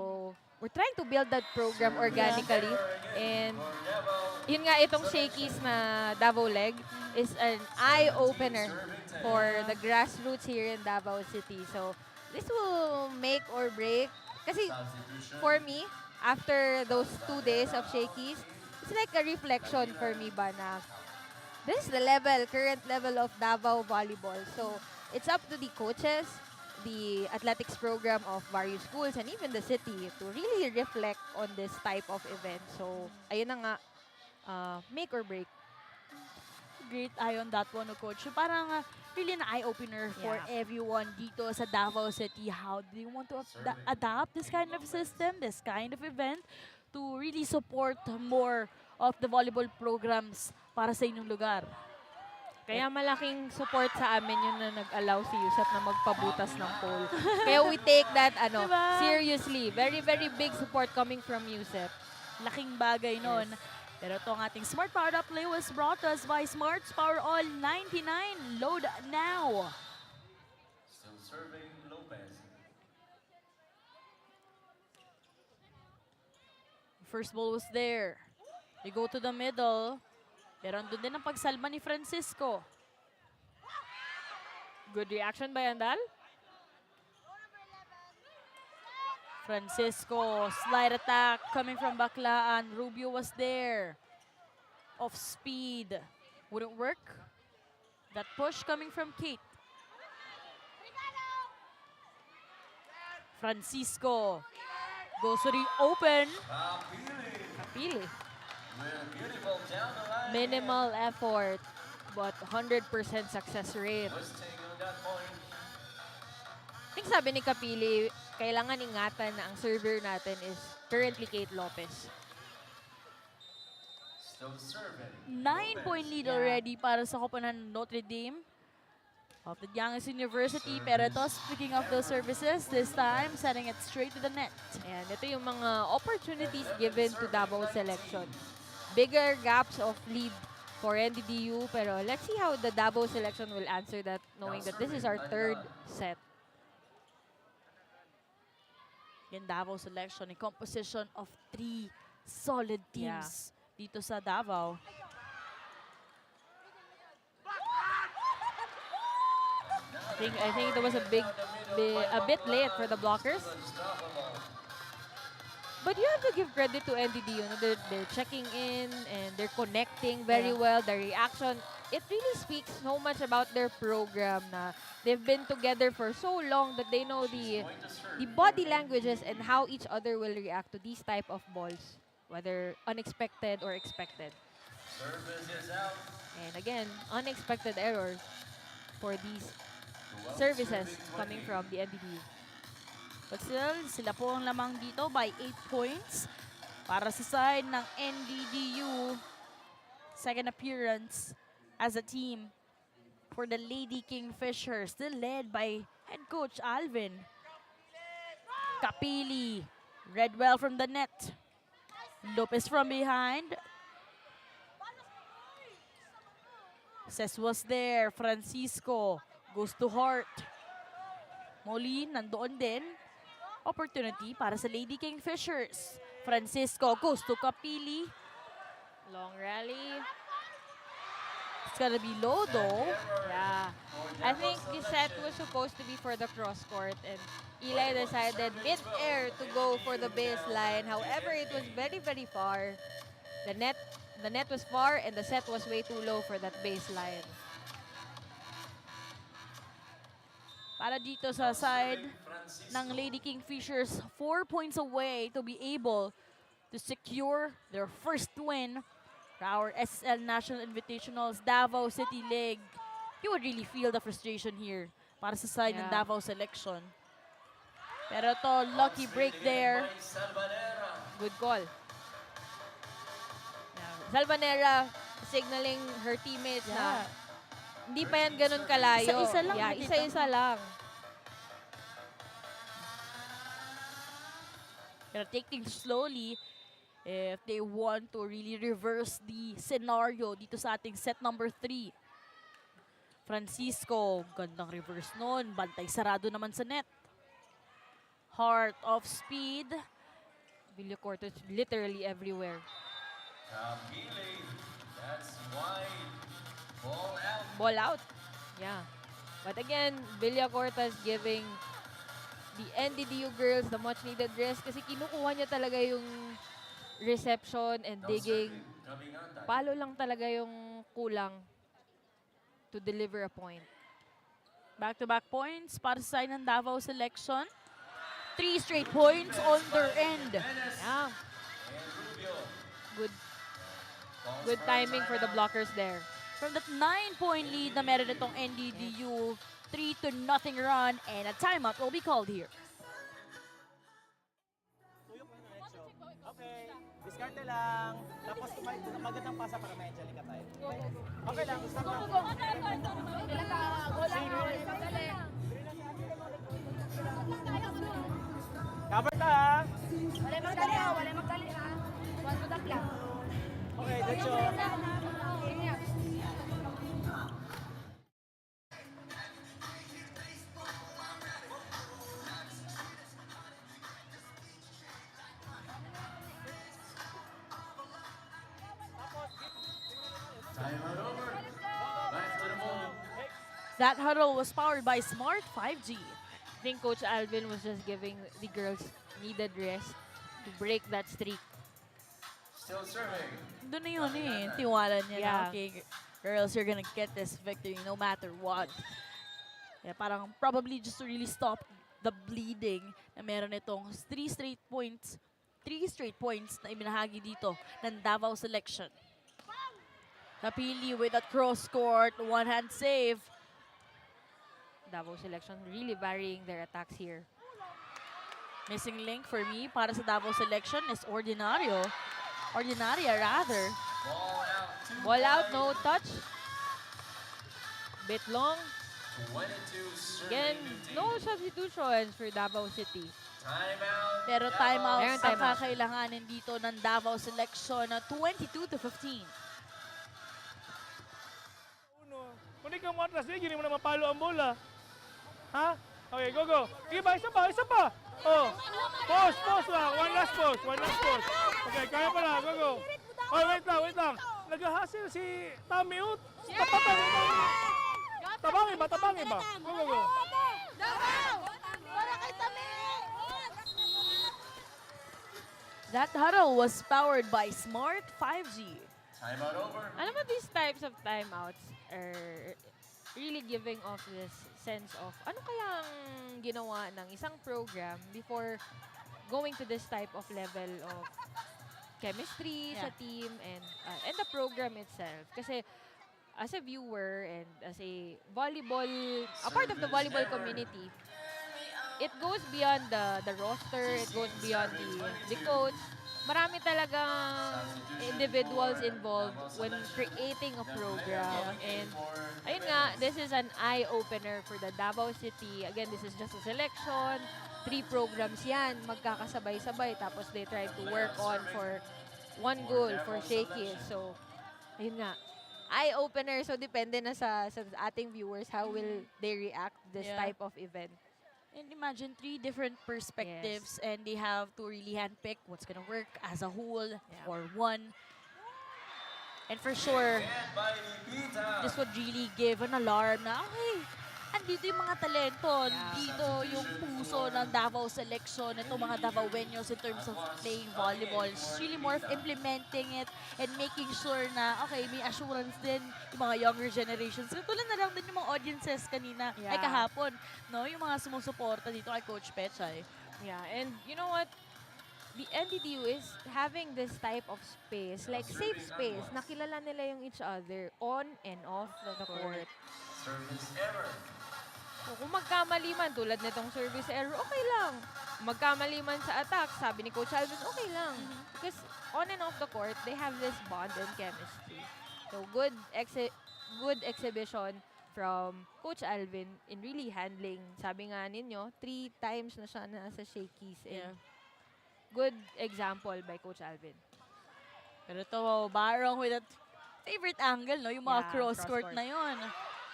we're trying to build that program organically. And yun nga, itong Shakey's na Davao leg is an eye-opener for the grassroots here in Davao City. So, this will make or break. Kasi for me, after those 2 days of Shakey's, it's like a reflection for me ba na this is the current level of Davao volleyball. So, it's up to the coaches, the athletics program of various schools, and even the city to really reflect on this type of event. So, ayun na nga, make or break. Great eye on that one, Coach. Parang really an eye-opener for everyone dito sa Davao City. How do you want to adapt this kind of system, this kind of event, to really support more of the volleyball programs para sa inyong lugar? Kaya malaking support sa amin yun na nag-allow si Yusef na magpabutas ng pole. Kaya we take that seriously. Very, very big support coming from Yusef. Laking bagay nun. Pero ito ang ating Smart Power Up Play was brought to us by Smart Power All 99. Load now. Still serving Lopez. First ball was there. We go to the middle. Pero andun din ang pagsalba ni Francisco. Good reaction by Andal. Francisco, slide attack coming from Baclaan. Rubio was there. Off speed. Wouldn't work. That push coming from Kate. Francisco goes to the open. Kapili. Minimal effort, but 100% success rate. I think sabi ni Kapili, kailangan ingatan na ang server natin is currently Kate Lopez. 9-point lead already para sa koponan ng Notre Dame of the Youngest University. Pero ito, speaking of those services, this time, setting it straight to the net. Ayan, ito yung mga opportunities given to Davao selection. Bigger gaps of lead for NDDU, pero let's see how the Davao selection will answer that, knowing that this is our third set. Yan, Davao selection, a composition of 3 solid teams dito sa Davao. I think it was a bit late for the blockers. But you have to give credit to NDDU. They're checking in and they're connecting very well. The reaction, it really speaks so much about their program. Na they've been together for so long that they know the body languages and how each other will react to these type of balls, whether unexpected or expected. And again, unexpected errors for these services coming from the NDDU. But still, sila po ang lamang dito by 8 points para sa side ng NDDU. Second appearance as a team for the Lady Kingfishers, still led by head coach Alvin. Kapili, read well from the net. Lopez from behind. Ses was there. Francisco goes to Hart. Molly, nandoon din. Opportunity para sa Lady Kingfishers. Francisco goes to Kapili. Long rally. It's gonna be low though. Yeah. I think this set was supposed to be for the cross court and Eli decided mid-air to go for the baseline. However, it was very, very far. The net was far and the set was way too low for that baseline. Para dito sa side ng Lady Kingfishers, 4 points away to be able to secure their first win for our SL National Invitationals Davao City League. You would really feel the frustration here para sa side ng Davao selection. Pero to lucky break there. Good call. Salvanera signaling her teammates na hindi pa yan ganun kalayo. Isa-isa lang. Yeah, isa-isa lang. Gonna take things slowly if they want to really reverse the scenario dito sa ating set number 3. Francisco, gandang reverse nun. Bantay sarado naman sa net. Heart of speed. Villacorta is literally everywhere. That's wide. Ball out. Yeah. But again, Villacorta is giving the NDDU girls the much needed rest kasi kinukuha niya talaga yung reception and digging. Palo lang talaga yung kulang to deliver a point. Back-to-back points para sa side ng Davao selection. 3 straight points on their end. Yeah. Good timing for the blockers there. From that 9-point lead na meron itong NDDU, 3-0 run and a timeout will be called here. Tuyok mo yung diretso. Okay. Diskarte lang. Tapos magandang pasa para may angelic ka tayo. Okay lang. Stop lang. Cover ka ha. Wala magdali ha. Wala magdali ha. One to the clock. Okay, diretso. That huddle was powered by Smart 5G. I think Coach Alvin was just giving the girls needed rest to break that streak. Still serving. Doon na yun eh. Tiwala niya na, Yeah. okay, girls, you're gonna get this victory no matter what. Yeah, parang probably just to really stop the bleeding na meron itong three straight points na ibinahagi dito ng Davao selection. Napili with that cross court, one-hand save. Davao selection really varying their attacks here. Missing link for me para sa Davao selection is Ordinario. Ordinaria rather. Ball out, no touch. Bit long. 22 Again, no substitutions for Davao City. Timeout. Pero timeout Meron ang timeout. kakailanganin dito ng Davao selection na 22-15. Uno. Kung di ka mo atras, hindi mo na mapalo ang bola. Ha? Okay, go, go. Sige ba, isa pa. Oh. Pause lang. One last pause. Okay, kaya pala, go, go. Oh, wait lang. Nag-hassle si Tommy Ut. Tabangin ba? Go, go, go. That huddle was powered by Smart 5G. Timeout over. Alam mo, these types of timeouts are really giving off this sense of ano kayang ginawa ng isang program before going to this type of level of chemistry sa Yeah. team and the program itself. Kasi as a viewer and as a part of the volleyball community, it goes beyond the roster, it goes beyond the coach. Marami talagang individuals involved when creating a program. And ayun nga, this is an eye-opener for the Davao City. Again, this is just a selection. 3 programs yan, magkakasabay-sabay. Tapos they try to work on for one goal for Shakey. So, ayun nga, eye-opener. So, depende na sa ating viewers, how will they react this Yeah. type of event. And imagine 3 different perspectives and they have to really handpick what's gonna work as a whole or one. And for sure, this would really give an alarm na, okay, andito yung mga talento, dito yung puso ng Davao selection, itong mga Davaoenos in terms of playing volleyball. It's really more of implementing it and making sure na, okay, may assurance din yung mga younger generations. Katulad na lang din yung mga audiences kanina, ay Yeah. kahapon, no? Yung mga sumusuporta dito kay Coach Pechay. Yeah, and you know what? The NDDU is having this type of space, like safe space, nakilala nila yung each other on and off the court. Service error. So, kung magkamali man, tulad nitong service error, okay lang. Kung magkamali man sa attack, sabi ni Coach Alvin, okay lang. Because on and off the court, they have this bond and chemistry. So, good exhibition from Coach Alvin in really handling. Sabi nga ninyo, 3 times na siya nasa Shakey's. And good example by Coach Alvin. Pero ito, Barong with that favorite angle, no? Yung mga Yeah, cross-court cross-court. na yon.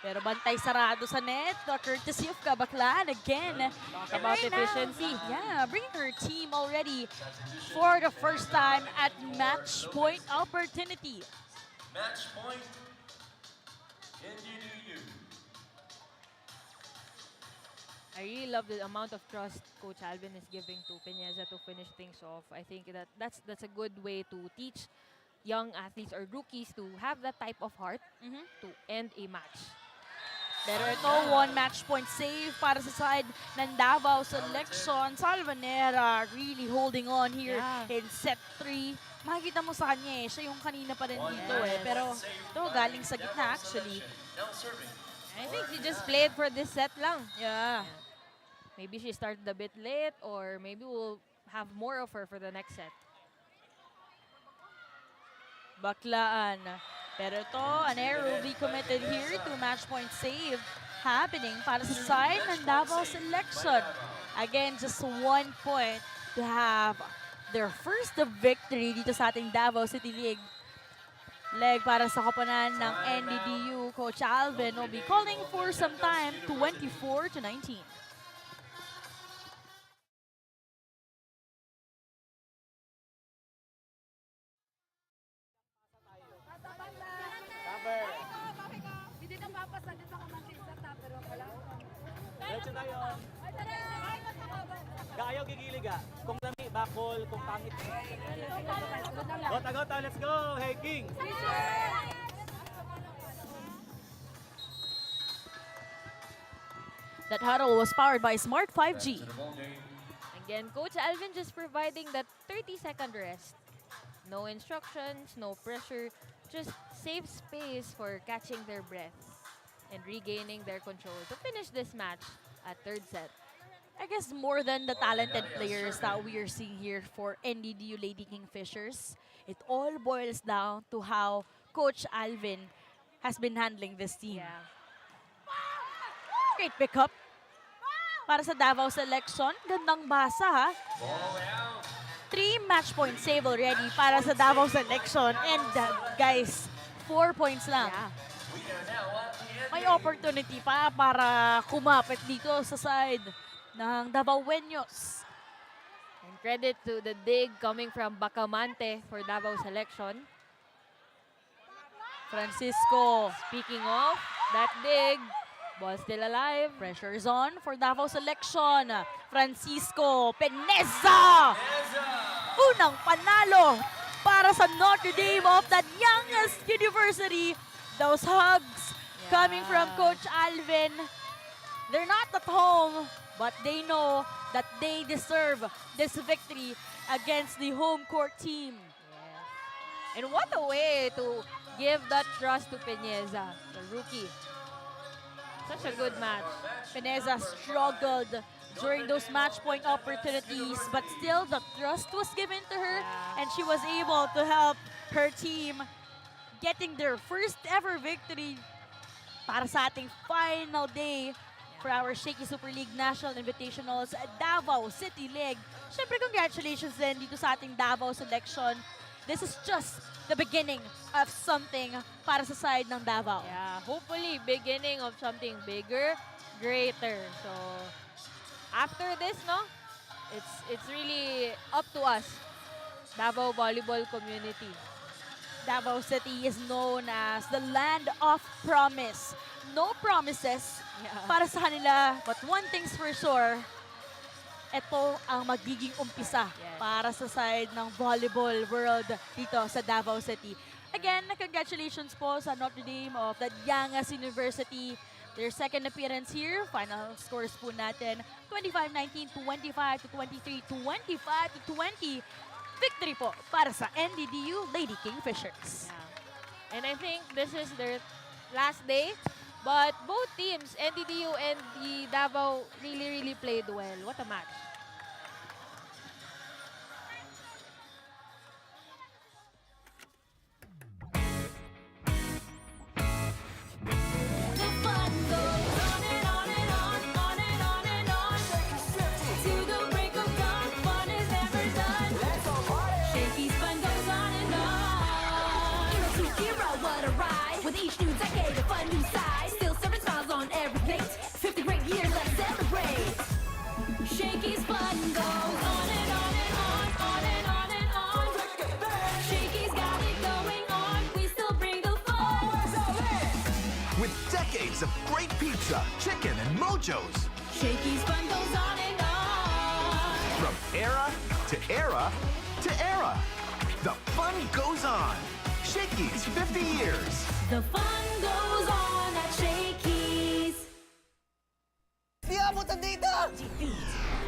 Pero bantay sarado sa net, courtesy of Kabaklan again. Talk about efficiency. Yeah, bringing her team already for the first time at match point opportunity. Match point. NDDU. I really love the amount of trust Coach Alvin is giving to Peñeza to finish things off. I think that's a good way to teach young athletes or rookies to have that type of heart to end a match. Pero ito, 1 match point save para sa side ng Davao selection. Salvanera really holding on here in set 3. Makikita mo sa kanya siya yung kanina pa rin dito Pero ito, galing sa gitna actually. Now serving. I think she just played for this set lang. Yeah. Maybe she started a bit late or maybe we'll have more of her for the next set. Baklaan. Pero ito, an error will be committed here to match point save happening para sa side ng Davao selection. Again, just 1 point to have their first victory dito sa ating Davao City League. Leg para sa koponan ng NDDU. Coach Alvin will be calling for some time, 24-19. Cover. Diretso tayo. Kaayaw gigilig Kung lami, bakol, kung pangit. Gota, let's go! Hey, King! That huddle was powered by Smart 5G. Again, Coach Alvin just providing that 30-second rest. No instructions, no pressure, just save space for catching their breath and regaining their control to finish this match at third set. I guess more than the talented players that we are seeing here for NDDU Lady Kingfishers, it all boils down to how Coach Alvin has been handling this team. Yeah. Great pickup para sa Davao selection. Gandang basa ha. 3 match point save already para sa Davao selection. And guys, 4 points lang. Yeah. May opportunity pa para kumapit dito sa side ng Davaoeños. And credit to the dig coming from Bacamante for Davao selection. Francisco, Speaking of that dig, ball still alive. pressure is on for Davao selection. Francisco Peneza! Unang panalo para sa Notre Dame of the youngest university. Those hugs coming from Coach Alvin. They're not at home, but they know that they deserve this victory against the home court team. And what a way to give that trust to Peñeza, the rookie. Such a good match. Peneza struggled during those match point opportunities, but still the trust was given to her, and she was able to help her team getting their first ever victory para sa ating final day for our Shakey Super League National Invitationals Davao City League. Siyempre, congratulations din dito sa ating Davao selection. This is just the beginning of something para sa side ng Davao. Yeah, hopefully beginning of something bigger, greater. So after this, no, it's really up to us, Davao volleyball community. Davao City is known as the land of promise. No promises para sa kanila, but one thing's for sure, ito ang magiging umpisa para sa side ng volleyball world dito sa Davao City. Again, congratulations po sa Notre Dame of the youngest university. Their second appearance here. Final scores po natin, 25-19, 25-23, 25-20. Victory po para sa NDDU Lady Kingfishers. And I think this is their last day. But both teams, NDDU and the Davao, really played well. What a match. The fun goes on and on and on, on and on and on. To the break of dawn, fun is never done. Shakey's fun goes on and on. Hero to hero, what a ride. With each new decade, a fun new side. Still serving smiles on every plate. 50 great years, let's celebrate. Shakey's fun goes on and on and on, on and on and on. Shakey's got it going on, we still bring the fun. With decades of great pizza, chicken, and mojos. Shakey's fun goes on and on. From era to era to era. The fun goes on. Shakey's 50 years. The fun goes on at Shakey's. Di abot ang data!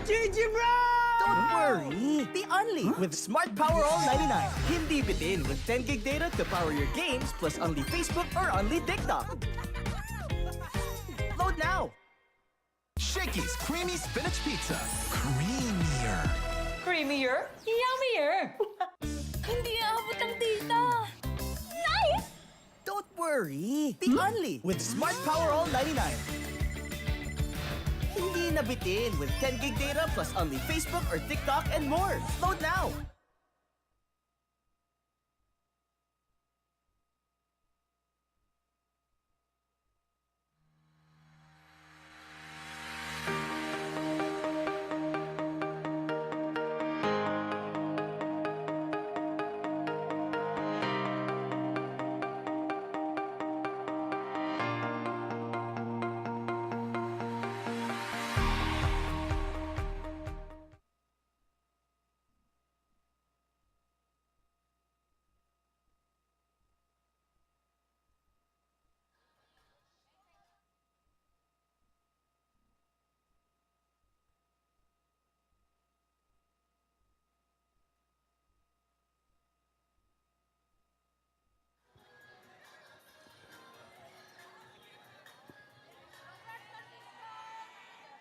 GG bro! Don't worry, the only with Smart Power All 99. Hindi bitin with 10 gig data to power your games plus only Facebook or only TikTok. Load now! Shakey's Creamy Spinach Pizza. Creamier. Creamier? Yummier! Hindi abot ang data. Nice! Don't worry, the only with Smart Power All 99. Hindi na bitin with 10 gig data plus only Facebook or TikTok and more. Load now!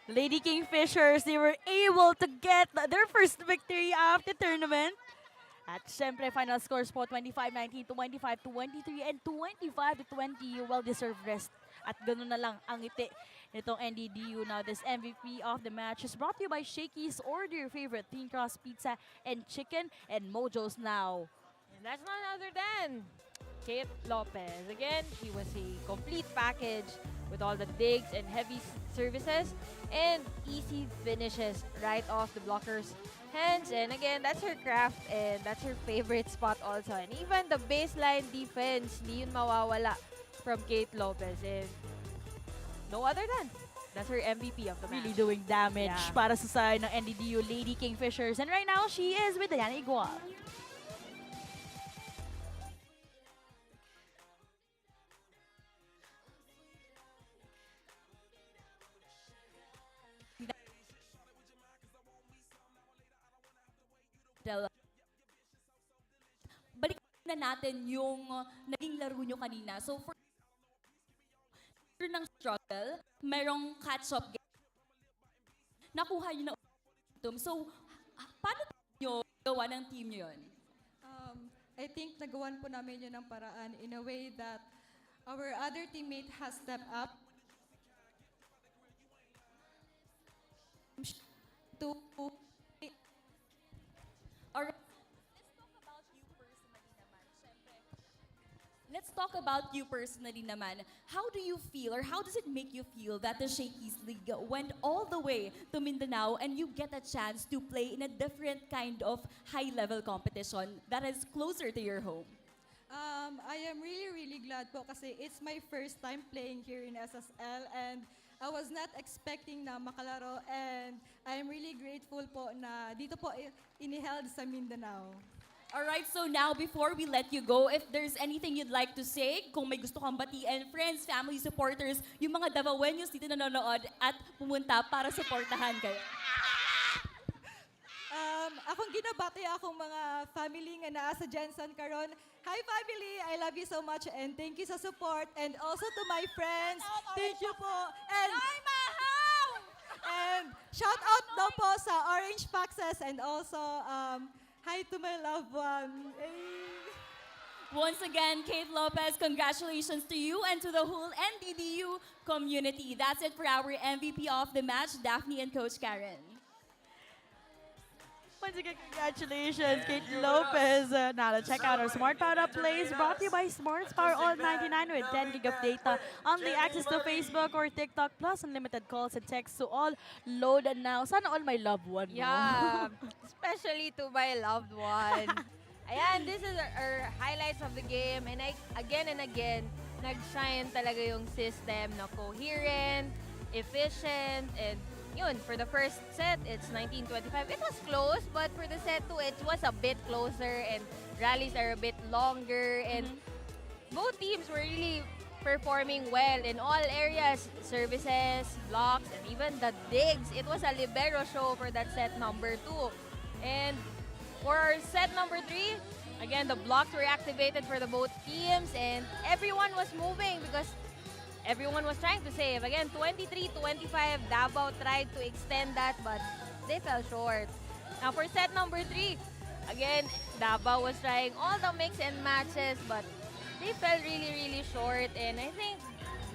Lady Kingfishers, they were able to get their first victory of the tournament. At syempre, final scores po 25-19, 25-23, and 25-20. Well-deserved rest. At ganun na lang ang ngiti nitong NDDU. Now, this MVP of the match is brought to you by Shakey's. Order your favorite thin crust pizza and chicken and Mojo's now. And that's none other than Kate Lopez. Again, she was a complete package with all the digs and heavy services and easy finishes right off the blocker's hands. And again, that's her craft and that's her favorite spot also. And even the baseline defense, di yun mawawala from Kate Lopez. And no other than, that's her MVP of the match. Really doing damage Yeah. para sa side ng NDDU Lady Kingfishers. And right now, she is with Diana Igual. Balik na natin yung naging laro nyo kanina. So, for ng struggle, merong catch-up game. Nakuha nyo na momentum. So, paano nyo gawa ng team nyo yun? I think nagawan po namin yun ng paraan in a way that our other teammate has stepped up to Or let's talk about you personally naman. How do you feel or how does it make you feel that the Shakey's League went all the way to Mindanao and you get a chance to play in a different kind of high-level competition that is closer to your home? I am really, really glad po kasi it's my first time playing here in SSL and I was not expecting na makalaro and I am really grateful po na dito po iniheld sa Mindanao. Alright, so now before we let you go, if there's anything you'd like to say, kung may gusto kang batiin, friends, family, supporters, yung mga Davaoenos dito nanonood at pumunta para supportahan kayo. Akong ginabati akong mga family nga naa sa Jensen karon. Hi family, I love you so much and thank you sa support and also to my friends. Thank you po. And shout out daw po sa Orange Foxes and also hi to my loved one. Once again, Kate Lopez, congratulations to you and to the whole NDDU community. That's it for our MVP of the match, Daphne and Coach Karen. Once again, congratulations, Kate Lopez. Now, to check out our Smart Power Up plays brought to you by Smarts Power All 99 with 10 gig of data, only access to Facebook or TikTok, plus unlimited calls and texts to all. Load now. Sana all my loved one. no? Yeah, especially to my loved one. Ayan, this is our highlights of the game. And again and again, nag-shine talaga yung system na coherent, efficient, and yun, for the first set, it's 19-25. It was close, but for the set 2, it was a bit closer and rallies are a bit longer. And both teams were really performing well in all areas, services, blocks, and even the digs. It was a libero show for that set number 2. And for set number 3, again, the blocks were activated for the both teams and everyone was moving because everyone was trying to save. Again, 23-25, Davao tried to extend that, but they fell short. Now, for set number 3, again, Davao was trying all the mix and matches, but they fell really, really short. And I think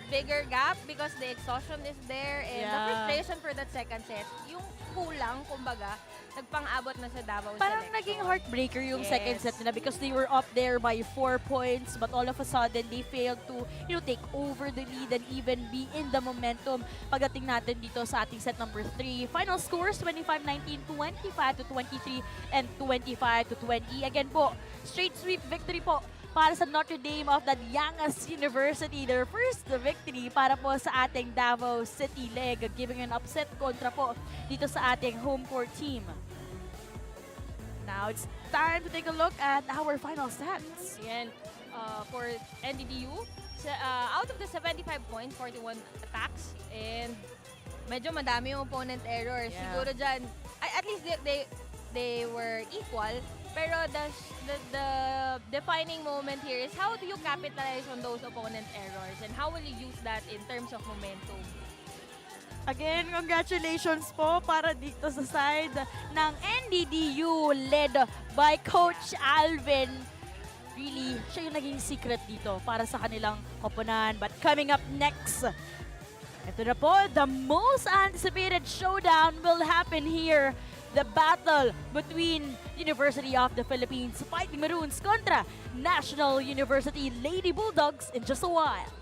bigger gap because the exhaustion is there and the frustration for that second set, yung kulang, kumbaga, nagpang-abot na sa Davao Parang selection. naging heartbreaker yung Yes. second set nila because they were up there by 4 points but all of a sudden they failed to take over the lead and even be in the momentum pagdating natin dito sa ating set number 3. Final scores 25-19, 25-23, and 25-20. Again po, straight sweep victory po para sa Notre Dame of the Yangas University. Their first victory para po sa ating Davao City leg, giving an upset kontra po dito sa ating home court team. Now it's time to take a look at our final stats. And for NDDU, out of the 75 points, 41 attacks, and medyo madami yung opponent errors. Yeah. Siguro dyan, at least they were equal, pero the defining moment here is how do you capitalize on those opponent errors and how will you use that in terms of momentum? Again, congratulations po para dito sa side ng NDDU led by Coach Alvin. Really, siya yung naging secret dito para sa kanilang koponan. But coming up next, ito na po, the most anticipated showdown will happen here. The battle between University of the Philippines Fighting Maroons kontra National University Lady Bulldogs in just a while.